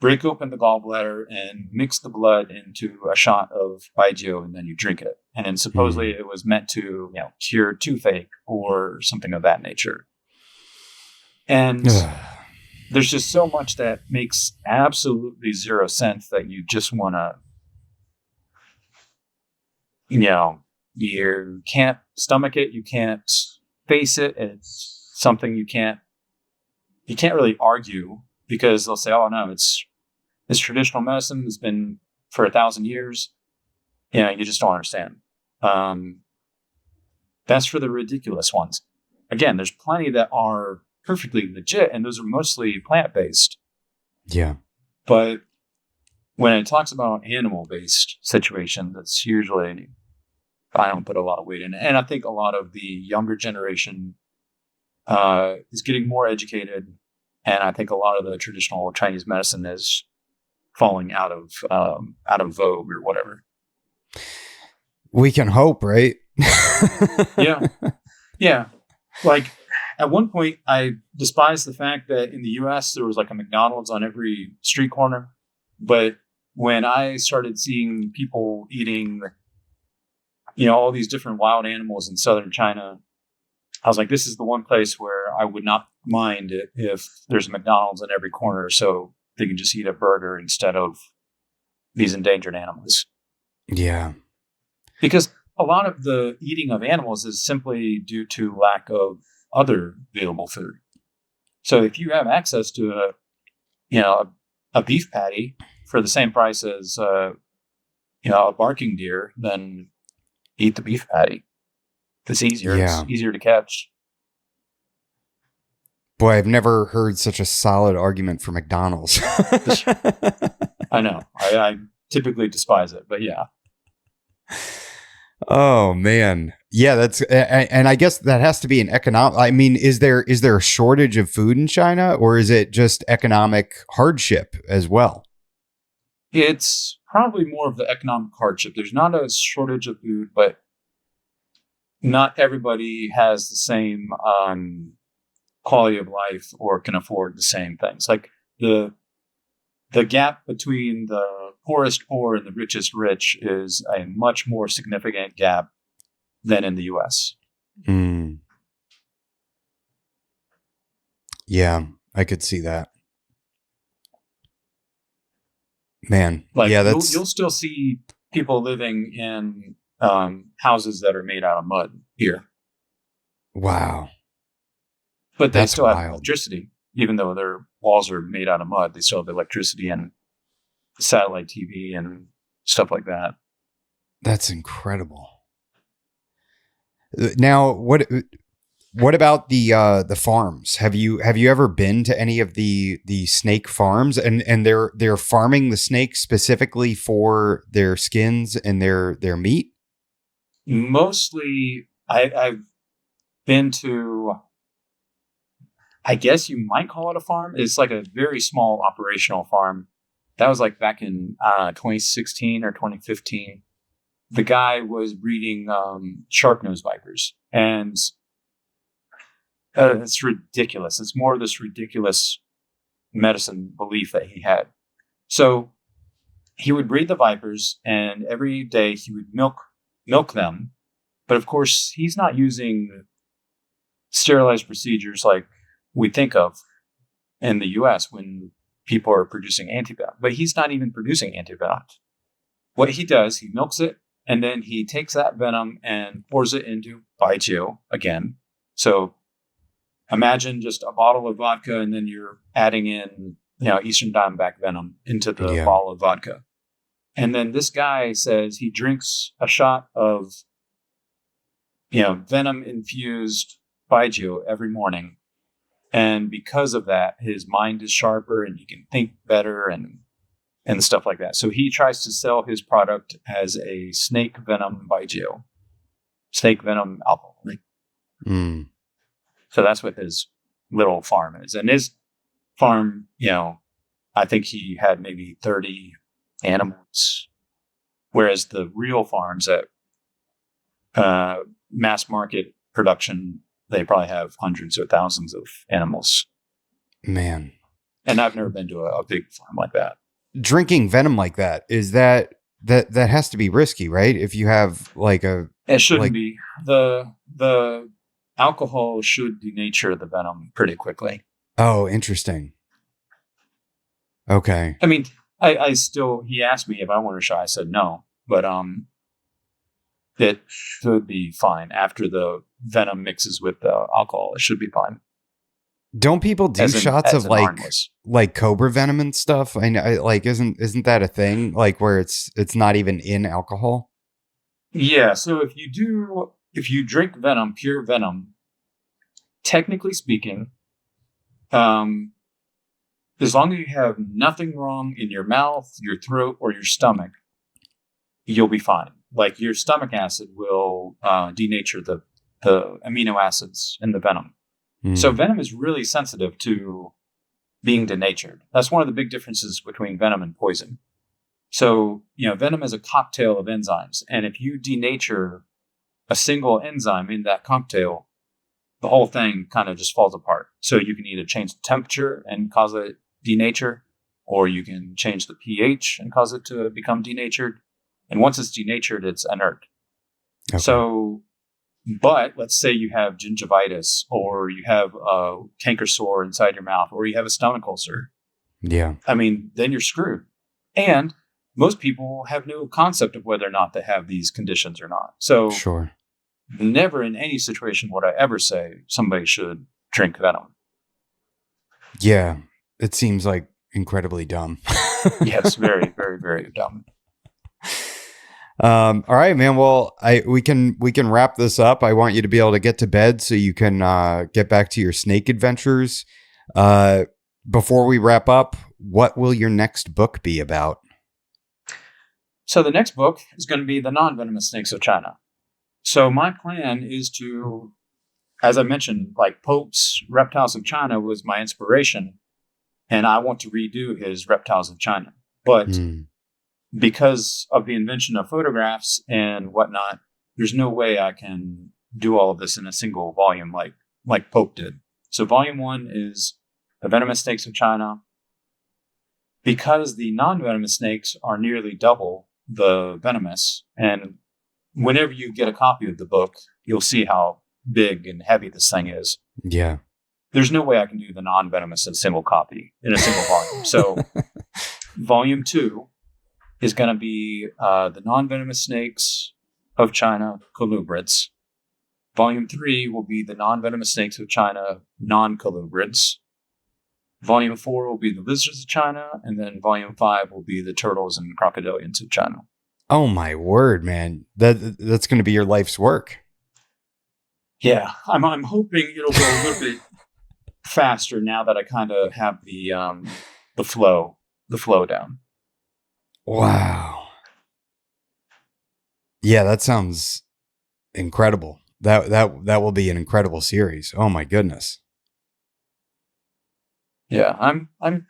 break open the gallbladder, and mix the blood into a shot of Baijiu, and then you drink it. And then supposedly it was meant to, cure toothache or something of that nature. And there's just so much that makes absolutely zero sense that you just want to, you can't stomach it. You can't face it. It's something you can't really argue, because they'll say, oh no, it's traditional medicine. It's been for 1,000 years. You just don't understand. That's for the ridiculous ones. Again, there's plenty that are perfectly legit, and those are mostly plant-based. Yeah. But when it talks about animal-based situations, that's usually, I don't put a lot of weight in it. And I think a lot of the younger generation is getting more educated, and I think a lot of the traditional Chinese medicine is falling out of vogue or whatever. We can hope, right? Yeah. Like, at one point, I despised the fact that in the U.S. there was like a McDonald's on every street corner. But when I started seeing people eating, all these different wild animals in southern China, I was like, this is the one place where I would not mind it if there's a McDonald's in every corner. So they can just eat a burger instead of these endangered animals. Yeah. Because a lot of the eating of animals is simply due to lack of other available food. So if you have access to a beef patty for the same price as a barking deer, then eat the beef patty. It's easier. Yeah. It's easier to catch. Boy, I've never heard such a solid argument for McDonald's. I know. I typically despise it, but yeah. Oh man. Yeah, and I guess that has to be an economic. I mean, is there a shortage of food in China, or is it just economic hardship as well? It's probably more of the economic hardship. There's not a shortage of food, but not everybody has the same quality of life or can afford the same things. Like the gap between the poorest poor and the richest rich is a much more significant gap than in the U.S. Mm. Yeah, I could see that. Man, Like yeah, you'll still see people living in houses that are made out of mud here. Wow. But they That's still have wild. electricity, even though their walls are made out of mud. They still have electricity and satellite TV and stuff like that. That's incredible. Now, what about the farms? Have you ever been to any of the snake farms? And they're farming the snakes specifically for their skins and their meat? Mostly, I've been to, I guess you might call it a farm. It's like a very small operational farm. That was like back in 2016 or 2015. The guy was breeding shark-nosed vipers. And it's ridiculous. It's more of this ridiculous medicine belief that he had. So he would breed the vipers, and every day he would milk them. But of course, he's not using sterilized procedures like we think of in the U.S. when people are producing antibiotics. But he's not even producing antibiotics. What he does, he milks it, and then he takes that venom and pours it into baijiu again. So imagine just a bottle of vodka, and then you're adding in, Eastern Diamondback venom into the bottle of vodka. And then this guy says he drinks a shot of, venom-infused baijiu every morning. And because of that, his mind is sharper and he can think better and stuff like that. So he tries to sell his product as a snake venom baijiu, snake venom alcohol. Mm. So that's what his little farm is. And his farm, I think he had maybe 30 animals, whereas the real farms at mass market production, they probably have hundreds or thousands of animals. Man. And I've never been to a big farm like that. Drinking venom like that, is that has to be risky, right? If you have like it shouldn't be. The alcohol should denature the venom pretty quickly. Oh, interesting. Okay. I mean, he asked me if I wanted a shot. I said no, but it should be fine after the venom mixes with the alcohol. It should be fine. Don't people do shots of like cobra venom and stuff? I know, like, isn't that a thing? Like where it's not even in alcohol? Yeah. So if you drink venom, pure venom, technically speaking, as long as you have nothing wrong in your mouth, your throat, or your stomach, you'll be fine. Like your stomach acid will denature the amino acids in the venom. Mm. So venom is really sensitive to being denatured. That's one of the big differences between venom and poison. So, venom is a cocktail of enzymes. And if you denature a single enzyme in that cocktail, the whole thing kind of just falls apart. So you can either change the temperature and cause it denature, or you can change the pH and cause it to become denatured. And once it's denatured, it's inert. Okay. So, but let's say you have gingivitis, or you have a canker sore inside your mouth, or you have a stomach ulcer. Yeah. I mean, then you're screwed. And most people have no concept of whether or not they have these conditions or not. So Sure. never in any situation would I ever say somebody should drink venom. Yeah. It seems like incredibly dumb. Yes, very, very, very dumb. All right, man. Well, we can wrap this up. I want you to be able to get to bed so you can get back to your snake adventures. Before we wrap up, what will your next book be about? So the next book is going to be The Non-Venomous Snakes of China. So my plan is to, as I mentioned, like Pope's Reptiles of China was my inspiration, and I want to redo his Reptiles of China. But because of the invention of photographs and whatnot, there's no way I can do all of this in a single volume like Pope did. So volume 1 is The Venomous Snakes of China. Because the non-venomous snakes are nearly double the venomous, and whenever you get a copy of the book, you'll see how big and heavy this thing is. Yeah. There's no way I can do the non-venomous in a single copy, in a single volume. So volume 2 is going to be the non-venomous snakes of China, colubrids. Volume 3 will be the non-venomous snakes of China, non-colubrids. Volume 4 will be the lizards of China, and then Volume 5 will be the turtles and crocodilians of China. Oh my word, man! That's going to be your life's work. Yeah, I'm hoping it'll go a little bit faster now that I kind of have the flow down. Wow. Yeah, that sounds incredible. That will be an incredible series. Oh my goodness. Yeah, I'm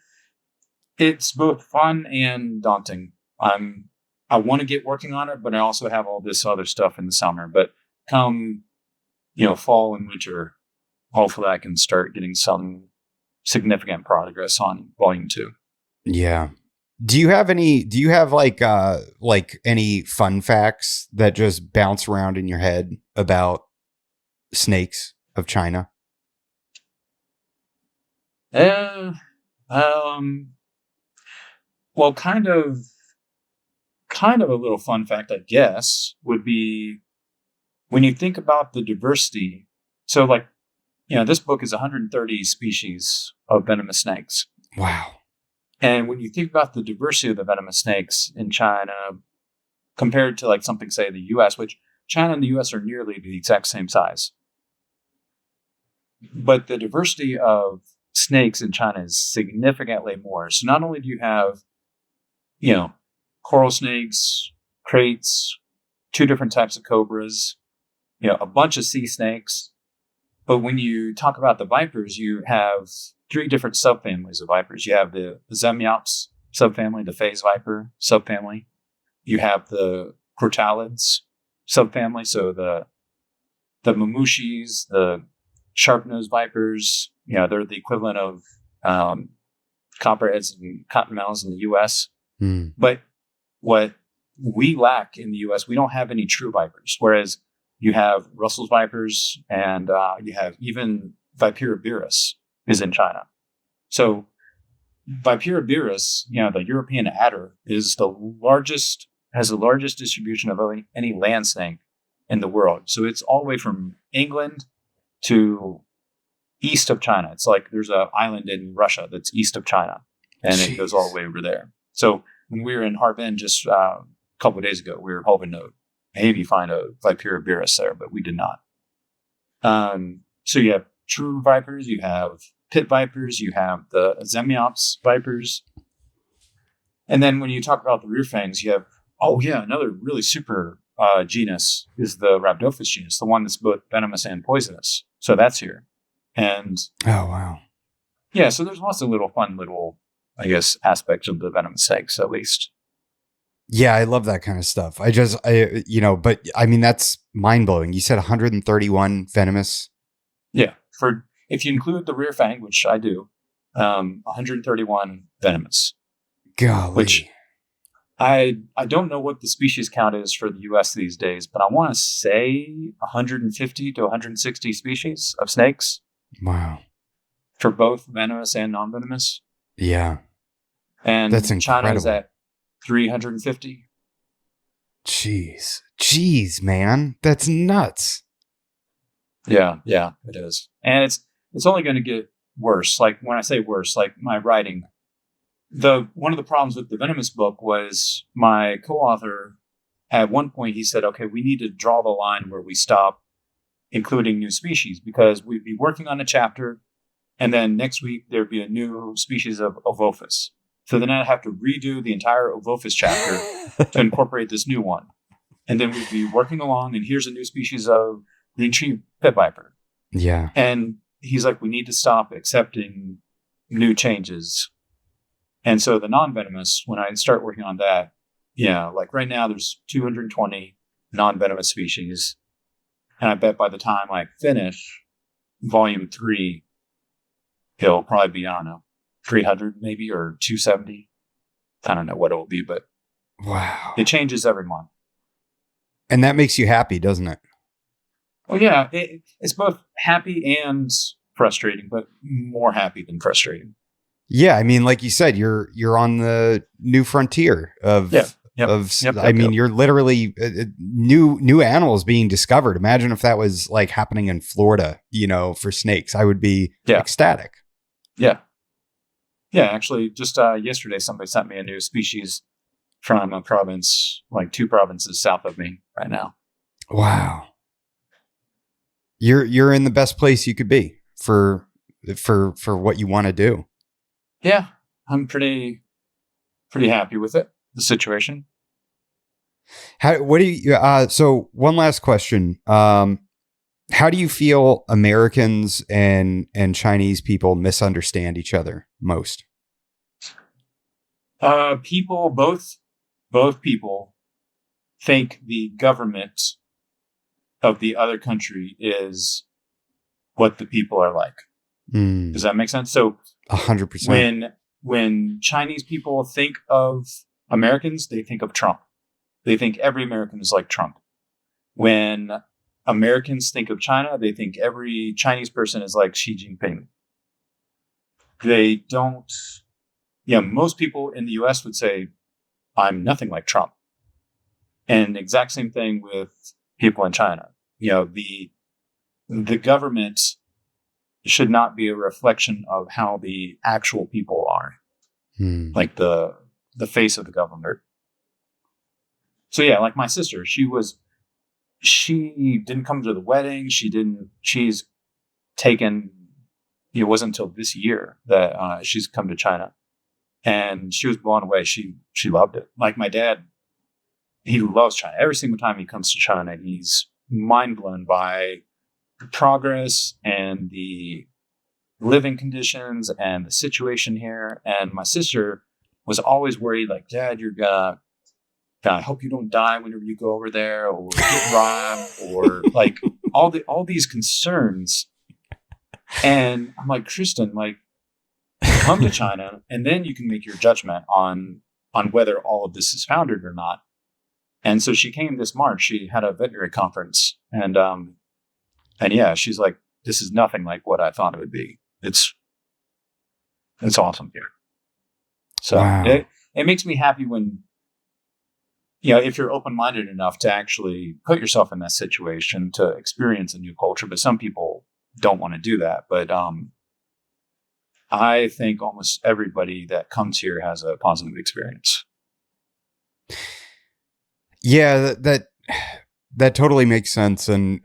it's both fun and daunting. I want to get working on it, but I also have all this other stuff in the summer. But come, fall and winter, hopefully I can start getting some significant progress on volume 2. Yeah. Do you have like any fun facts that just bounce around in your head about snakes of China? Well, kind of a little fun fact, I guess, would be when you think about the diversity. So, this book is 130 species of venomous snakes. Wow. And when you think about the diversity of the venomous snakes in China compared to something, say, the U.S., which China and the U.S. are nearly the exact same size. But the diversity of snakes in China is significantly more. So not only do you have, coral snakes, kraits, 2 different types of cobras, a bunch of sea snakes. But when you talk about the vipers, you have 3 different subfamilies of vipers. You have the Zemyops subfamily, the phase viper subfamily. You have the crotalids subfamily, so the mamushis, the sharp-nosed vipers. They're the equivalent of copperheads and cottonmouths in the U.S. But what we lack in the U.S., we don't have any true vipers, whereas you have Russell's vipers and you have even Viperibirus is in China. So Viperibirus, the European adder, has the largest distribution of any land snake in the world. So it's all the way from England to east of China. It's like there's an island in Russia that's east of China, and It goes all the way over there. So when we were in Harbin just a couple of days ago, we were hoping to maybe find a Viperibirus there, but we did not. So you have true vipers, you have pit vipers, you have the Zemyops vipers. And then when you talk about the rear fangs, you have, another really super genus is the Rhabdophis genus, the one that's both venomous and poisonous. So that's here. And oh, wow. Yeah, so there's lots of fun little, I guess, aspects of the venomous snakes, at least. Yeah, I love that kind of stuff. But I mean, that's mind blowing. You said 131 venomous. Yeah. If you include the rear fang, which I do, 131 venomous. Golly. Which I don't know what the species count is for the U.S. these days, but I want to say 150 to 160 species of snakes. Wow. For both venomous and non-venomous. Yeah. That's and China's incredible. at 350. Jeez, man. That's nuts. Yeah, it is. And it's only going to get worse. Like when I say worse, like my writing, one of the problems with the Venomous book was my co-author at one point he said, okay, we need to draw the line where we stop including new species because we'd be working on a chapter and then next week there'd be a new species of Ovophis. So then I'd have to redo the entire Ovophis chapter to incorporate this new one. And then we'd be working along and here's a new species of green tree pit viper. Yeah. And he's like, we need to stop accepting new changes. And so the non-venomous, when I start working on that, like right now there's 220 non-venomous species. And I bet by the time I finish volume 3, it'll probably be, I don't know, 300 maybe or 270. I don't know what it will be, but wow, it changes every month. And that makes you happy, doesn't it? Well, yeah, it's both happy and frustrating, but more happy than frustrating. Yeah, I mean, like you said, you're on the new frontier of you're literally new animals being discovered. Imagine if that was like happening in Florida, for snakes. I would be ecstatic. Yeah. Actually, just yesterday, somebody sent me a new species from a province, like 2 provinces south of me right now. Wow. You're in the best place you could be for what you want to do. Yeah, I'm pretty happy with it, the situation. So one last question. How do you feel Americans and Chinese people misunderstand each other most? Both people think the government of the other country is what the people are like. Does that make sense? So 100%. When Chinese people think of Americans, they think of Trump. They think every American is like Trump. When Americans think of China, they think every Chinese person is like Xi Jinping. They don't, most people in the US would say, I'm nothing like Trump. And exact same thing with people in China. The government should not be a reflection of how the actual people are, like the face of the government. So yeah, like my sister, she didn't come to the wedding. She's taken, it wasn't until this year that she's come to China and she was blown away. She loved it. Like my dad, he loves China. Every single time he comes to China, he's mind blown by the progress and the living conditions and the situation here. And my sister was always worried, like, Dad, I hope you don't die whenever you go over there or get robbed or like all these concerns. And I'm like, Kristen, like, come to China and then you can make your judgment on whether all of this is founded or not. And so she came this March. She had a veterinary conference, and yeah, she's like, "This is nothing like what I thought it would be. It's awesome here." So wow. It makes me happy when, if you're open-minded enough to actually put yourself in that situation to experience a new culture. But some people don't want to do that. But I think almost everybody that comes here has a positive experience. Yeah, that totally makes sense, and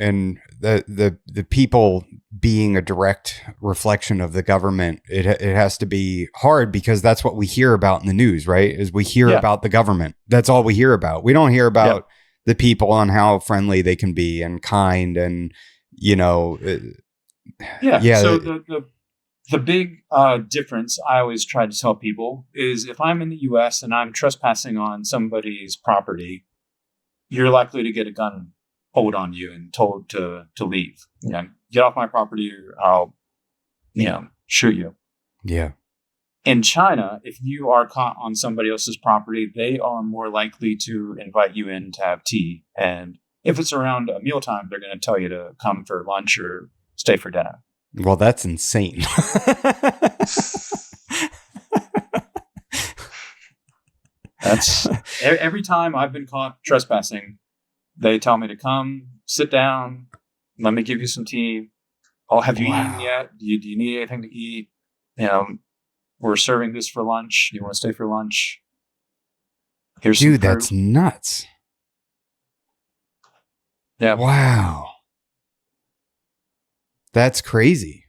the people being a direct reflection of the government, it has to be hard because that's what we hear about in the news, right? Is we hear about the government. That's all we hear about. We don't hear about the people and how friendly they can be and kind and So the big difference I always try to tell people is if I'm in the U.S. and I'm trespassing on somebody's property, you're likely to get a gun pulled on you and told to leave. Get off my property or I'll, shoot you. Yeah. In China, if you are caught on somebody else's property, they are more likely to invite you in to have tea. And if it's around a mealtime, they're going to tell you to come for lunch or stay for dinner. Well, that's insane. That's every time I've been caught trespassing, they tell me to come, sit down, let me give you some tea. Oh, have you eaten yet? Do you need anything to eat? We're serving this for lunch. You want to stay for lunch? Here's some fruit. That's nuts. Yeah. Wow. That's crazy.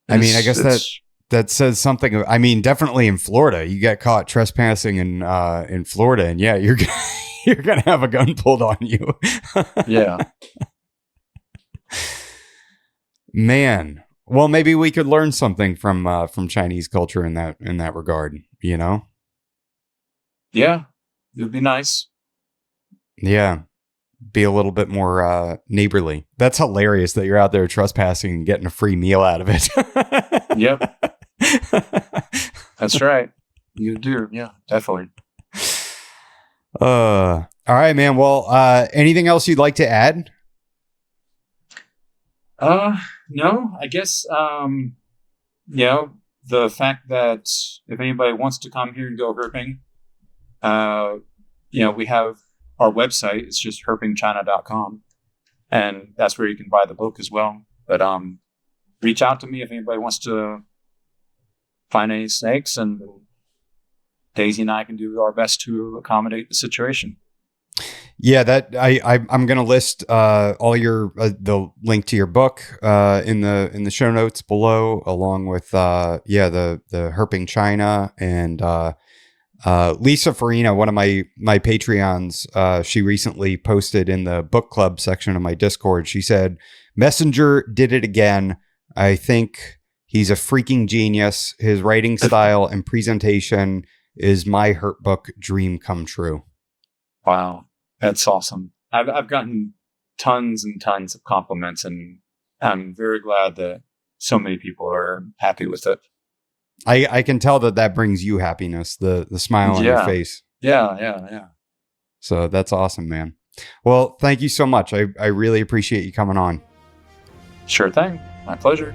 I mean, I guess that says something. I mean, definitely in Florida, you get caught trespassing in Florida, and yeah, you're gonna have a gun pulled on you. Yeah. Man. Well, maybe we could learn something from Chinese culture in that regard, Yeah, it would be nice. Yeah. Be a little bit more neighborly. That's hilarious that you're out there trespassing and getting a free meal out of it. Yep. That's right. You do. Yeah, definitely. All right, man. Well, anything else you'd like to add? No, I guess, the fact that if anybody wants to come here and go herping, we have our website. It's just herpingchina.com, and that's where you can buy the book as well. But, reach out to me if anybody wants to find any snakes, and Daisy and I can do our best to accommodate the situation. Yeah, that I'm going to list all your the link to your book in the show notes below, along with the herping China, and Lisa Farina, one of my Patreons. She recently posted in the book club section of my Discord. She said, "Messenger did it again. I think he's a freaking genius. His writing style and presentation is my herp book dream come true." Wow. That's awesome. I've gotten tons and tons of compliments, and I'm very glad that so many people are happy with it. I can tell that brings you happiness, the smile on your face. Yeah. So that's awesome, man. Well, thank you so much. I really appreciate you coming on. Sure thing. My pleasure.